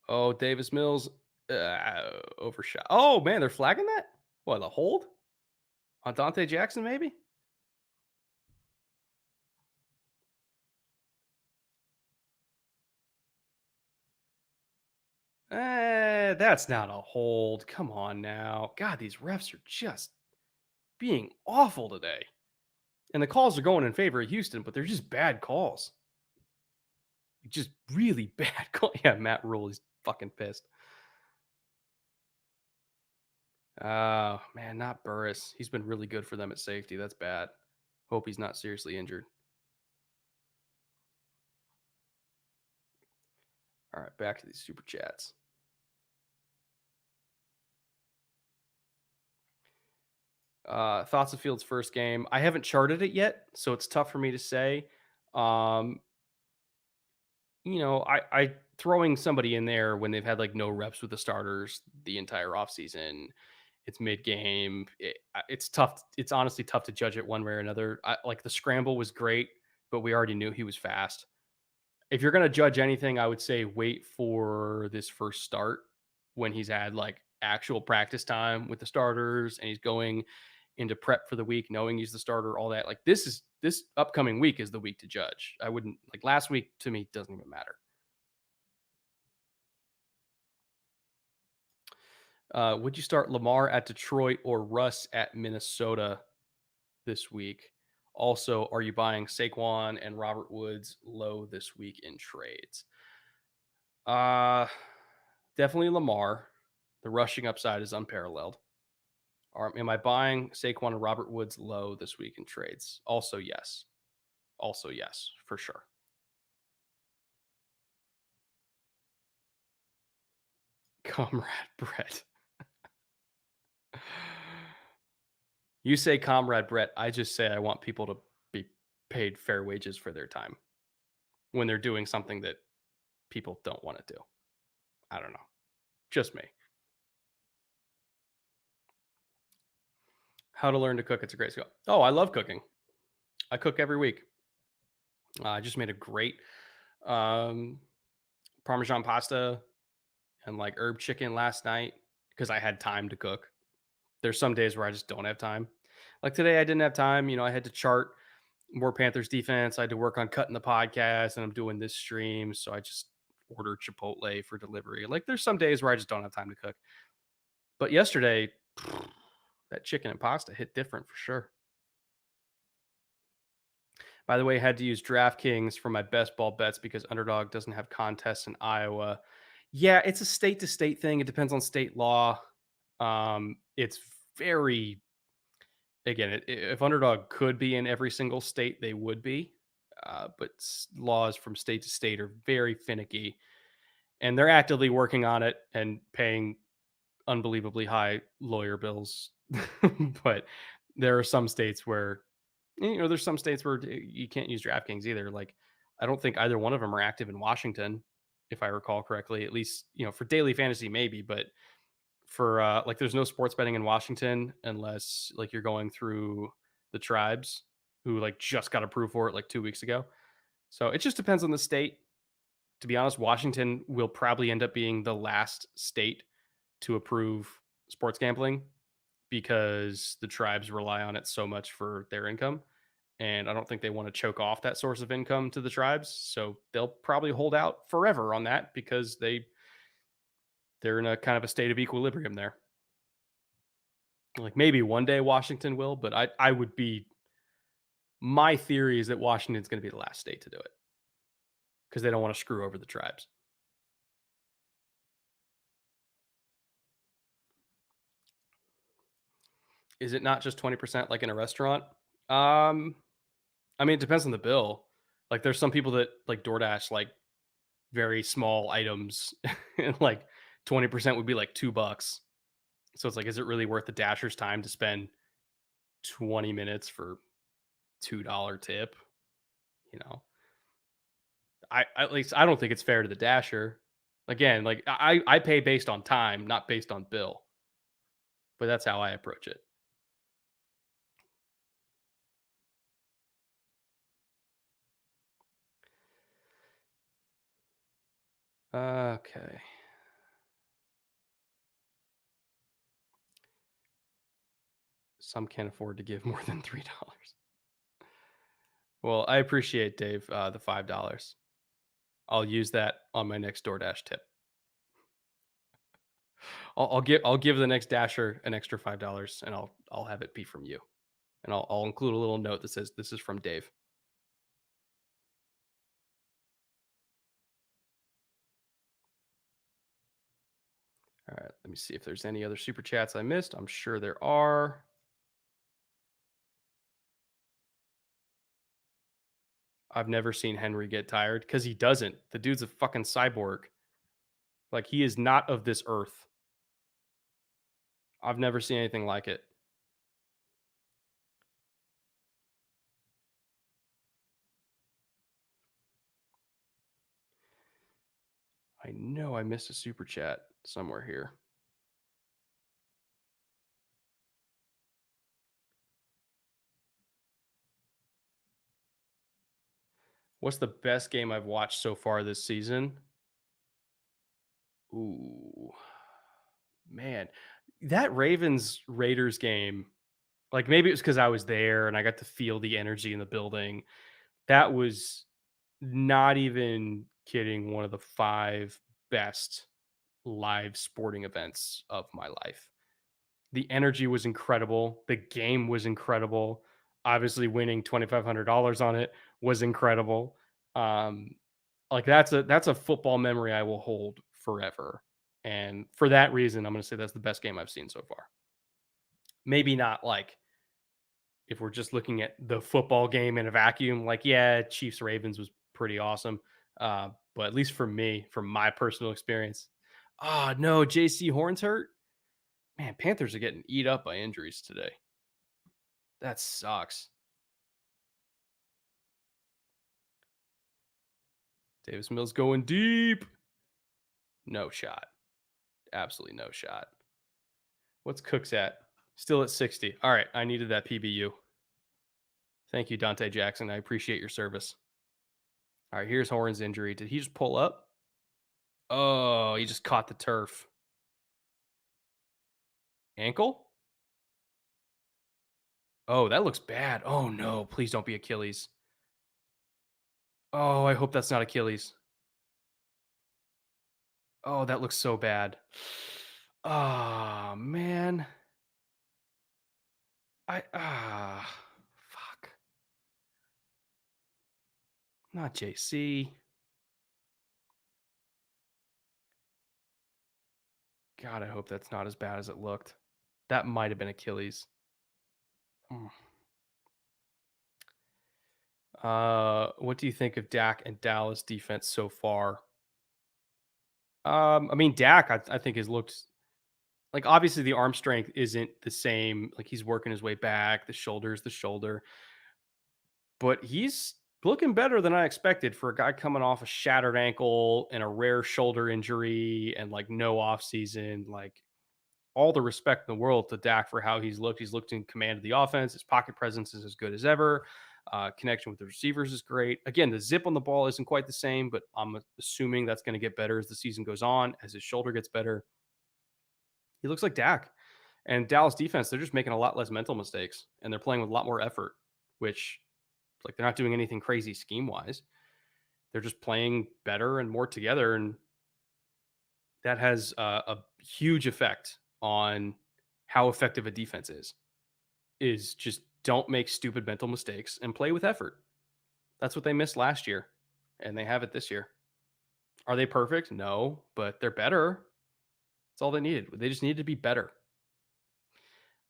Oh, Davis Mills overshot. Oh man, they're flagging that. What, the hold on Dante Jackson? Maybe. That's not a hold. Come on now. God, these refs are just being awful today. And the calls are going in favor of Houston, but they're just bad calls. Just really bad call. Yeah, Matt Rule is fucking pissed. Oh, man, not Burris. He's been really good for them at safety. That's bad. Hope he's not seriously injured. All right, back to these super chats. Thoughts of Fields' first game. I haven't charted it yet, so it's tough for me to say. Um, I throwing somebody in there when they've had like no reps with the starters the entire offseason. It's mid game. It's tough. It's honestly tough to judge it one way or another. Like the scramble was great, but we already knew he was fast. If you're going to judge anything, I would say wait for this first start when he's had like actual practice time with the starters and he's going into prep for the week, knowing he's the starter, all that. Like this upcoming week is the week to judge. I wouldn't like last week to me doesn't even matter. Would you start Lamar at Detroit or Russ at Minnesota this week? Also, are you buying Saquon and Robert Woods low this week in trades? Uh Definitely Lamar. The rushing upside is unparalleled. Am I buying Saquon and Robert Woods low this week in trades? Also, yes. Also, yes, for sure. Comrade Brett. You say Comrade Brett. I just say I want people to be paid fair wages for their time when they're doing something that people don't want to do. I don't know. Just me. How to learn to cook. It's a great skill. Oh, I love cooking. I cook every week. I just made a great um, Parmesan pasta and like herb chicken last night because I had time to cook. There's some days where I just don't have time. Like today, I didn't have time. I had to chart more Panthers defense. I had to work on cutting the podcast, and I'm doing this stream. So I just ordered Chipotle for delivery. Like there's some days where I just don't have time to cook. But yesterday, that chicken and pasta hit different for sure. By the way, I had to use DraftKings for my best ball bets because Underdog doesn't have contests in Iowa. Yeah, it's a state to state thing. It depends on state law. It's very again, if Underdog could be in every single state, they would be. But laws from state to state are very finicky, and they're actively working on it and paying unbelievably high lawyer bills. But there are some states where there's some states where you can't use DraftKings either. Like, I don't think either one of them are active in Washington, if I recall correctly. At least, for daily fantasy, maybe, but for like, there's no sports betting in Washington unless like you're going through the tribes who like just got approved for it like 2 weeks ago. So it just depends on the state. To be honest, Washington will probably end up being the last state to approve sports gambling because the tribes rely on it so much for their income. And I don't think they want to choke off that source of income to the tribes. So they'll probably hold out forever on that because they're in a kind of a state of equilibrium there. Like maybe one day Washington will, but I would be my theory is that Washington's going to be the last state to do it because they don't want to screw over the tribes. Is it not just 20% like in a restaurant? Um, I mean, it depends on the bill. Like, there's some people that like DoorDash like very small items, and like 20% would be like $2. So it's like, is it really worth the dasher's time to spend 20 minutes for $2 tip? You know, at least I don't think it's fair to the dasher. Again, like I pay based on time, not based on bill, but that's how I approach it. Okay. Some can't afford to give more than $3. Well, I appreciate Dave the $5. I'll use that on my next DoorDash tip. I'll give the next dasher an extra $5, and I'll have it be from you, and I'll include a little note that says this is from Dave. All right, let me see if there's any other super chats I missed. I'm sure there are. I've never seen Henry get tired because he doesn't. The dude's a fucking cyborg. Like, he is not of this earth. I've never seen anything like it. I know I missed a super chat somewhere here. What's the best game I've watched so far this season? Ooh, man, that Ravens Raiders game, like maybe it was because I was there and I got to feel the energy in the building. That was not even kidding, one of the five best live sporting events of my life. The energy was incredible. The game was incredible. Obviously, winning $2,500 on it was incredible. Um, like that's a football memory I will hold forever. And for that reason, I'm going to say that's the best game I've seen so far. Maybe not like if we're just looking at the football game in a vacuum, like, yeah, Chiefs Ravens was pretty awesome. But at least for me, from my personal experience, oh no, JC Horn's hurt. Man, Panthers are getting eat up by injuries today. That sucks. Davis Mills going deep. No shot. Absolutely no shot. What's Cooks at? Still at 60. All right. I needed that PBU. Thank you, Dante Jackson. I appreciate your service. All right. Here's Horn's injury. Did he just pull up? Oh, he just caught the turf. Ankle? Oh, that looks bad. Oh, no. Please don't be Achilles. Oh, I hope that's not Achilles. Oh, that looks so bad. Oh, man. Fuck. Not JC. God, I hope that's not as bad as it looked. That might have been Achilles. Mm. What do you think of Dak and Dallas defense so far? I mean, Dak, I think has looked like, obviously the arm strength isn't the same. Like, he's working his way back. The shoulder is the shoulder, but he's looking better than I expected for a guy coming off a shattered ankle and a rare shoulder injury and like no off season. Like, all the respect in the world to Dak for how he's looked. He's looked in command of the offense. His pocket presence is as good as ever. Connection with the receivers is great. Again, the zip on the ball isn't quite the same, but I'm assuming that's going to get better as the season goes on, as his shoulder gets better. He looks like Dak. And Dallas defense, they're just making a lot less mental mistakes, and they're playing with a lot more effort, which, like, they're not doing anything crazy scheme wise. They're just playing better and more together, and that has a huge effect on how effective a defense is. Is just don't make stupid mental mistakes and play with effort. That's what they missed last year, and they have it this year. Are they perfect? No, but they're better. That's all they needed. They just needed to be better.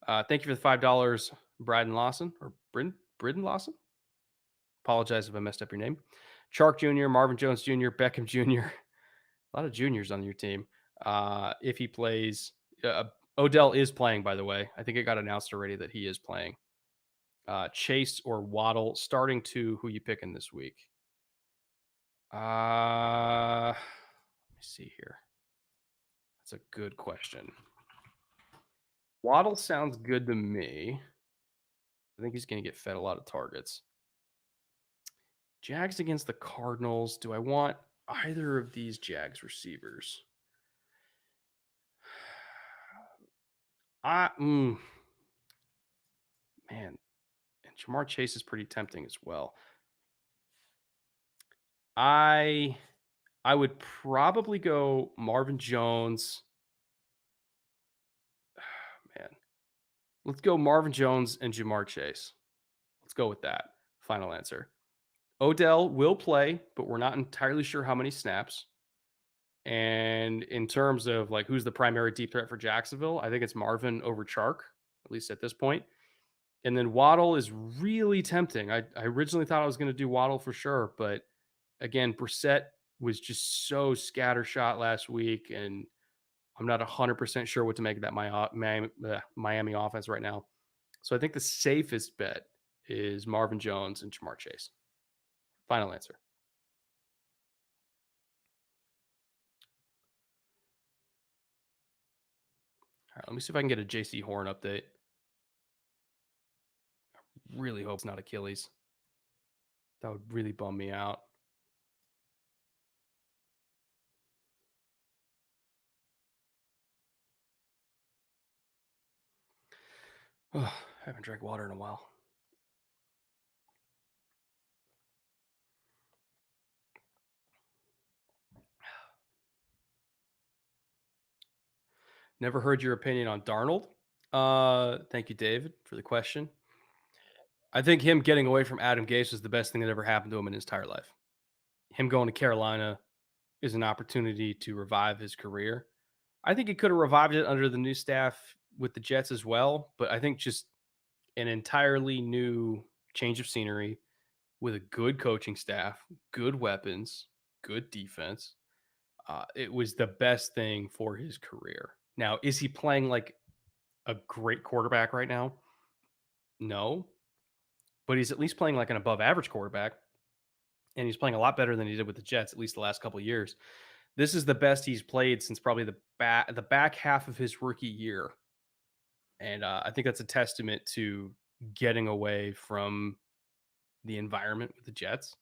Thank you for the $5, Bryden Lawson or Bridden Lawson. Apologize if I messed up your name. Chark Jr., Marvin Jones Jr., Beckham Jr. A lot of juniors on your team. If he plays, Odell is playing, by the way. I think it got announced already that he is playing. Chase or Waddle, starting to who you picking this week? Let me see here. That's a good question. Waddle sounds good to me. I think he's going to get fed a lot of targets. Jags against the Cardinals. Do I want either of these Jags receivers? Man, and Jamar Chase is pretty tempting as well. I would probably go Marvin Jones. Man, let's go Marvin Jones and Jamar Chase. Let's go with that. Final answer. Odell will play, but we're not entirely sure how many snaps. And in terms of like who's the primary deep threat for Jacksonville, I think it's Marvin over Chark, at least at this point. And then Waddle is really tempting. I originally thought I was going to do Waddle for sure, but again, Brissett was just so scattershot last week, and I'm not 100% sure what to make of that Miami offense right now. So I think the safest bet is Marvin Jones and Jamar Chase. Final answer. All right, let me see if I can get a JC Horn update. Really hope it's not Achilles. That would really bum me out. Oh, I haven't drank water in a while. Never heard your opinion on Darnold. Thank you, David, for the question. I think him getting away from Adam Gase was the best thing that ever happened to him in his entire life. Him going to Carolina is an opportunity to revive his career. I think he could have revived it under the new staff with the Jets as well, but I think just an entirely new change of scenery with a good coaching staff, good weapons, good defense. It was the best thing for his career. Now, is he playing like a great quarterback right now? No, but he's at least playing like an above average quarterback, and he's playing a lot better than he did with the Jets, at least the last couple of years. This is the best he's played since probably the back half of his rookie year, and I think that's a testament to getting away from the environment with the Jets.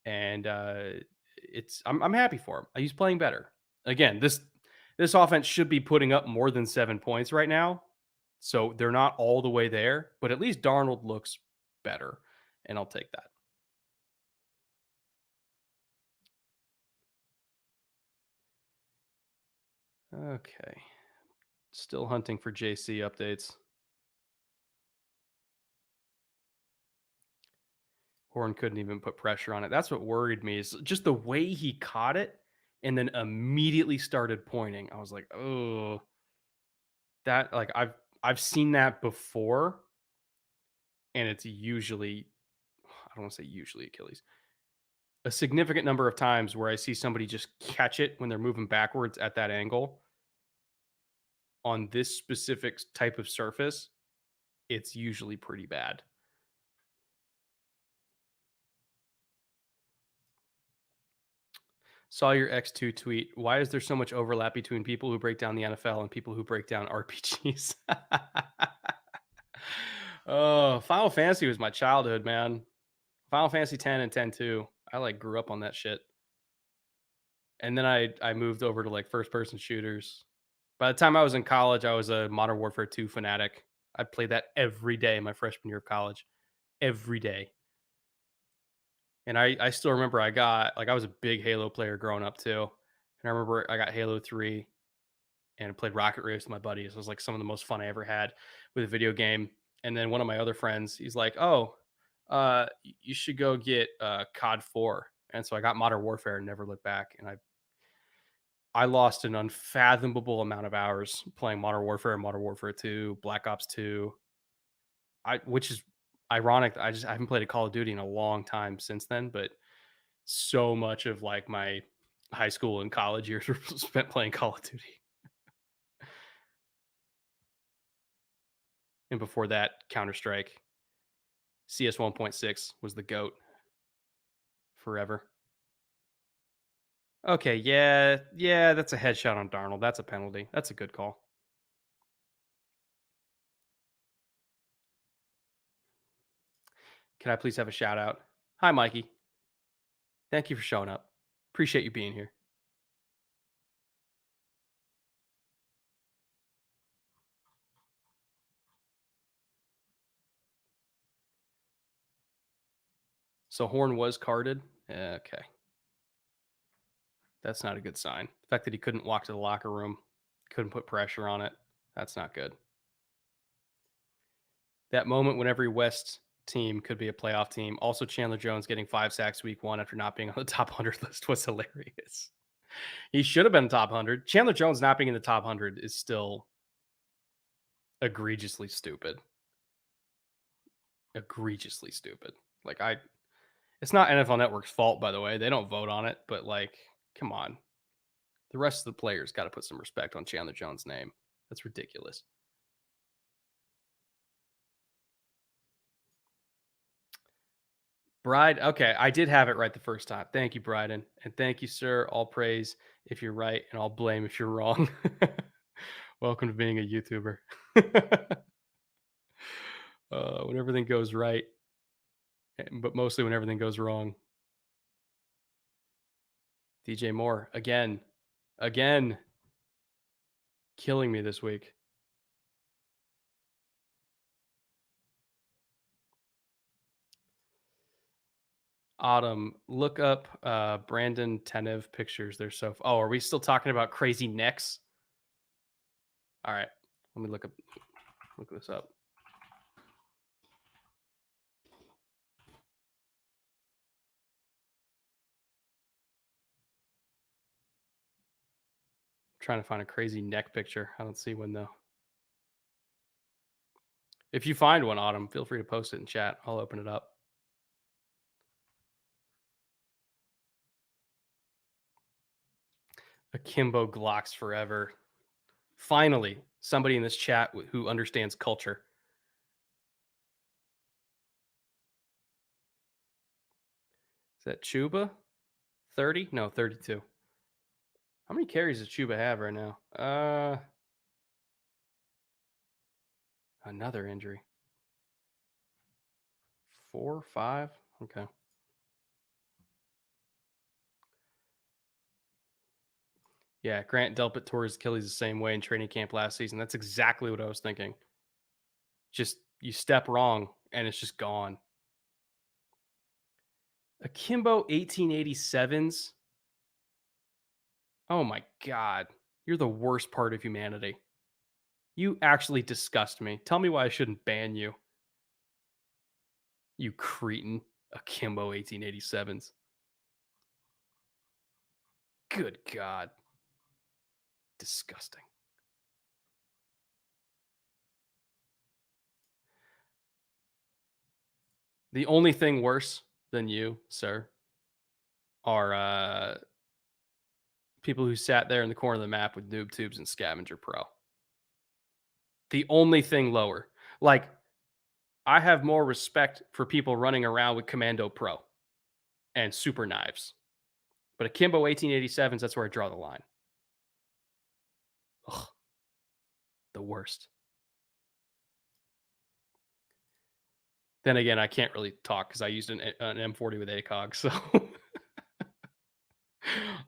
And I'm happy for him. He's playing better. Again, this offense should be putting up more than 7 points right now. So they're not all the way there, but at least Darnold looks better, and I'll take that. Okay. Still hunting for JC updates. Horn couldn't even put pressure on it. That's what worried me, is just the way he caught it and then immediately started pointing. I was like, oh, that like I've seen that before, and it's usually, I don't want to say usually Achilles, a significant number of times where I see somebody just catch it when they're moving backwards at that angle on this specific type of surface. It's usually pretty bad. Saw your X2 tweet. Why is there so much overlap between people who break down the NFL and people who break down RPGs? Oh, Final Fantasy was my childhood, man. Final Fantasy 10 and 10 too. I like grew up on that shit. And then I moved over to like first person shooters. By the time I was in college, I was a Modern Warfare 2 fanatic. I played that every day my freshman year of college. Every day. And I still remember I was a big Halo player growing up too. And I remember I got Halo 3 and played Rocket Race with my buddies. It was like some of the most fun I ever had with a video game. And then one of my other friends, he's like, "Oh, you should go get COD 4." And so I got Modern Warfare and never looked back. And I lost an unfathomable amount of hours playing Modern Warfare, Modern Warfare 2, Black Ops 2. Which is ironic. I haven't played a Call of Duty in a long time since then, but so much of like my high school and college years were spent playing Call of Duty. And before that, Counter Strike. CS 1.6 was the GOAT forever. Okay, yeah, that's a headshot on Darnold. That's a penalty. That's a good call. Can I please have a shout out? Hi, Mikey. Thank you for showing up. Appreciate you being here. So Horn was carded. Okay. That's not a good sign. The fact that he couldn't walk to the locker room, couldn't put pressure on it, that's not good. That moment when every West team could be a playoff team. Also, Chandler Jones getting 5 sacks week one after not being on the top 100 list was hilarious. He should have been top 100. Chandler Jones not being in the top 100 is still egregiously stupid. Egregiously stupid. Like, it's not NFL Network's fault, by the way. They don't vote on it, but like, come on. The rest of the players got to put some respect on Chandler Jones' name. That's ridiculous. Bride, okay, I did have it right the first time. Thank you, Bryden. And thank you, sir. All praise if you're right, and all blame if you're wrong. Welcome to being a YouTuber. When everything goes right, but mostly when everything goes wrong. DJ Moore, again, killing me this week. Autumn, look up Brandon Tenev pictures. They're so. Oh, are we still talking about crazy necks? All right, let me look this up. I'm trying to find a crazy neck picture. I don't see one though. If you find one, Autumn, feel free to post it in chat. I'll open it up. Akimbo Glocks forever. Finally, somebody in this chat who understands culture. Is that Chuba? 30? No, 32. How many carries does Chuba have right now? Another injury. 4, 5? Okay. Yeah, Grant Delpit tore his Achilles the same way in training camp last season. That's exactly what I was thinking. Just you step wrong and it's just gone. Akimbo 1887s. Oh my God. You're the worst part of humanity. You actually disgust me. Tell me why I shouldn't ban you. You cretin. Akimbo 1887s. Good God. Disgusting. The only thing worse than you, sir, are people who sat there in the corner of the map with noob tubes and scavenger pro. The only thing lower. Like, I have more respect for people running around with Commando Pro and super knives. But Akimbo 1887s, that's where I draw the line. Ugh, the worst. Then again, I can't really talk because I used an M40 with ACOG, so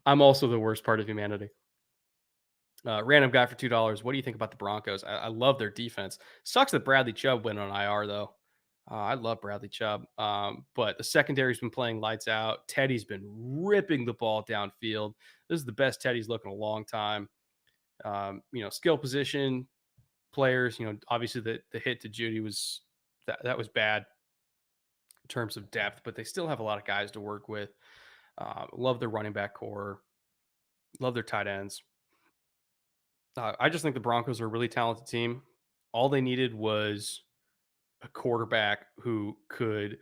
I'm also the worst part of humanity. Random guy for $2. What do you think about the Broncos? I love their defense. Sucks that Bradley Chubb went on IR though. I love Bradley Chubb, but the secondary's been playing lights out. Teddy's been ripping the ball downfield. This is the best Teddy's looked in a long time. Skill position players. Obviously the hit to Judy was that was bad in terms of depth, but they still have a lot of guys to work with. Love their running back core. Love their tight ends. I just think the Broncos are a really talented team. All they needed was a quarterback who could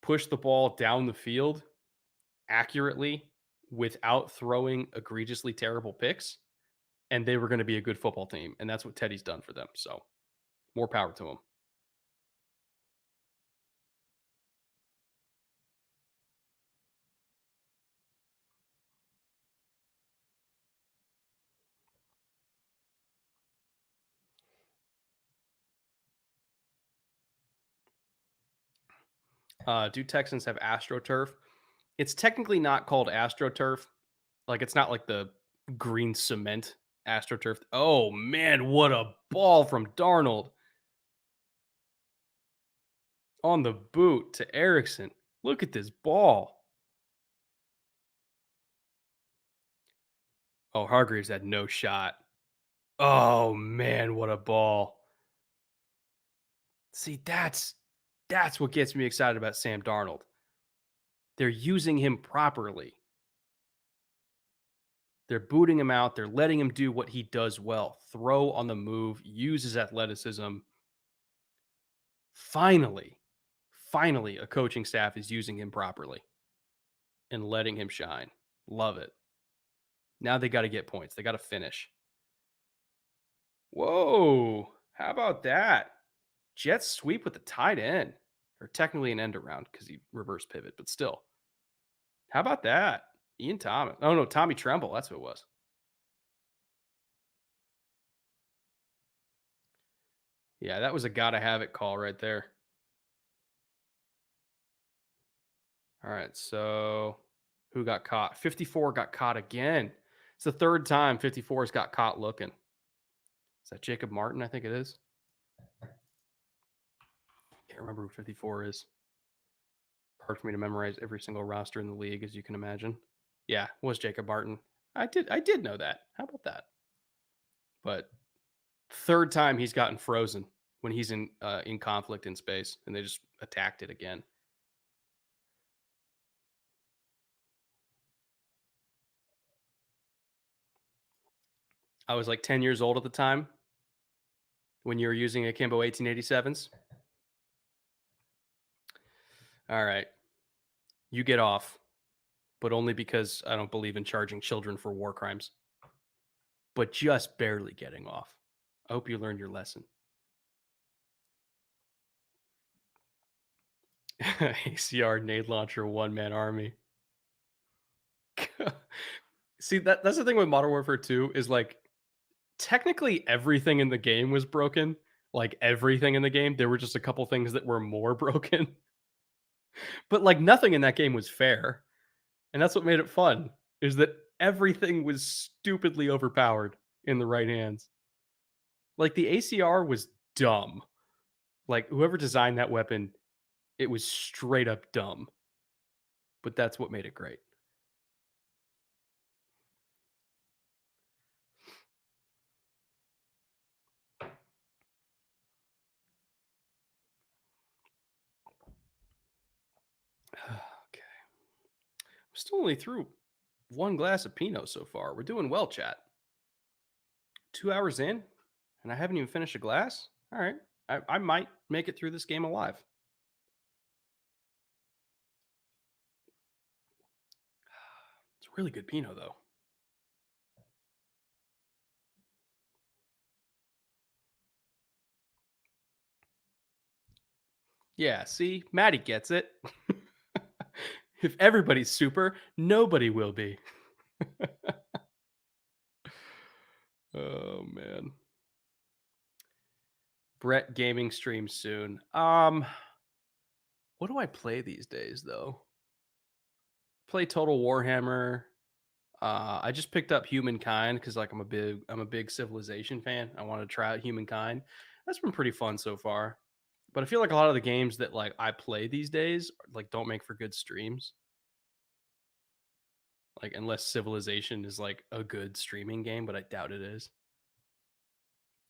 push the ball down the field accurately without throwing egregiously terrible picks, and they were going to be a good football team. And that's what Teddy's done for them. So more power to him. Do Texans have AstroTurf? It's technically not called AstroTurf. Like it's not like the green cement AstroTurf. Oh man, what a ball from Darnold on the boot to Erickson. Look at this ball. Oh, Hargreaves had no shot. Oh man, what a ball. See, that's what gets me excited about Sam Darnold. They're using him properly. They're booting him out. They're letting him do what he does well. Throw on the move, use his athleticism. Finally, finally a coaching staff is using him properly and letting him shine. Love it. Now they got to get points. They got to finish. Whoa. How about that? Jets sweep with the tight end, or technically an end around because he reverse pivot, but still. How about that? Ian Thomas. Oh, no, Tommy Tremble. That's who it was. Yeah, that was a gotta have it call right there. All right. So who got caught? 54 got caught again. It's the third time 54's got caught looking. Is that Jacob Martin? I think it is. Can't remember who 54 is. Hard for me to memorize every single roster in the league, as you can imagine. Yeah, it was Jacob Martin. I did know that. How about that? But third time he's gotten frozen when he's in conflict in space, and they just attacked it again. I was like 10 years old at the time when you were using Akimbo 1887s. All right, you get off, but only because I don't believe in charging children for war crimes. But just barely getting off. I hope you learned your lesson. ACR nade launcher one man army. See that's the thing with Modern Warfare 2 is like technically everything in the game was broken. Like everything in the game, there were just a couple things that were more broken. But like nothing in that game was fair. And that's what made it fun. Is that everything was stupidly overpowered in the right hands. Like the ACR was dumb. Like whoever designed that weapon, it was straight up dumb. But that's what made it great. Okay. I'm still only through one glass of Pinot so far. We're doing well, chat. 2 hours in, and I haven't even finished a glass. All right. I might make it through this game alive. It's a really good Pinot, though. Yeah, see, Maddie gets it. If everybody's super, nobody will be. Oh man. Brett gaming stream soon. What do I play these days though? Play Total Warhammer. I just picked up Humankind because like I'm a big Civilization fan. I want to try out Humankind. That's been pretty fun so far. But I feel like a lot of the games that like I play these days like don't make for good streams. Like unless Civilization is like a good streaming game, but I doubt it is.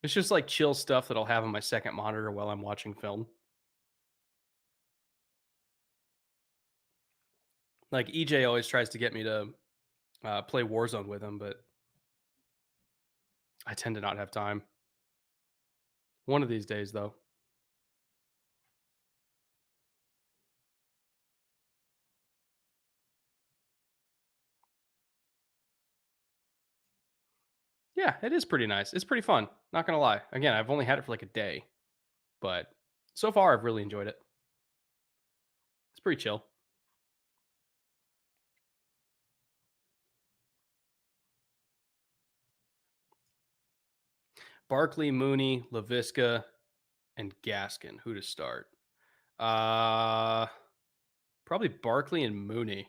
It's just like chill stuff that I'll have on my second monitor while I'm watching film. Like EJ always tries to get me to play Warzone with him, but I tend to not have time. One of these days, though. Yeah, it is pretty nice. It's pretty fun. Not gonna lie. Again, I've only had it for like a day, but so far I've really enjoyed it. It's pretty chill. Barkley, Mooney, Laviska, and Gaskin. Who to start? Uh Probably Barkley and Mooney.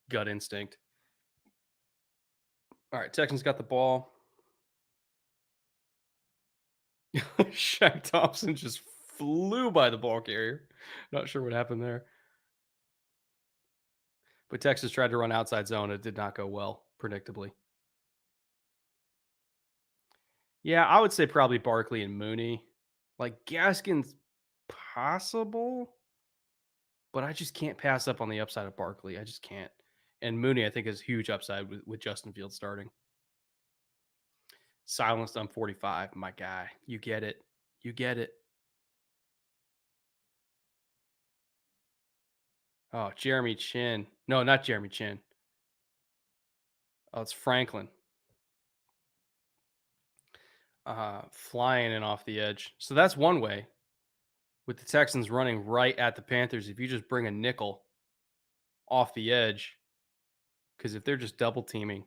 Gut instinct. All right, Texans got the ball. Shaq Thompson just flew by the ball carrier. Not sure what happened there. But Texas tried to run outside zone. It did not go well, predictably. Yeah, I would say probably Barkley and Mooney. Like Gaskin's possible, but I just can't pass up on the upside of Barkley. I just can't. And Mooney, I think, is huge upside with Justin Fields starting. Silenced on 45, my guy. You get it. You get it. Oh, Jeremy Chin. No, not Jeremy Chin. Oh, it's Franklin. Flying in off the edge. So that's one way with the Texans running right at the Panthers. If you just bring a nickel off the edge, because if they're just double teaming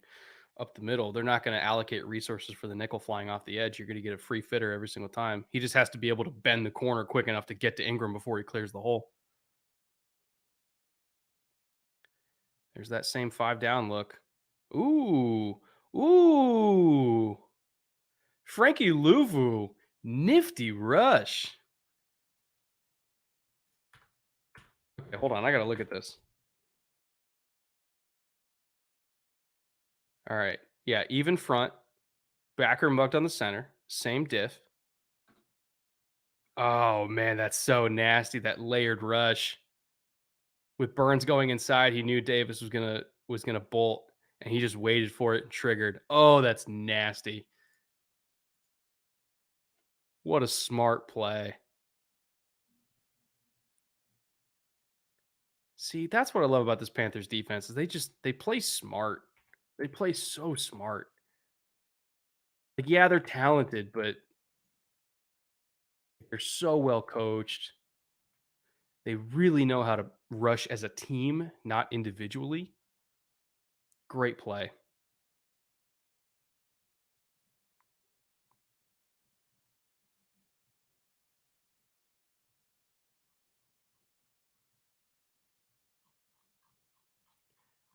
up the middle, they're not going to allocate resources for the nickel flying off the edge. You're going to get a free fitter every single time. He just has to be able to bend the corner quick enough to get to Ingram before he clears the hole. There's that same 5 down look. Ooh, ooh. Frankie Louvu, nifty rush. Okay, hold on. I got to look at this. All right. Yeah, even front. Backer mugged on the center. Same diff. Oh, man, that's so nasty. That layered rush. With Burns going inside, he knew Davis was gonna bolt, and he just waited for it and triggered. Oh, that's nasty. What a smart play. See, that's what I love about this Panthers defense is they play smart. They play so smart. Like, yeah, they're talented, but they're so well coached. They really know how to rush as a team, not individually. Great play.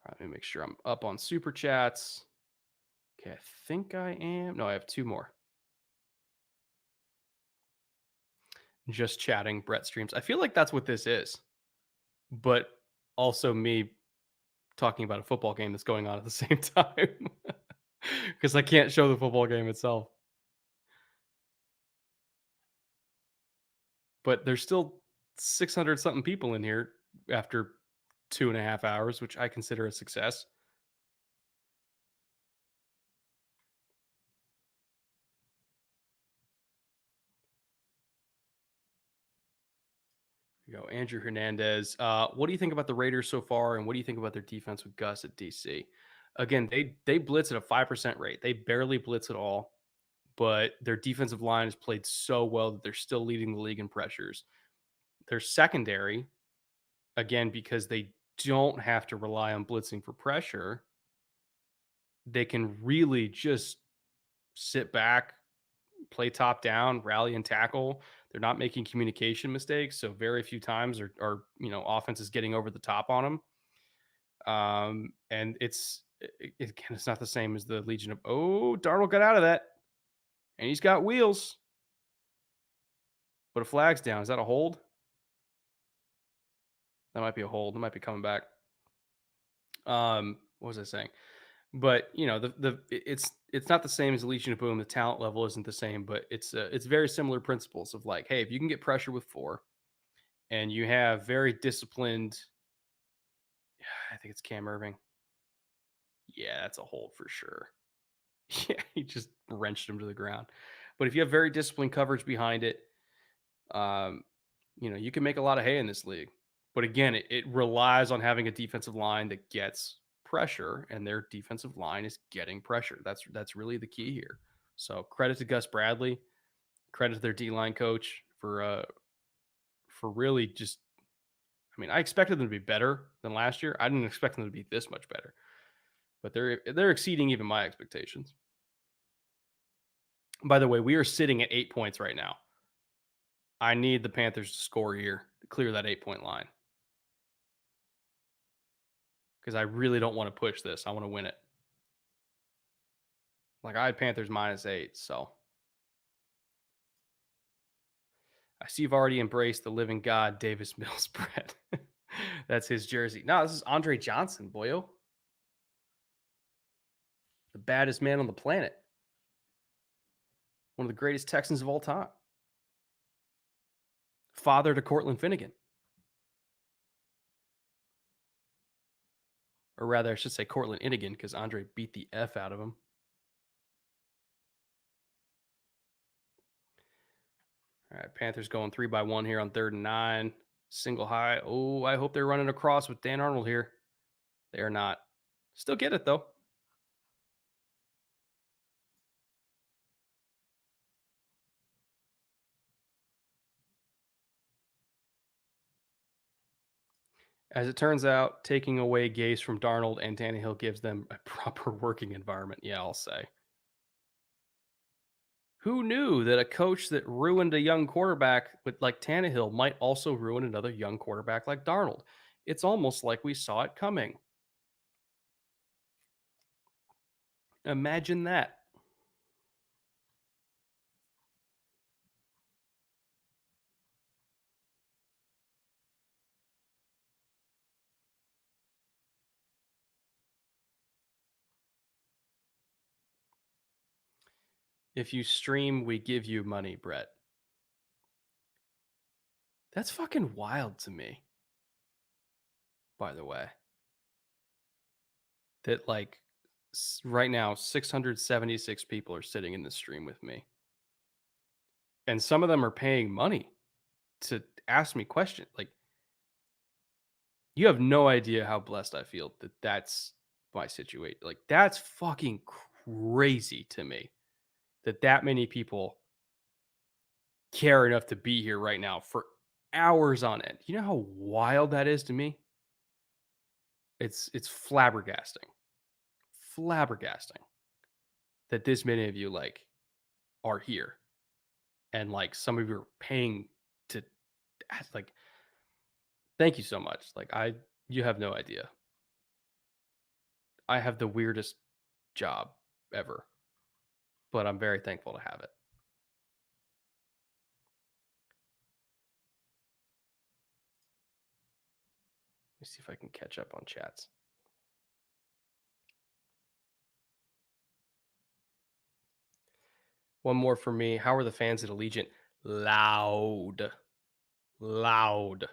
All right, let me make sure I'm up on super chats. Okay, I think I am. No, I have 2 more. Just chatting Brett streams. I feel like that's what this is, but also me talking about a football game that's going on at the same time because I can't show the football game itself. But there's still 600 something people in here after 2.5 hours, which I consider a success. You go, Andrew Hernandez. What do you think about the Raiders so far, and what do you think about their defense with Gus at DC? Again, they blitz at a 5% rate. They barely blitz at all, but their defensive line has played so well that they're still leading the league in pressures. Their secondary, again, because they don't have to rely on blitzing for pressure, they can really just sit back, play top down, rally and tackle. They're not making communication mistakes, so very few times are offense is getting over the top on them. And it's not the same as the Legion of. Oh, Darnold got out of that, and he's got wheels, but a flag's down. Is that a hold? That might be a hold. It might be coming back. What was I saying? But it's not the same as the Legion of Boom. The talent level isn't the same, but it's very similar principles of like, hey, if you can get pressure with 4, and you have very disciplined, I think it's Cam Irving. Yeah, that's a hold for sure. Yeah, he just wrenched him to the ground. But if you have very disciplined coverage behind it, um, you can make a lot of hay in this league. But again, it relies on having a defensive line that gets pressure, and their defensive line is getting pressure. That's really the key here. So credit to Gus Bradley, credit to their D line coach for really just. I mean, I expected them to be better than last year. I didn't expect them to be this much better, but they're exceeding even my expectations. By the way, we are sitting at 8 points right now. I need the Panthers to score here to clear that 8 point line because I really don't want to push this. I want to win it. Like I had Panthers -8, so I see you've already embraced the living God, Davis Mills Brett. That's his jersey. No, this is Andre Johnson, boyo. The baddest man on the planet. One of the greatest Texans of all time. Father to Cortland Finnegan. Or rather, I should say Cortland Innigan because Andre beat the F out of him. All right, Panthers going 3-by-1 here on 3rd and 9. Single high. Oh, I hope they're running across with Dan Arnold here. They are not. Still get it, though. As it turns out, taking away Gase from Darnold and Tannehill gives them a proper working environment. Yeah, I'll say. Who knew that a coach that ruined a young quarterback with like Tannehill might also ruin another young quarterback like Darnold? It's almost like we saw it coming. Imagine that. If you stream, we give you money, Brett. That's fucking wild to me, by the way. That like right now 676 people are sitting in the stream with me. And some of them are paying money to ask me questions. Like you have no idea how blessed I feel that that's my situation. Like that's fucking crazy to me that many people care enough to be here right now for hours on end. You know how wild that is to me? It's flabbergasting. Flabbergasting that this many of you like are here and like some of you are paying to like thank you so much. Like you have no idea. I have the weirdest job ever, but I'm very thankful to have it. Let me see if I can catch up on chats. One more for me. How are the fans at Allegiant? Loud. Loud.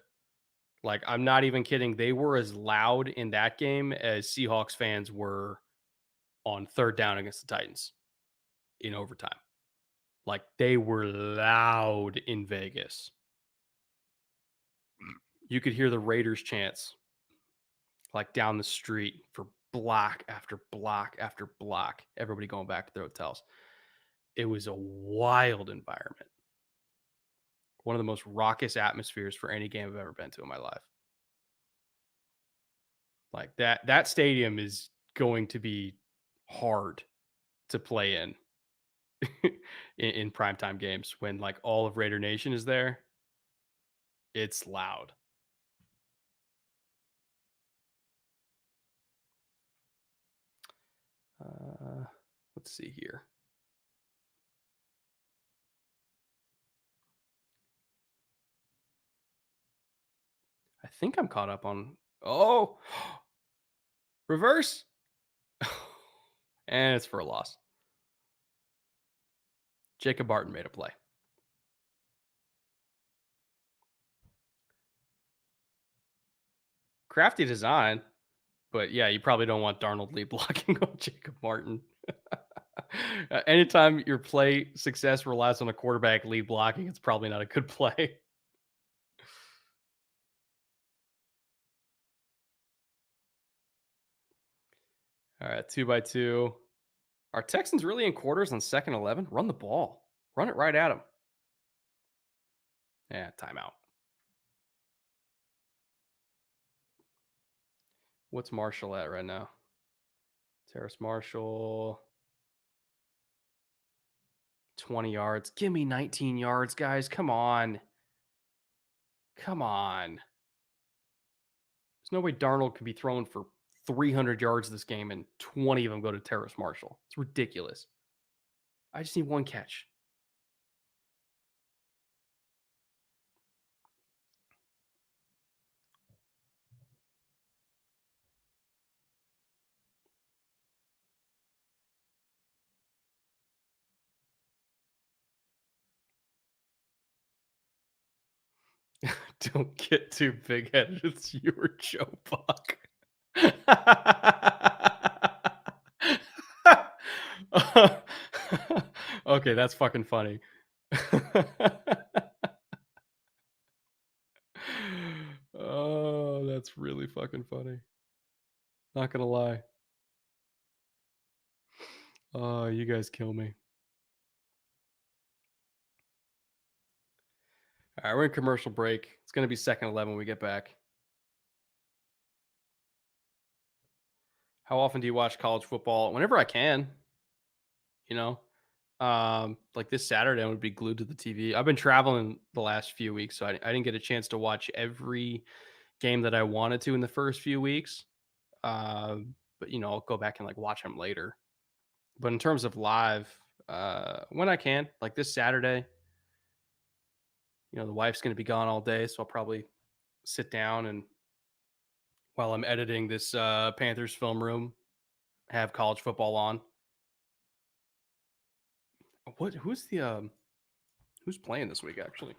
Like, I'm not even kidding. They were as loud in that game as Seahawks fans were on 3rd down against the Titans in overtime. Like, they were loud in Vegas. You could hear the Raiders chants like down the street for block after block after block. Everybody going back to their hotels. It was a wild environment. One of the most raucous atmospheres for any game I've ever been to in my life. Like that stadium is going to be hard to play in in primetime games when like all of Raider Nation is there. It's loud. Let's see here. I think I'm caught up on. Oh, reverse. And it's for a loss. Jacob Barton made a play. Crafty design. But yeah, you probably don't want Darnold lead blocking on Jacob Martin. Anytime your play success relies on a quarterback lead blocking, it's probably not a good play. All right, 2 by 2. Are Texans really in quarters on second 11? Run the ball. Run it right at him. Yeah, timeout. What's Marshall at right now? Terrace Marshall, 20 yards. Give me 19 yards, guys. Come on. Come on. There's no way Darnold could be thrown for 300 yards this game and 20 of them go to Terrace Marshall. It's ridiculous. I just need one catch. Don't get too big headed. It's you or Joe Buck. Okay, that's fucking funny. Oh, that's really fucking funny. Not gonna lie. Oh, you guys kill me. All right, we're in commercial break. It's gonna be second 11 when we get back. How often do you watch college football? Whenever I can, you know. Like this Saturday, I would be glued to the TV. I've been traveling the last few weeks, so I didn't get a chance to watch every game that I wanted to in the first few weeks. But I'll go back and like watch them later. But in terms of live, when I can, like this Saturday, the wife's going to be gone all day, so I'll probably sit down and while I'm editing this Panthers film room, have college football on. Who's playing this week actually?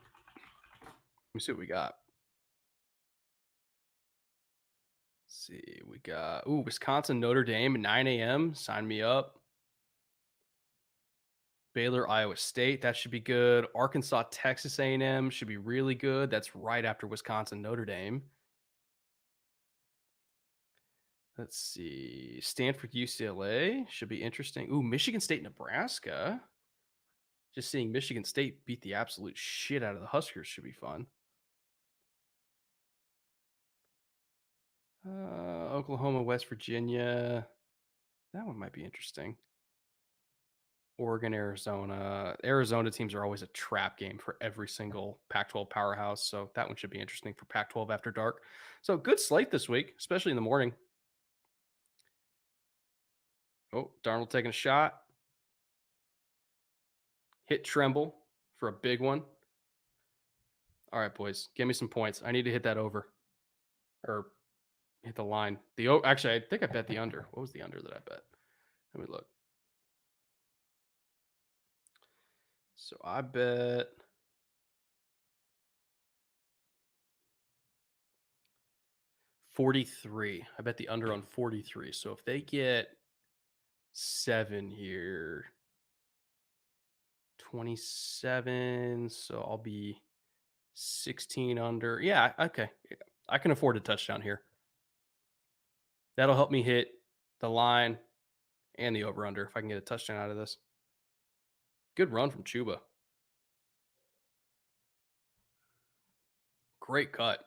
Let me see what we got. Let's see, we got Wisconsin Notre Dame at 9 a.m. Sign me up. Baylor Iowa State, that should be good. Arkansas Texas A&M should be really good. That's right after Wisconsin Notre Dame. Let's see, Stanford UCLA should be interesting. Michigan State Nebraska. Just seeing Michigan State beat the absolute shit out of the Huskers should be fun. Oklahoma, West Virginia. That one might be interesting. Oregon, Arizona. Arizona teams are always a trap game for every single Pac-12 powerhouse. So that one should be interesting for Pac-12 after dark. So good slate this week, especially in the morning. Oh, Darnold taking a shot. Hit Tremble for a big one. All right, boys, give me some points. I need to hit that over or hit the line. Actually, I think I bet the under. What was the under that I bet? Let me look. So I bet 43. I bet the under on 43. So if they get 7 here, 27. So I'll be 16 under. Yeah, okay. I can afford a touchdown here. That'll help me hit the line and the over under if I can get a touchdown out of this. Good run from Chuba. Great cut.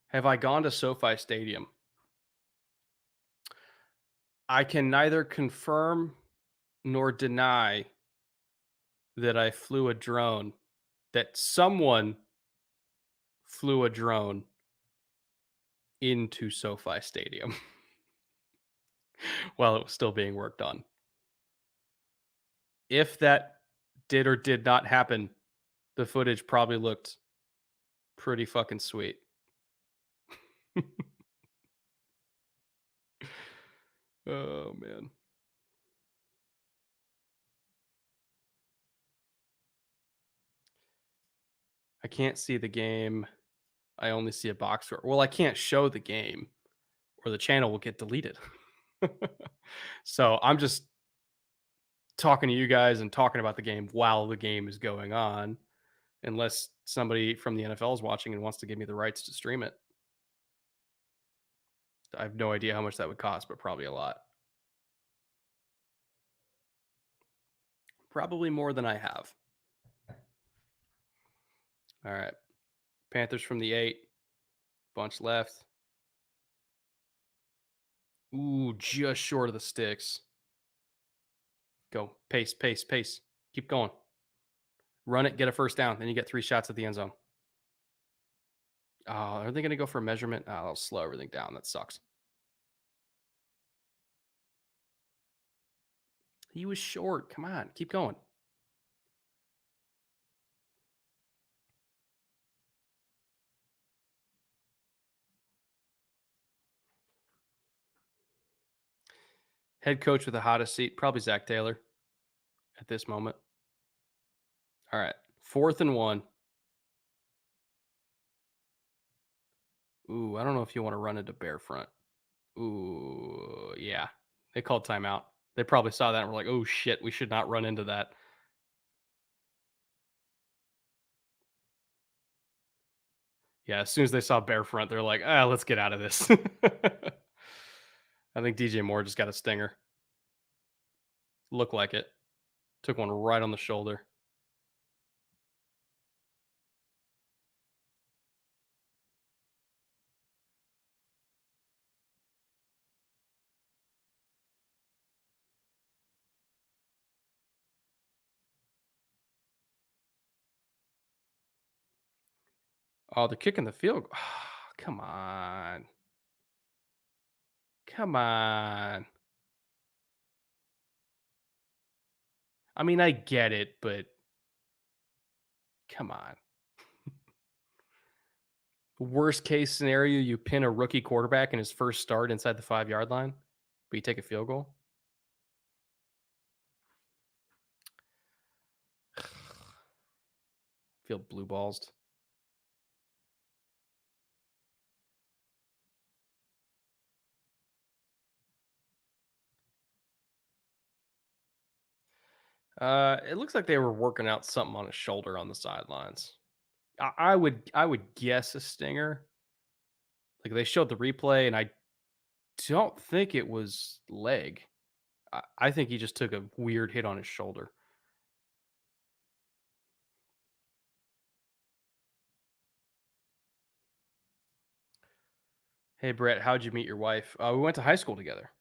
Have I gone to SoFi Stadium? I can neither confirm nor deny that I flew a drone, that someone flew a drone into SoFi Stadium while it was still being worked on. If that did or did not happen, the footage probably looked pretty fucking sweet. Oh, man. I can't see the game. I only see a box score. Well, I can't show the game or the channel will get deleted. So I'm just talking to you guys and talking about the game while the game is going on, unless somebody from the NFL is watching and wants to give me the rights to stream it. I have no idea how much that would cost, but probably a lot. Probably more than I have. All right. Panthers from the 8. Bunch left. Ooh, just short of the sticks. Go. Pace, pace, pace. Keep going. Run it, get a first down. Then you get 3 shots at the end zone. Oh, are they going to go for a measurement? Oh, that'll slow everything down. That sucks. He was short. Come on. Keep going. Head coach with the hottest seat, probably Zach Taylor at this moment. All right. 4th and 1. Ooh, I don't know if you want to run into bear front. Ooh, yeah. They called timeout. They probably saw that and were like, oh shit, we should not run into that. Yeah, as soon as they saw bear front, they're like, let's get out of this. I think DJ Moore just got a stinger. Looked like it. Took one right on the shoulder. Oh, they're kicking the field. Oh, come on. Come on. I mean, I get it, but come on. Worst case scenario, you pin a rookie quarterback in his first start inside the 5-yard line, but you take a field goal. Feel blue balls. It looks like they were working out something on his shoulder on the sidelines. I would guess a stinger. Like they showed the replay, and I don't think it was leg. I think he just took a weird hit on his shoulder. Hey Brett, how'd you meet your wife? We went to high school together.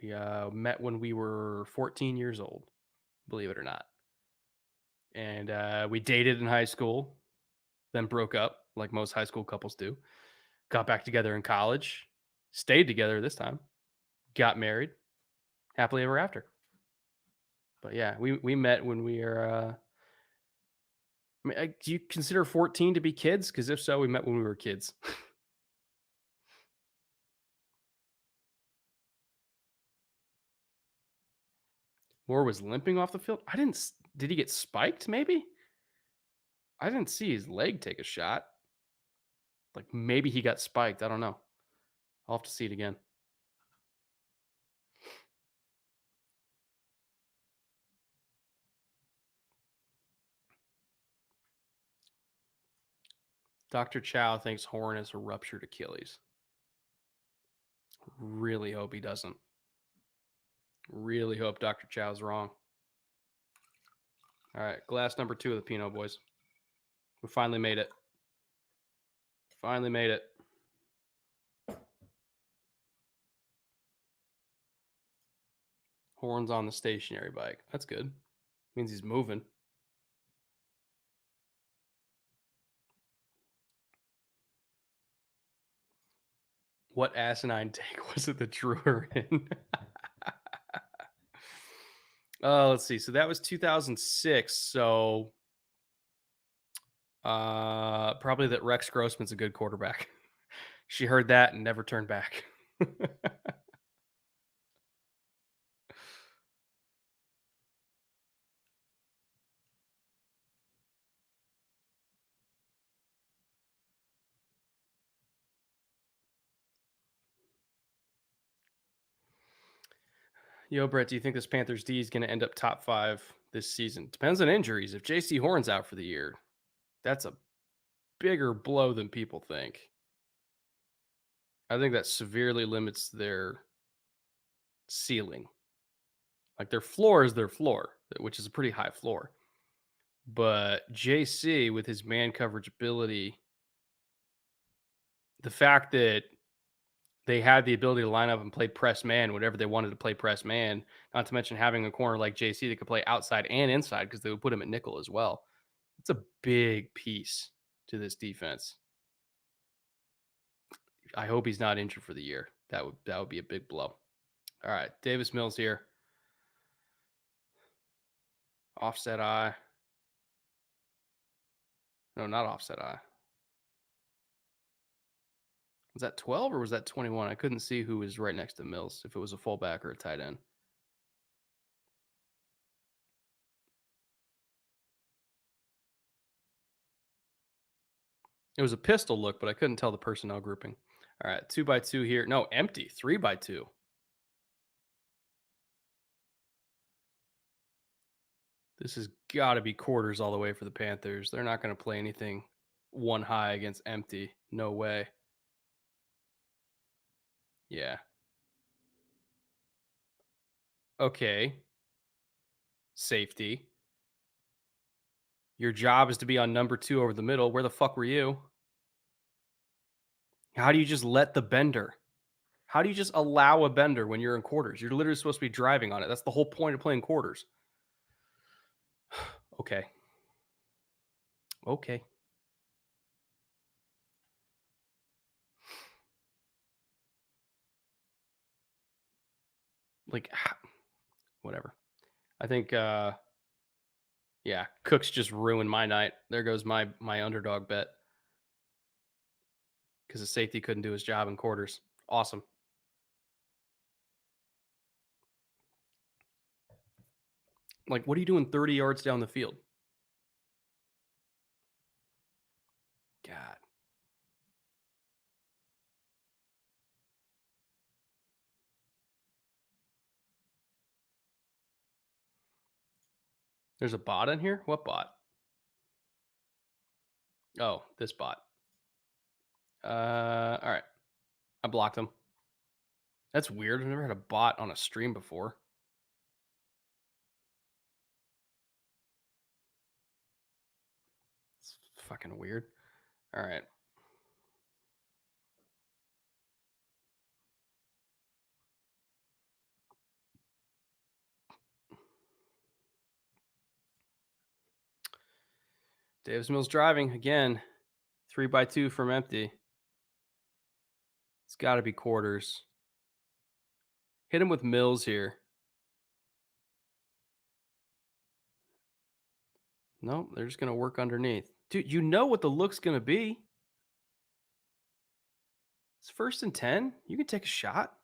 We met when we were 14 years old, believe it or not. And we dated in high school, then broke up like most high school couples do. Got back together in college, stayed together this time, got married, happily ever after. But yeah, we met when we were. I mean, do you consider 14 to be kids? Because if so, we met when we were kids. Moore was limping off the field. I didn't. Did he get spiked? Maybe. I didn't see his leg take a shot. Like maybe he got spiked. I don't know. I'll have to see it again. Dr. Chow thinks Horn has a ruptured Achilles. Really hope he doesn't. Really hope Dr. Chow's wrong. All right, glass number 2 of the Pinot Boys. We finally made it. Finally made it. Horn's on the stationary bike. That's good. Means he's moving. What asinine take was it that drew her in? Let's see. So that was 2006. So probably that Rex Grossman's a good quarterback. She heard that and never turned back. Yo, Brett, do you think this Panthers D is going to end up top 5 this season? Depends on injuries. If JC Horn's out for the year, that's a bigger blow than people think. I think that severely limits their ceiling. Like their floor is their floor, which is a pretty high floor. But JC with his man coverage ability, the fact that they had the ability to line up and play press man whenever they wanted to play press man, not to mention having a corner like JC that could play outside and inside because they would put him at nickel as well. It's a big piece to this defense. I hope he's not injured for the year. That would be a big blow. All right, Davis Mills here. Offset eye. No, not offset eye. Was that 12 or was that 21? I couldn't see who was right next to Mills, if it was a fullback or a tight end. It was a pistol look, but I couldn't tell the personnel grouping. All right, 2x2 here. No, empty. 3x2. This has got to be quarters all the way for the Panthers. They're not going to play anything one high against empty. No way. Yeah. Okay. Safety. Your job is to be on number 2 over the middle. Where the fuck were you? How do you just let the bender? How do you just allow a bender when you're in quarters? You're literally supposed to be driving on it. That's the whole point of playing quarters. Okay. Okay. Like, whatever. I think, yeah, Cooks just ruined my night. There goes my underdog bet because the safety couldn't do his job in quarters. Awesome. Like, what are you doing 30 yards down the field? God. There's a bot in here? What bot? Oh, this bot. All right. I blocked him. That's weird. I've never had a bot on a stream before. It's fucking weird. All right. Davis Mills driving again. 3x2 from empty. It's got to be quarters. Hit him with Mills here. No, they're just going to work underneath. Dude, you know what the look's going to be. It's 1st and 10. You can take a shot.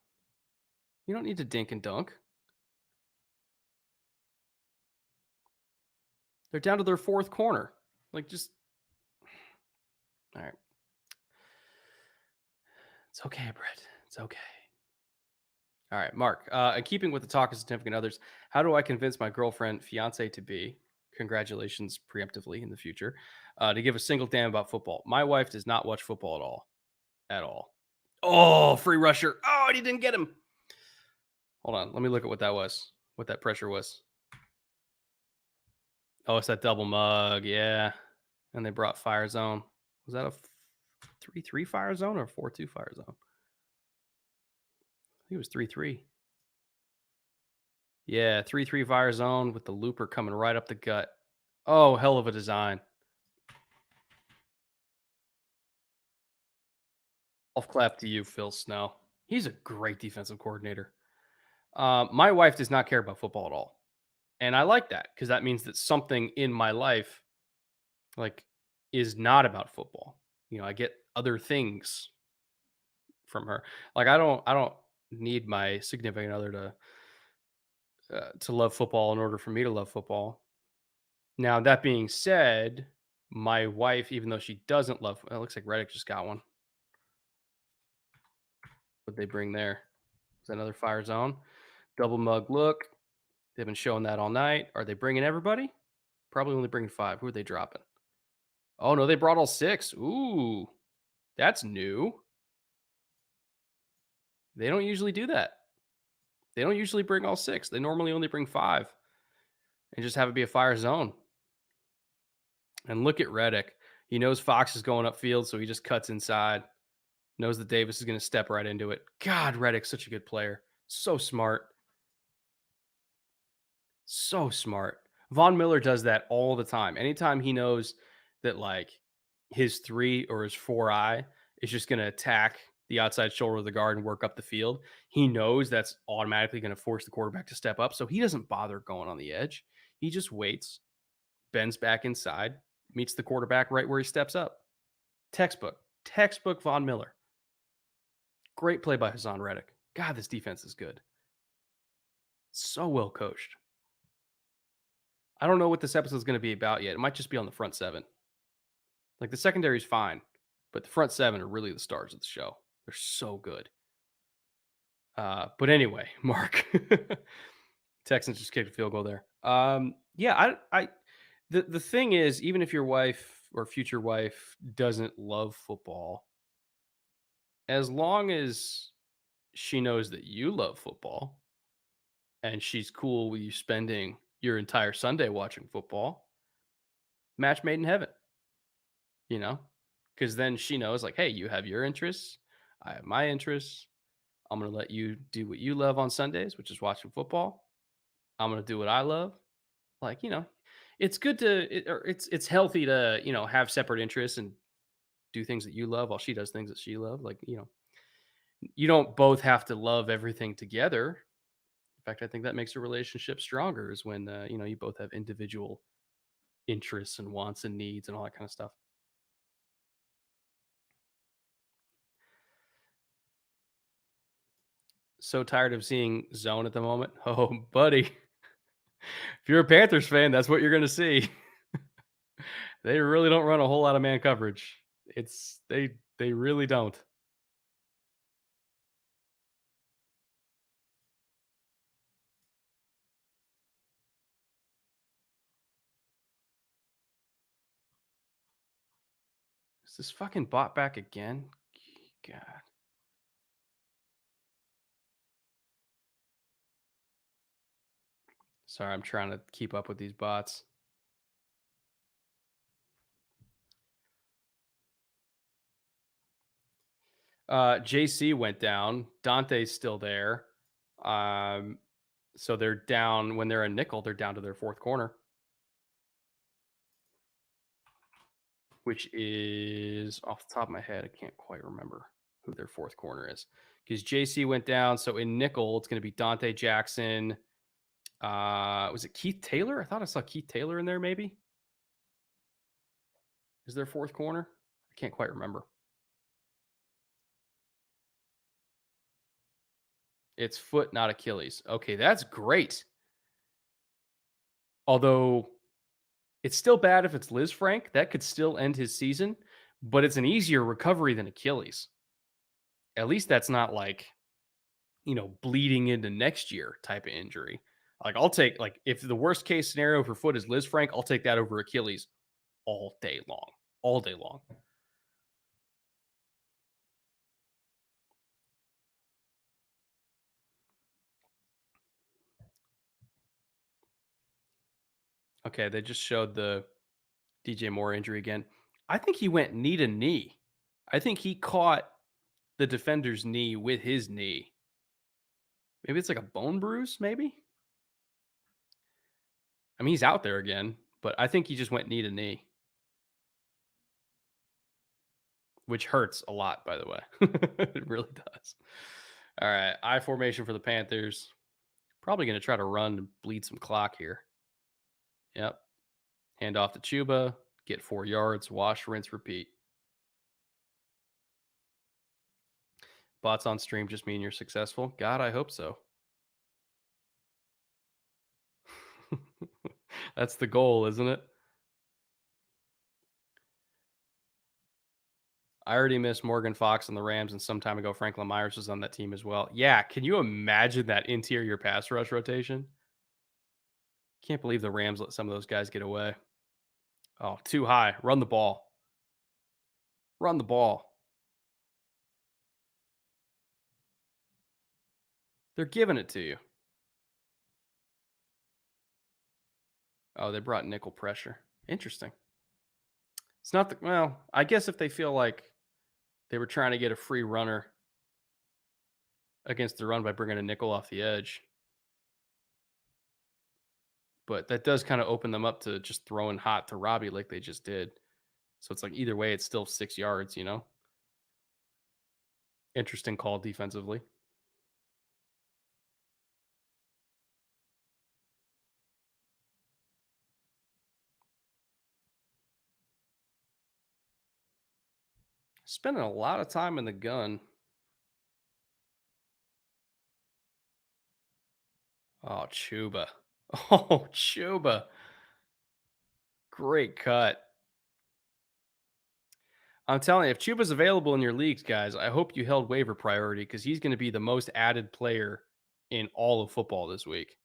You don't need to dink and dunk. They're down to their 4th corner. Like, just. All right. It's okay, Brett. It's okay. All right, Mark. In keeping with the talk of significant others, how do I convince my girlfriend, fiance to be, congratulations preemptively in the future, to give a single damn about football? My wife does not watch football at all. At all. Oh, free rusher. Oh, and he didn't get him. Hold on. Let me look at what that was, what that pressure was. Oh, it's that double mug. Yeah. And they brought fire zone. Was that a 3-3 fire zone or 4-2 fire zone? I think it was 3-3. Yeah, 3-3 fire zone with the looper coming right up the gut. Oh, hell of a design. Golf clap to you, Phil Snow. He's a great defensive coordinator. My wife does not care about football at all. And I like that because that means that something in my life like is not about football. You know, I get other things from her. Like I don't need my significant other to love football in order for me to love football. Now that being said, my wife, even though she doesn't love, it looks like Reddick just got one. What they bring there? Is that another fire zone? Double mug look. They've been showing that all night. Are they bringing everybody? Probably only bringing 5. Who are they dropping? Oh, no, they brought all 6. Ooh, that's new. They don't usually do that. They don't usually bring all 6. They normally only bring 5 and just have it be a fire zone. And look at Reddick. He knows Fox is going upfield, so he just cuts inside. Knows that Davis is going to step right into it. God, Reddick's such a good player. So smart. So smart. Von Miller does that all the time. Anytime he knows that like his 3 or his 4 eye is just going to attack the outside shoulder of the guard and work up the field, he knows that's automatically going to force the quarterback to step up. So he doesn't bother going on the edge. He just waits, bends back inside, meets the quarterback right where he steps up. Textbook Von Miller. Great play by Hassan Reddick. God, this defense is good. So well coached. I don't know what this episode is going to be about yet. It might just be on the front 7. Like the secondary is fine, but the front 7 are really the stars of the show. They're so good. But anyway, Mark, Texans just kicked a field goal there. Yeah, the thing is, even if your wife or future wife doesn't love football, as long as she knows that you love football and she's cool with you spending your entire Sunday watching football, match made in heaven, you know? Because then she knows, like, hey, you have your interests, I have my interests. I'm going to let you do what you love on Sundays, which is watching football. I'm going to do what I love. Like, it's good it's healthy to, have separate interests and do things that you love while she does things that she loves. Like, you don't both have to love everything together. In fact, I think that makes a relationship stronger is when, you both have individual interests and wants and needs and all that kind of stuff. So tired of seeing zone at the moment. Oh, buddy. If you're a Panthers fan, that's what you're going to see. They really don't run a whole lot of man coverage. They really don't. Is this fucking bot back again? God. Sorry, I'm trying to keep up with these bots. JC went down. Dante's still there. So they're down when they're a nickel, they're down to their 4th corner, which is off the top of my head. I can't quite remember who their 4th corner is because JC went down. So in nickel, it's going to be Dante Jackson. Was it Keith Taylor? I thought I saw Keith Taylor in there. Maybe is their 4th corner. I can't quite remember. It's foot, not Achilles. Okay, that's great. Although it's still bad if it's Liz Frank. That could still end his season, but it's an easier recovery than Achilles. At least that's not like, bleeding into next year type of injury. Like I'll take like if the worst case scenario for foot is Liz Frank, I'll take that over Achilles all day long. All day long. Okay, they just showed the DJ Moore injury again. I think he went knee to knee. I think he caught the defender's knee with his knee. Maybe it's like a bone bruise, maybe? I mean, he's out there again, but I think he just went knee to knee, which hurts a lot, by the way. It really does. All right, I formation for the Panthers. Probably going to try to run and bleed some clock here. Yep. Hand off to Chuba, get 4 yards, wash, rinse, repeat. Bots on stream just mean you're successful? God, I hope so. That's the goal, isn't it? I already missed Morgan Fox on the Rams, and some time ago, Franklin Myers was on that team as well. Yeah, can you imagine that interior pass rush rotation? Can't believe the Rams let some of those guys get away. Oh, too high. Run the ball. Run the ball. They're giving it to you. Oh, they brought nickel pressure. Interesting. It's not the well, I guess if they feel like they were trying to get a free runner against the run by bringing a nickel off the edge, but that does kind of open them up to just throwing hot to Robbie like they just did. So it's like either way, it's still 6 yards, you know? Interesting call defensively. Spending a lot of time in the gun. Oh, Chuba. Oh, Chuba. Great cut. I'm telling you, if Chuba's available in your leagues, guys, I hope you held waiver priority because he's going to be the most added player in all of football this week.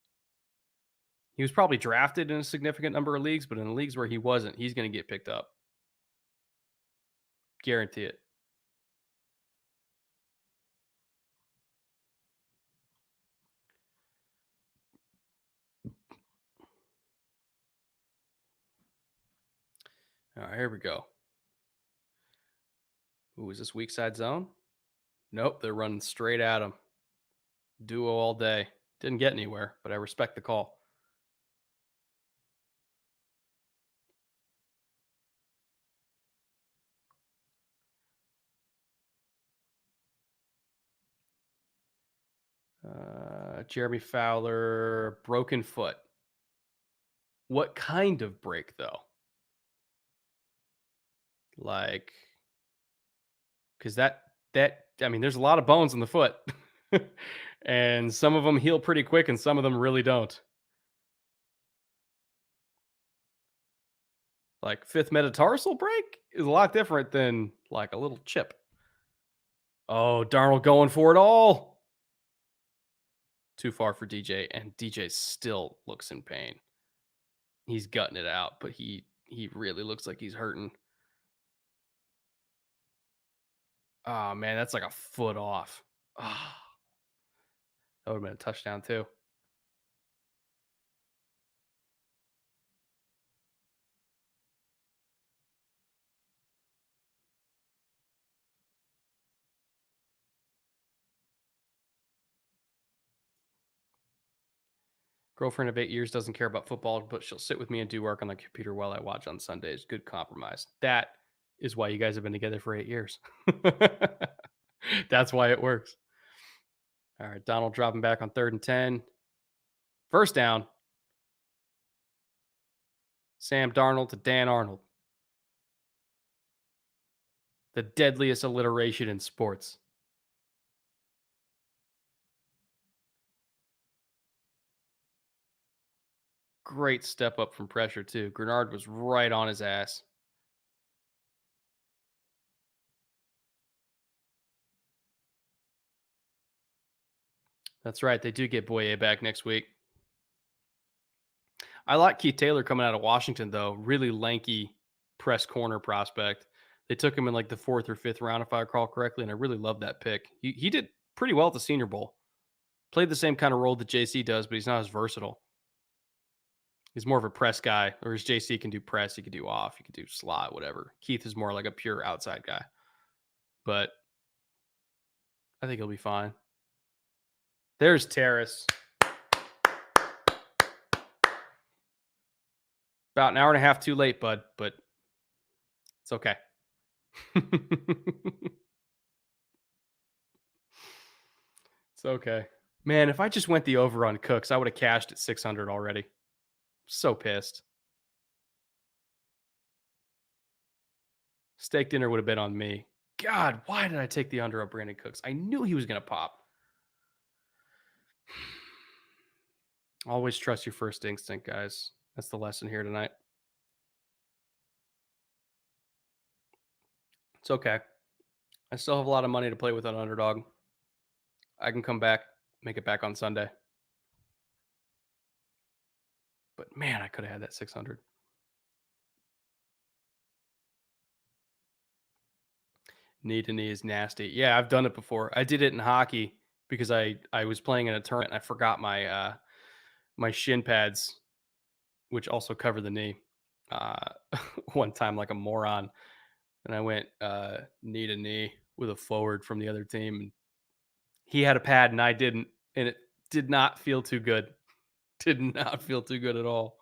He was probably drafted in a significant number of leagues, but in the leagues where he wasn't, he's going to get picked up. Guarantee it. All right, here we go. Ooh, is this weak side zone? Nope, they're running straight at him. Duo all day. Didn't get anywhere, but I respect the call. Jeremy Fowler, broken foot. What kind of break, though? Like, because I mean, there's a lot of bones in the foot, and some of them heal pretty quick, and some of them really don't. Like fifth metatarsal break is a lot different than like a little chip. Oh, Darnold going for it all. Too far for DJ, and DJ still looks in pain. He's gutting it out, but he really looks like he's hurting. Oh man, that's like a foot off. Oh, that would have been a touchdown too. Girlfriend of 8 years doesn't care about football, but she'll sit with me and do work on the computer while I watch on Sundays. Good compromise. That is why you guys have been together for 8 years. That's why it works. All right, Donald dropping back on 3rd and 10. First down. Sam Darnold to Dan Arnold. The deadliest alliteration in sports. Great step up from pressure, too. Grenard was right on his ass. That's right. They do get Boye back next week. I like Keith Taylor coming out of Washington, though. Really lanky press corner prospect. They took him in like the 4th or 5th round, if I recall correctly, and I really love that pick. He did pretty well at the Senior Bowl. Played the same kind of role that JC does, but he's not as versatile. He's more of a press guy, whereas JC can do press, he can do off, he can do slot, whatever. Keith is more like a pure outside guy. But I think he'll be fine. There's Terrace. About an hour and a half too late, bud, but it's okay. It's okay. Man, if I just went the over on Cooks, I would have cashed at 600 already. So pissed. Steak dinner would have been on me. God, why did I take the under on Brandon Cooks? I knew he was going to pop. Always trust your first instinct, guys. That's the lesson here tonight. It's okay. I still have a lot of money to play with on underdog. I can come back, make it back on Sunday. But man, I could have had that 600. Knee to knee is nasty. Yeah, I've done it before. I did it in hockey because I was playing in a tournament and I forgot my shin pads, which also cover the knee. Uh, one time like a moron, and I went knee to knee with a forward from the other team. And he had a pad and I didn't, and it did not feel too good. Did not feel too good at all.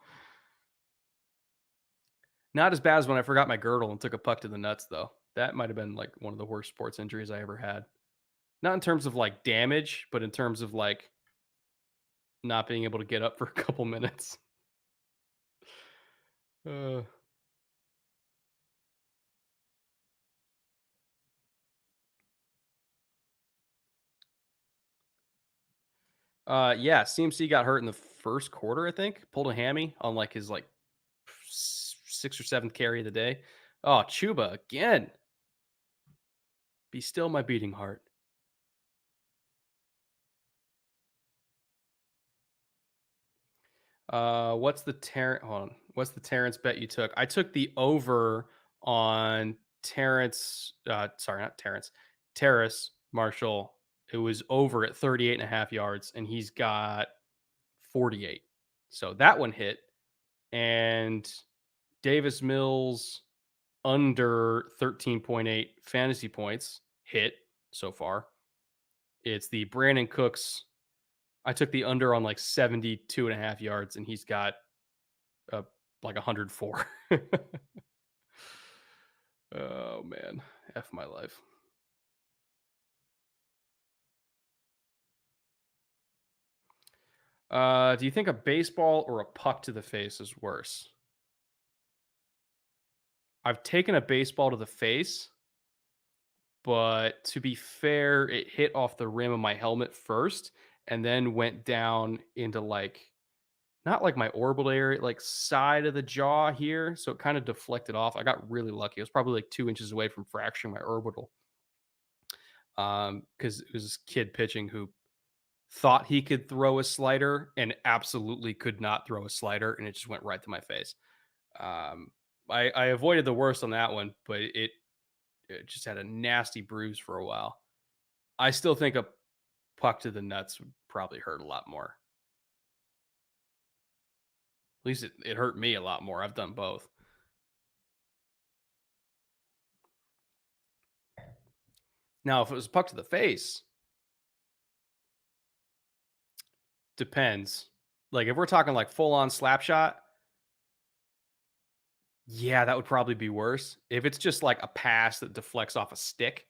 Not as bad as when I forgot my girdle and took a puck to the nuts, though. That might have been like one of the worst sports injuries I ever had. Not in terms of like damage, but in terms of like not being able to get up for a couple minutes. Uh, yeah, CMC got hurt in the first quarter, I think. Pulled a hammy on like his like sixth or seventh carry of the day. Oh, Chuba again. Be still my beating heart. Hold on. What's the Terrence bet you took? I took the over on Terrence. Sorry, not Terrence. Terrace Marshall. It was over at 38 and a half yards, and he's got 48. So that one hit. And Davis Mills under 13.8 fantasy points hit so far. It's the Brandon Cooks. I took the under on like 72 and a half yards, and he's got uh, like 104. Oh man, F my life. Do you think a baseball or a puck to the face is worse? I've taken a baseball to the face, but to be fair, it hit off the rim of my helmet first and then went down into like not like my orbital area, like side of the jaw here. So it kind of deflected off. I got really lucky. It was probably like 2 inches away from fracturing my orbital. Because it was this kid pitching who thought he could throw a slider and absolutely could not throw a slider, and it just went right to my face. Um, I avoided the worst on that one, but it just had a nasty bruise for a while. I still think a puck to the nuts would probably hurt a lot more. At least it hurt me a lot more. I've done both. Now, if it was a puck to the face, depends. Like if we're talking like full on slap shot, yeah, that would probably be worse. If it's just like a pass that deflects off a stick,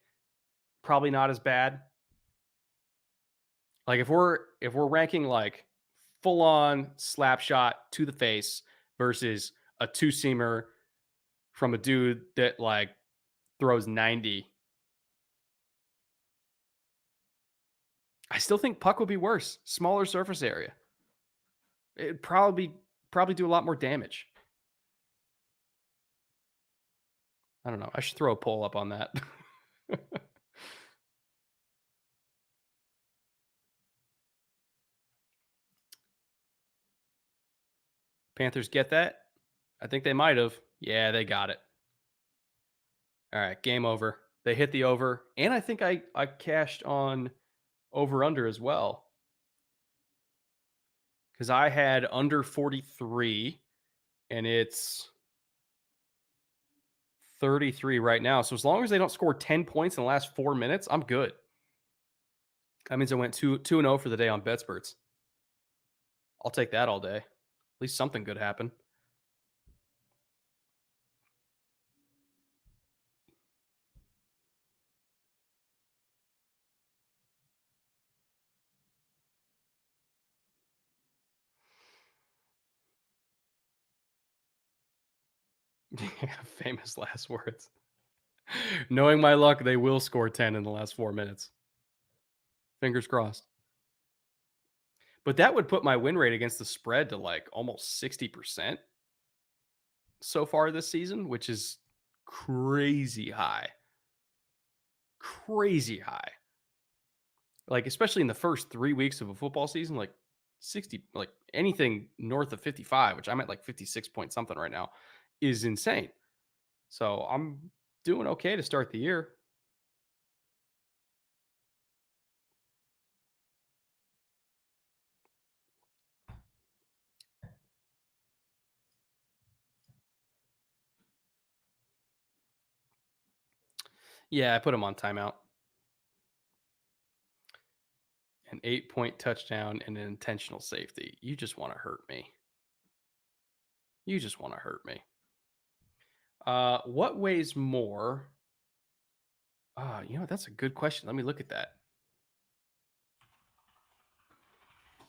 probably not as bad. Like if we're ranking like full on slap shot to the face versus a two seamer from a dude that like throws 90, I still think puck would be worse. Smaller surface area. It'd probably do a lot more damage. I don't know. I should throw a poll up on that. Panthers get that? I think they might have. Yeah, they got it. All right, game over. They hit the over, and I think I cashed on over under as well because I had under 43, and it's 33 right now. So as long as they don't score 10 points in the last 4 minutes, I'm good. That means I went 2-0 for the day on BetSperts. I'll take that all day. At least something good happened. Yeah, famous last words. Knowing my luck, they will score 10 in the last 4 minutes. Fingers crossed. But that would put my win rate against the spread to like almost 60% so far this season, which is crazy high. crazy high. Like, especially in the first 3 weeks of a football season, like 60, like anything north of 55, which I'm at like 56 point something right now, is insane. So I'm doing okay to start the year. Yeah, I put him on timeout. An 8-point touchdown and an intentional safety. You just want to hurt me. You just want to hurt me. What weighs more? That's a good question. Let me look at that.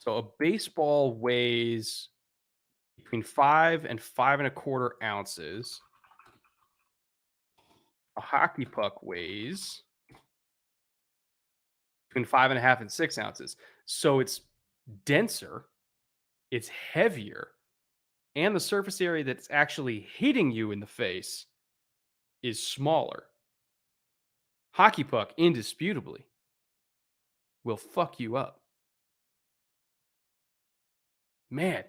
So a baseball weighs between 5 and 5.25 ounces. A hockey puck weighs between 5.5 and 6 ounces. So it's denser, it's heavier, and the surface area that's actually hitting you in the face is smaller. Hockey puck, indisputably, will fuck you up. Man,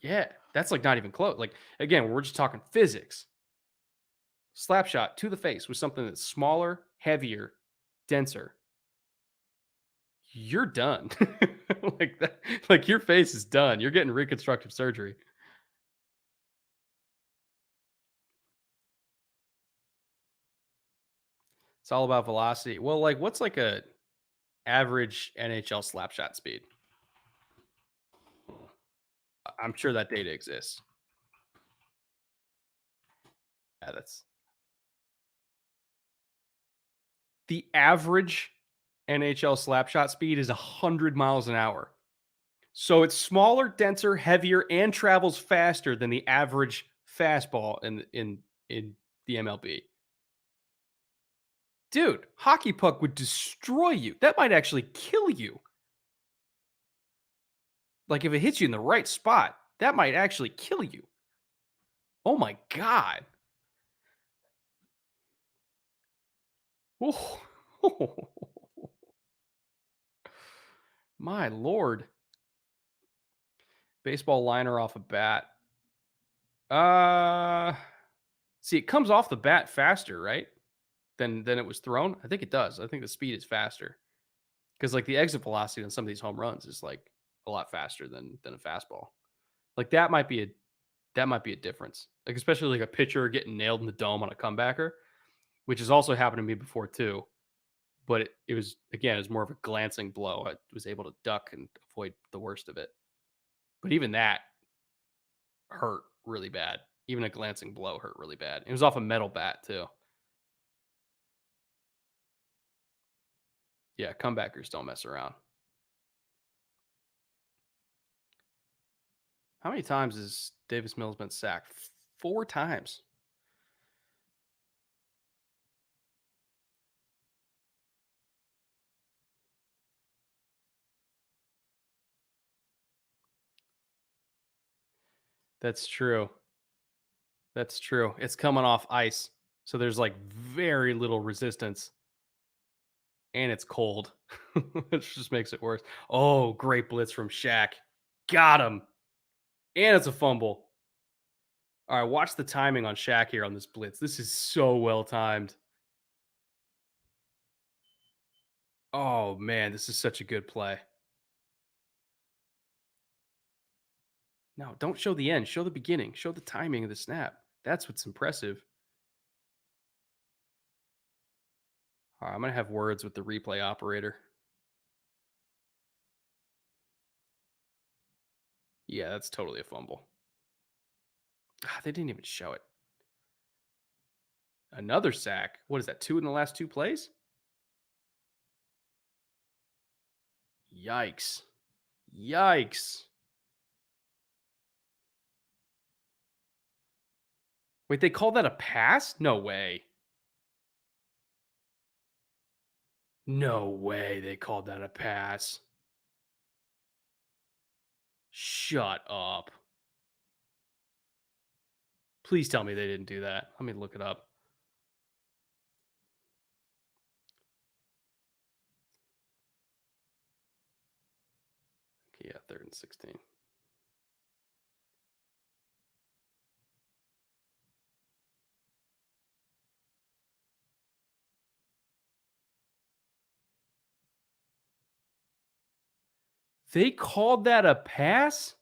yeah, that's like not even close. Like, again, we're just talking physics. Slap shot to the face with something that's smaller, heavier, denser. You're done. Like that, like your face is done. You're getting reconstructive surgery. It's all about velocity. Well, like what's like a average NHL slap shot speed? I'm sure that data exists. Yeah, that's the average NHL slap shot speed is 100 miles an hour. So it's smaller, denser, heavier, and travels faster than the average fastball in the MLB. Dude, hockey puck would destroy you. That might actually kill you. Like if it hits you in the right spot, that might actually kill you. Oh my god. Oh, my lord. Baseball liner off a bat. Uh See, it comes off the bat faster, right? Than it was thrown. I think it does. I think the speed is faster. Because like the exit velocity on some of these home runs is like a lot faster than a fastball. Like that might be a difference. Like especially like a pitcher getting nailed in the dome on a comebacker, which has also happened to me before too. But it was again, it was more of a glancing blow. I was able to duck and avoid the worst of it. But even that hurt really bad. Even a glancing blow hurt really bad. It was off a metal bat too. Yeah, comebackers don't mess around. How many times has Davis Mills been sacked? 4 times. That's true. That's true. It's coming off ice. So there's like very little resistance and it's cold, which just makes it worse. Oh, great blitz from Shaq. Got him. And it's a fumble. All right, watch the timing on Shaq here on this blitz. This is so well timed. Oh, man, this is such a good play. No, don't show the end. Show the beginning. Show the timing of the snap. That's what's impressive. All right, I'm going to have words with the replay operator. Yeah, that's totally a fumble. They didn't even show it. Another sack. What is that? 2 in the last 2 plays? Yikes. Yikes. Wait, they called that a pass? No way. No way they called that a pass. Shut up. Please tell me they didn't do that. Let me look it up. Yeah, 3rd and 16. They called that a pass?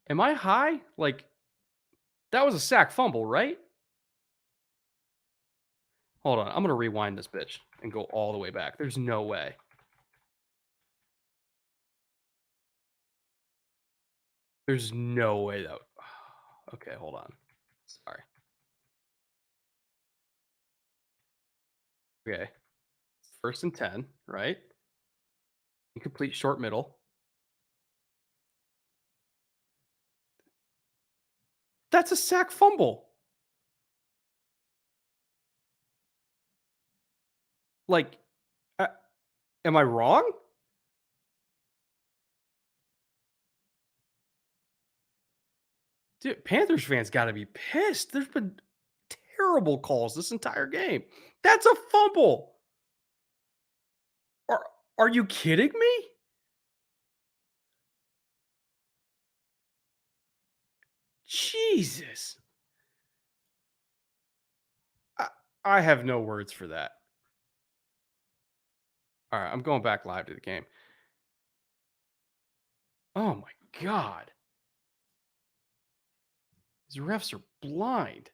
Am I high? Like, that was a sack fumble, right? Hold on. I'm going to rewind this bitch and go all the way back. There's no way. There's no way that. Okay, hold on. Sorry. Okay. 1st and 10, right? Incomplete short middle. That's a sack fumble. Like, uh, am I wrong? Dude, Panthers fans got to be pissed. There's been terrible calls this entire game. That's a fumble. Are are you kidding me? Jesus. I, I have no words for that. All right, I'm going back live to the game. Oh my god. These refs are blind.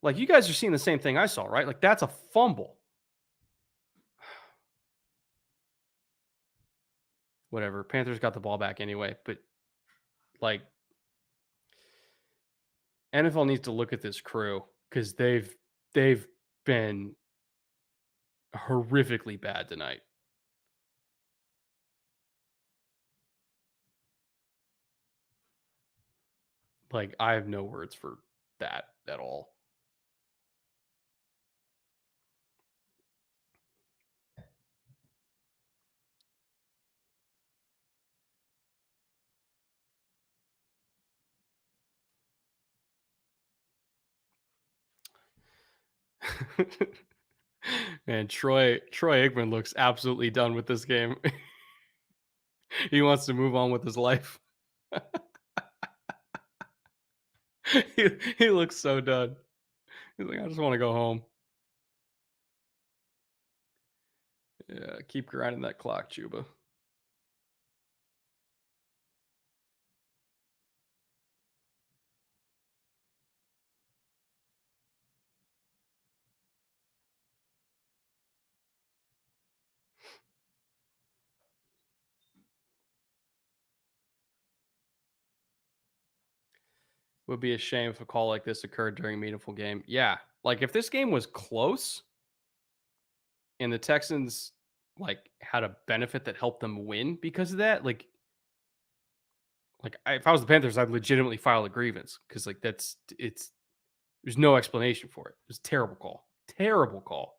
Like, you guys are seeing the same thing I saw, right? Like, that's a fumble. Whatever. Panthers got the ball back anyway, but like NFL needs to look at this crew because they've been horrifically bad tonight. Like, I have no words for that at all. Man, Troy Aikman looks absolutely done with this game. He wants to move on with his life. he looks so done. He's like, I just want to go home. Yeah, keep grinding that clock, Chuba. Would be a shame if a call like this occurred during a meaningful game. Yeah, like if this game was close and the Texans like had a benefit that helped them win because of that, if I was the Panthers, I'd legitimately file a grievance because like it's there's no explanation for it. It was a terrible call, terrible call.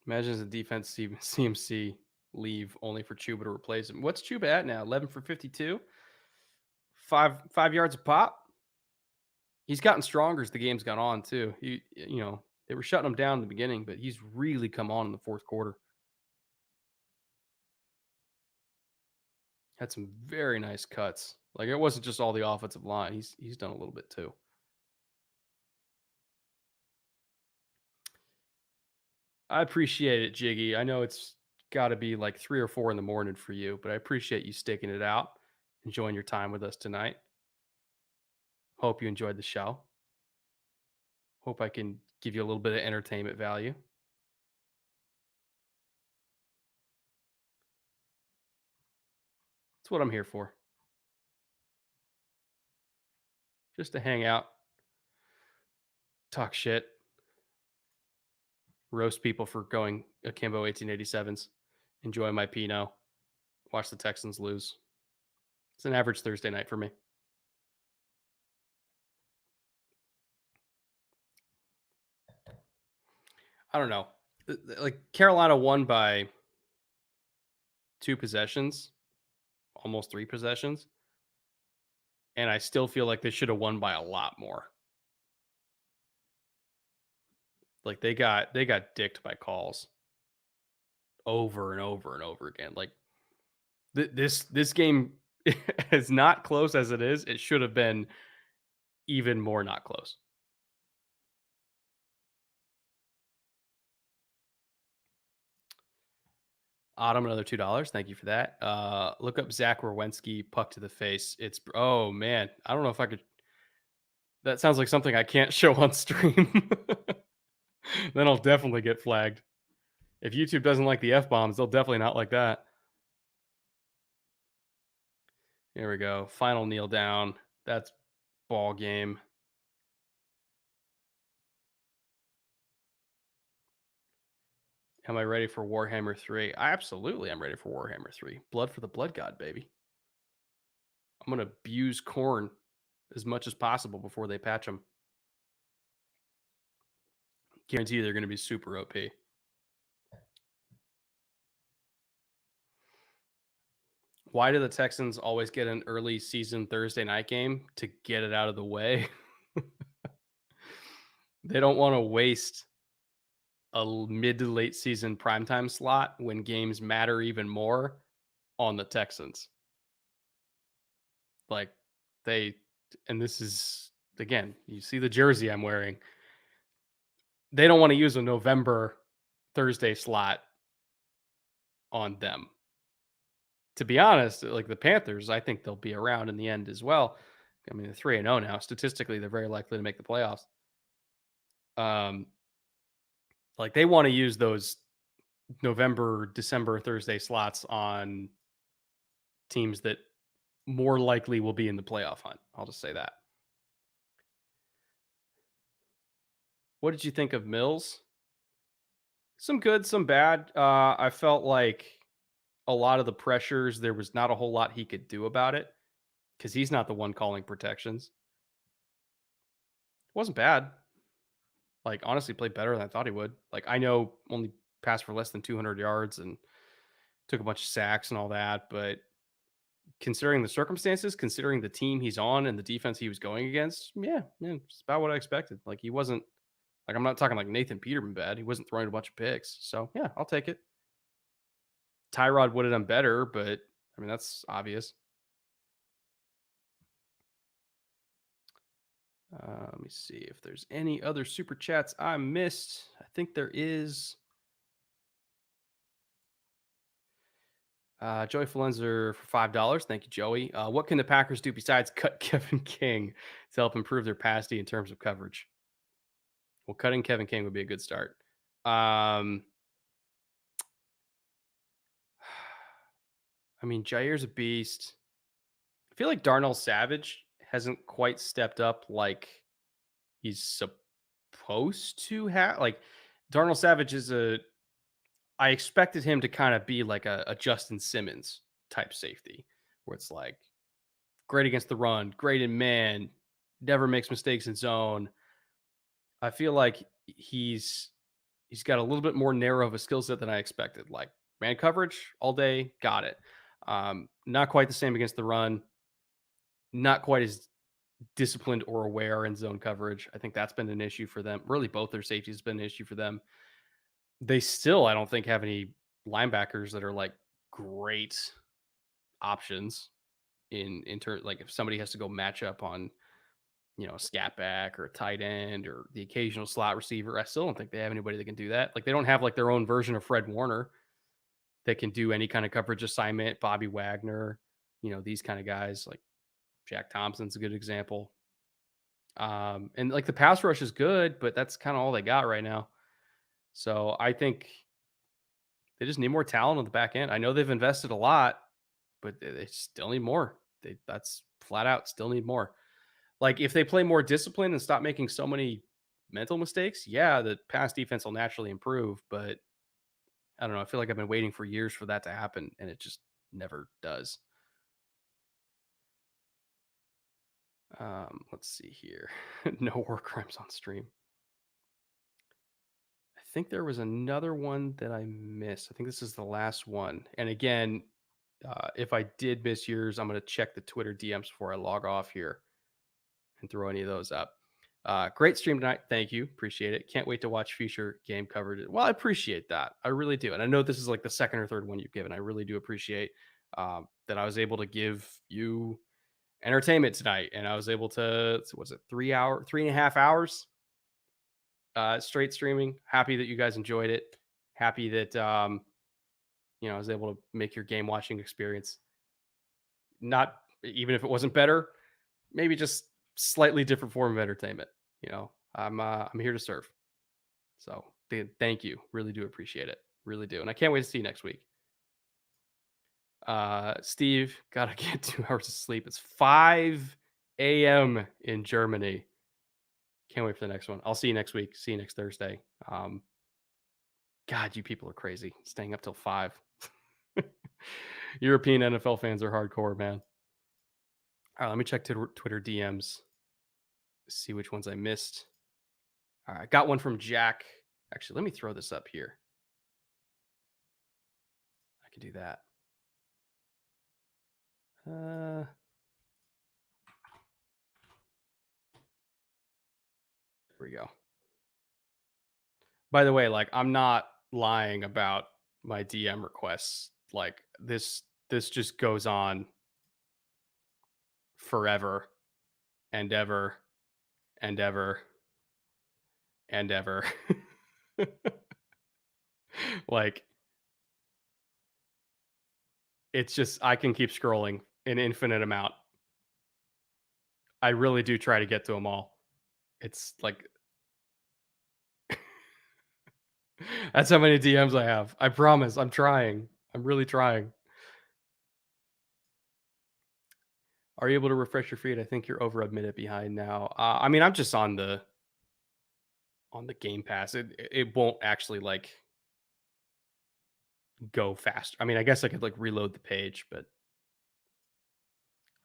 Imagine as a defense CMC leave only for Chuba to replace him. What's Chuba at now? 11 for 52, 5 yards a pop. He's gotten stronger as the game's gone on too. They were shutting him down in the beginning, but he's really come on in the fourth quarter. Had some very nice cuts. Like, it wasn't just all the offensive line. He's done a little bit too. I appreciate it, Jiggy. I know it's got to be like 3 or 4 in the morning for you, but I appreciate you sticking it out, enjoying your time with us tonight. Hope you enjoyed the show. Hope I can give you a little bit of entertainment value. That's what I'm here for. Just to hang out, talk shit, roast people for going akimbo 1887s, enjoy my Pinot, watch the Texans lose. It's an average Thursday night for me. I don't know. Like Carolina won by 2 possessions, almost 3 possessions, and I still feel like they should have won by a lot more. Like they got dicked by calls over and over and over again. Like this game is not close as it is. It should have been even more not close. Autumn, another $2. Thank you for that. Look up Zach Wierenski, puck to the face. It's oh man, I don't know if I could. That sounds like something I can't show on stream. Then I'll definitely get flagged. If YouTube doesn't like the F bombs, they'll definitely not like that. Here we go. Final kneel down. That's ball game. Am I ready for Warhammer 3? Absolutely, I'm ready for Warhammer 3. Blood for the Blood God, baby. I'm going to abuse corn as much as possible before they patch them. Guarantee you they're going to be super OP. Why do the Texans always get an early season Thursday night game? To get it out of the way. They don't want to waste a mid to late season primetime slot when games matter even more on the Texans. Like and this is, again, you see the jersey I'm wearing. They don't want to use a November Thursday slot on them. To be honest, like the Panthers, I think they'll be around in the end as well. I mean, they're 3-0 now. Statistically, they're very likely to make the playoffs. Like they want to use those November, December, Thursday slots on teams that more likely will be in the playoff hunt. I'll just say that. What did you think of Mills? Some good, some bad. I felt like a lot of the pressures, there was not a whole lot he could do about it because he's not the one calling protections. It wasn't bad. Like, honestly, played better than I thought he would. Like, I know only passed for less than 200 yards and took a bunch of sacks and all that, but considering the circumstances, considering the team he's on and the defense he was going against, yeah, it's about what I expected. Like, he wasn't, like, I'm not talking like Nathan Peterman bad. He wasn't throwing a bunch of picks. So, yeah, I'll take it. Tyrod would have done better, but I mean, that's obvious. Let me see if there's any other super chats I missed. I think there is. Joey Falenzer for $5. Thank you, Joey. What can the Packers do besides cut Kevin King to help improve their pass D in terms of coverage? Well, cutting Kevin King would be a good start. I mean, Jair's a beast. I feel like Darnell Savage hasn't quite stepped up like he's supposed to have. Like, Darnell Savage is I expected him to kind of be like a Justin Simmons type safety, where it's like great against the run, great in man, never makes mistakes in zone. I feel like he's got a little bit more narrow of a skill set than I expected. Like man coverage all day, got it. Not quite the same against the run. Not quite as disciplined or aware in zone coverage. I think that's been an issue for them. Really, both their safeties has been an issue for them. They still, I don't think, have any linebackers that are like great options in turn. Like if somebody has to go match up on, a scat back or a tight end or the occasional slot receiver, I still don't think they have anybody that can do that. Like they don't have like their own version of Fred Warner that can do any kind of coverage assignment. Bobby Wagner, these kind of guys like Jack Thompson's a good example. And like the pass rush is good, but that's kind of all they got right now. So I think they just need more talent on the back end. I know they've invested a lot, but they still need more. That's flat out still need more. Like if they play more discipline and stop making so many mental mistakes, yeah, the pass defense will naturally improve. But I don't know. I feel like I've been waiting for years for that to happen, and it just never does. Let's see here. No war crimes on stream. I think there was another one that I missed. I think this is the last one. And again, if I did miss yours, I'm going to check the Twitter DMs before I log off here and throw any of those up. Great stream tonight. Thank you. Appreciate it. Can't wait to watch future game coverage. Well, I appreciate that. I really do. And I know this is like the second or third one you've given. I really do appreciate that I was able to give you entertainment tonight. And I was able to, was it 3.5 hours straight streaming? Happy that you guys enjoyed it. Happy that, I was able to make your game watching experience not, even if it wasn't better, maybe just slightly different form of entertainment. I'm here to serve. So thank you. Really do appreciate it. Really do. And I can't wait to see you next week. Steve, gotta get 2 hours of sleep. It's 5 a.m. in Germany. Can't wait for the next one. I'll see you next week. See you next Thursday. God, you people are crazy. Staying up till 5. European NFL fans are hardcore, man. All right, let me check Twitter DMs. See which ones I missed. All right, I got one from Jack. Actually, let me throw this up here. I can do that. There we go. By the way, like, I'm not lying about my DM requests. Like, this just goes on forever and ever and ever and ever. Like, it's just, I can keep scrolling an infinite amount. I really do try to get to them all. It's like that's how many DMs I have. I promise. I'm trying. I'm really trying. Are you able to refresh your feed? I think you're over a minute behind now. I mean, I'm just on the Game Pass. It won't actually like go fast. I mean, I guess I could like reload the page, but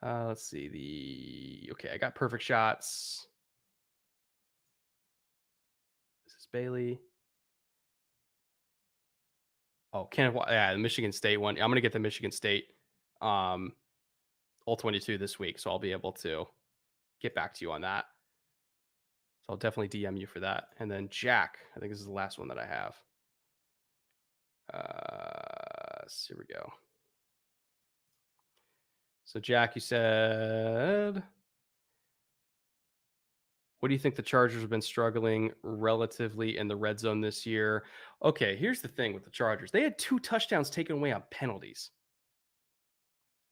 let's see okay. I got perfect shots. This is Bailey. Oh, the Michigan State one. I'm gonna get the Michigan State all 22 this week, so I'll be able to get back to you on that. So I'll definitely DM you for that. And then Jack, I think this is the last one that I have. So here we go. So Jack, you said, what do you think the Chargers have been struggling relatively in the red zone this year? Okay, here's the thing with the Chargers. They had 2 touchdowns taken away on penalties.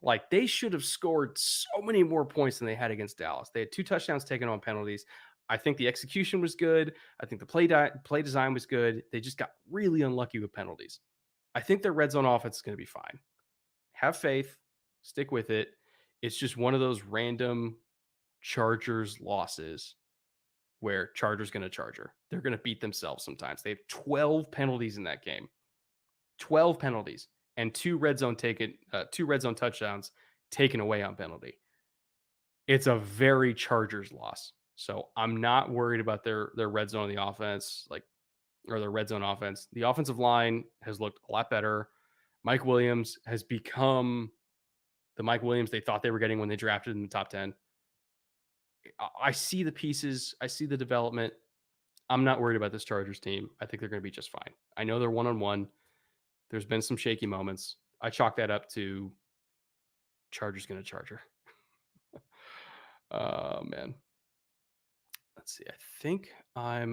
Like, they should have scored so many more points than they had against Dallas. They had 2 touchdowns taken on penalties. I think the execution was good. I think the play design was good. They just got really unlucky with penalties. I think their red zone offense is going to be fine. Have faith, stick with it. It's just one of those random Chargers losses where Chargers going to Charger. They're going to beat themselves sometimes. They have 12 penalties in that game. 12 penalties and 2 red zone touchdowns taken away on penalty. It's a very Chargers loss. So I'm not worried about their red zone on the offense, or their red zone offense. The offensive line has looked a lot better. Mike Williams has become the Mike Williams they thought they were getting when they drafted in the top 10. I see the pieces. I see the development. I'm not worried about this Chargers team. I think they're going to be just fine. I know they're one-on-one. There's been some shaky moments. I chalk that up to Chargers going to Charger. Oh, man. Let's see. I think I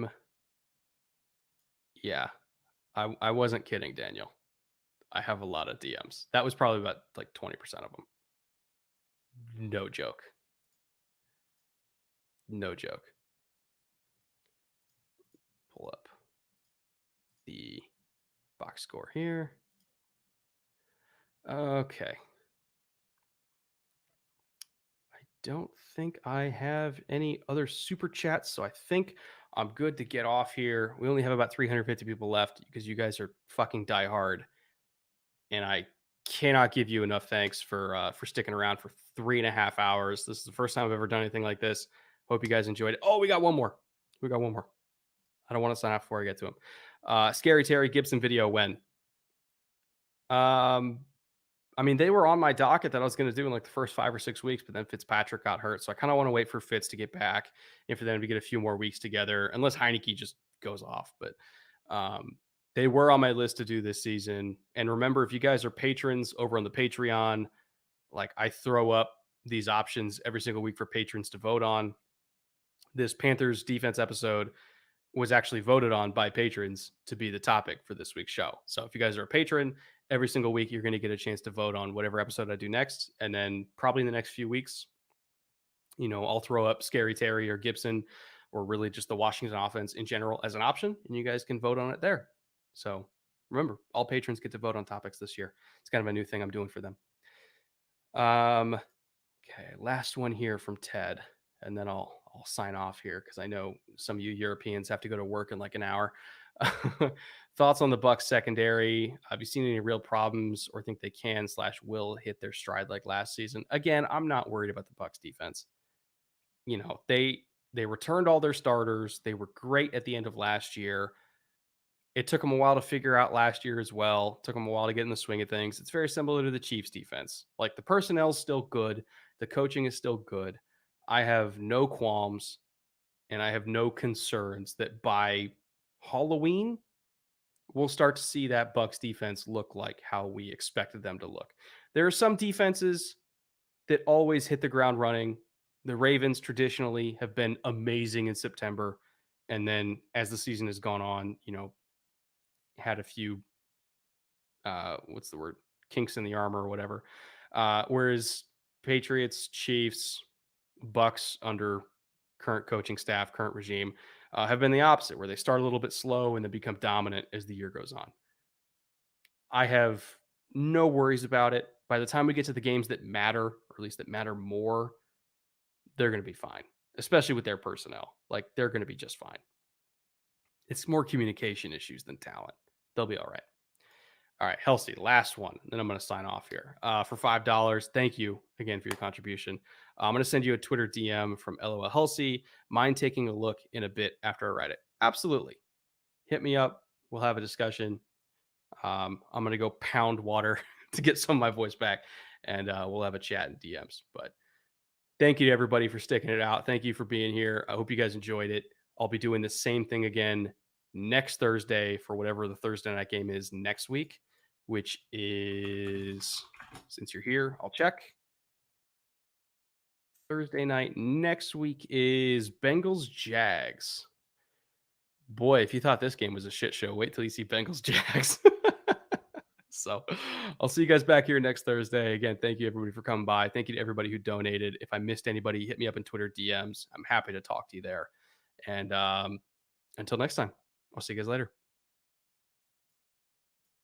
wasn't kidding, Daniel. I have a lot of DMs. That was probably about like 20% of them. No joke. No joke. Pull up the box score here. Okay. I don't think I have any other super chats, so I think I'm good to get off here. We only have about 350 people left because you guys are fucking die hard, and I cannot give you enough thanks for sticking around for 3.5 hours. This is the first time I've ever done anything like this. Hope you guys enjoyed it. Oh, we got one more. We got one more. I don't want to sign off before I get to him. Scary Terry Gibson video when? Um, I mean, they were on my docket that I was going to do in like the first 5 or 6 weeks, but then Fitzpatrick got hurt. So I kind of want to wait for Fitz to get back and for them to get a few more weeks together, unless Heineke just goes off. But um, they were on my list to do this season. And remember, if you guys are patrons over on the Patreon, like I throw up these options every single week for patrons to vote on. This Panthers defense episode was actually voted on by patrons to be the topic for this week's show. So if you guys are a patron, every single week you're going to get a chance to vote on whatever episode I do next. And then probably in the next few weeks, I'll throw up Scary Terry or Gibson or really just the Washington offense in general as an option, and you guys can vote on it there. So remember, all patrons get to vote on topics this year. It's kind of a new thing I'm doing for them. Okay, last one here from Ted, and then I'll sign off here because I know some of you Europeans have to go to work in like an hour. Thoughts on the Bucks secondary? Have you seen any real problems or think they can/will hit their stride like last season? Again, I'm not worried about the Bucks defense. They returned all their starters. They were great at the end of last year. It took them a while to figure out last year as well. Took them a while to get in the swing of things. It's very similar to the Chiefs defense. Like the personnel's still good, the coaching is still good. I have no qualms and I have no concerns that by Halloween we'll start to see that Bucks defense look like how we expected them to look. There are some defenses that always hit the ground running. The Ravens traditionally have been amazing in September, and then as the season has gone on, had a few what's the word, kinks in the armor or whatever. Whereas Patriots, Chiefs, Bucks under current coaching staff, current regime, have been the opposite, where they start a little bit slow and then become dominant as the year goes on. I have no worries about it. By the time we get to the games that matter, or at least that matter more, they're going to be fine, especially with their personnel. Like they're going to be just fine. It's more communication issues than talent. They'll be all right. All right, Halsey, last one. Then I'm going to sign off here for $5. Thank you again for your contribution. I'm going to send you a Twitter DM from LOL Halsey. Mind taking a look in a bit after I write it? Absolutely. Hit me up. We'll have a discussion. I'm going to go pound water to get some of my voice back, and we'll have a chat in DMs. But thank you to everybody for sticking it out. Thank you for being here. I hope you guys enjoyed it. I'll be doing the same thing again next Thursday for whatever the Thursday night game is next week, which is, since you're here, I'll check. Thursday night next week is Bengals Jags. Boy, if you thought this game was a shit show, wait till you see Bengals Jags. So I'll see you guys back here next Thursday. Again, thank you everybody for coming by. Thank you to everybody who donated. If I missed anybody, hit me up in Twitter DMs. I'm happy to talk to you there. And until next time, I'll see you guys later.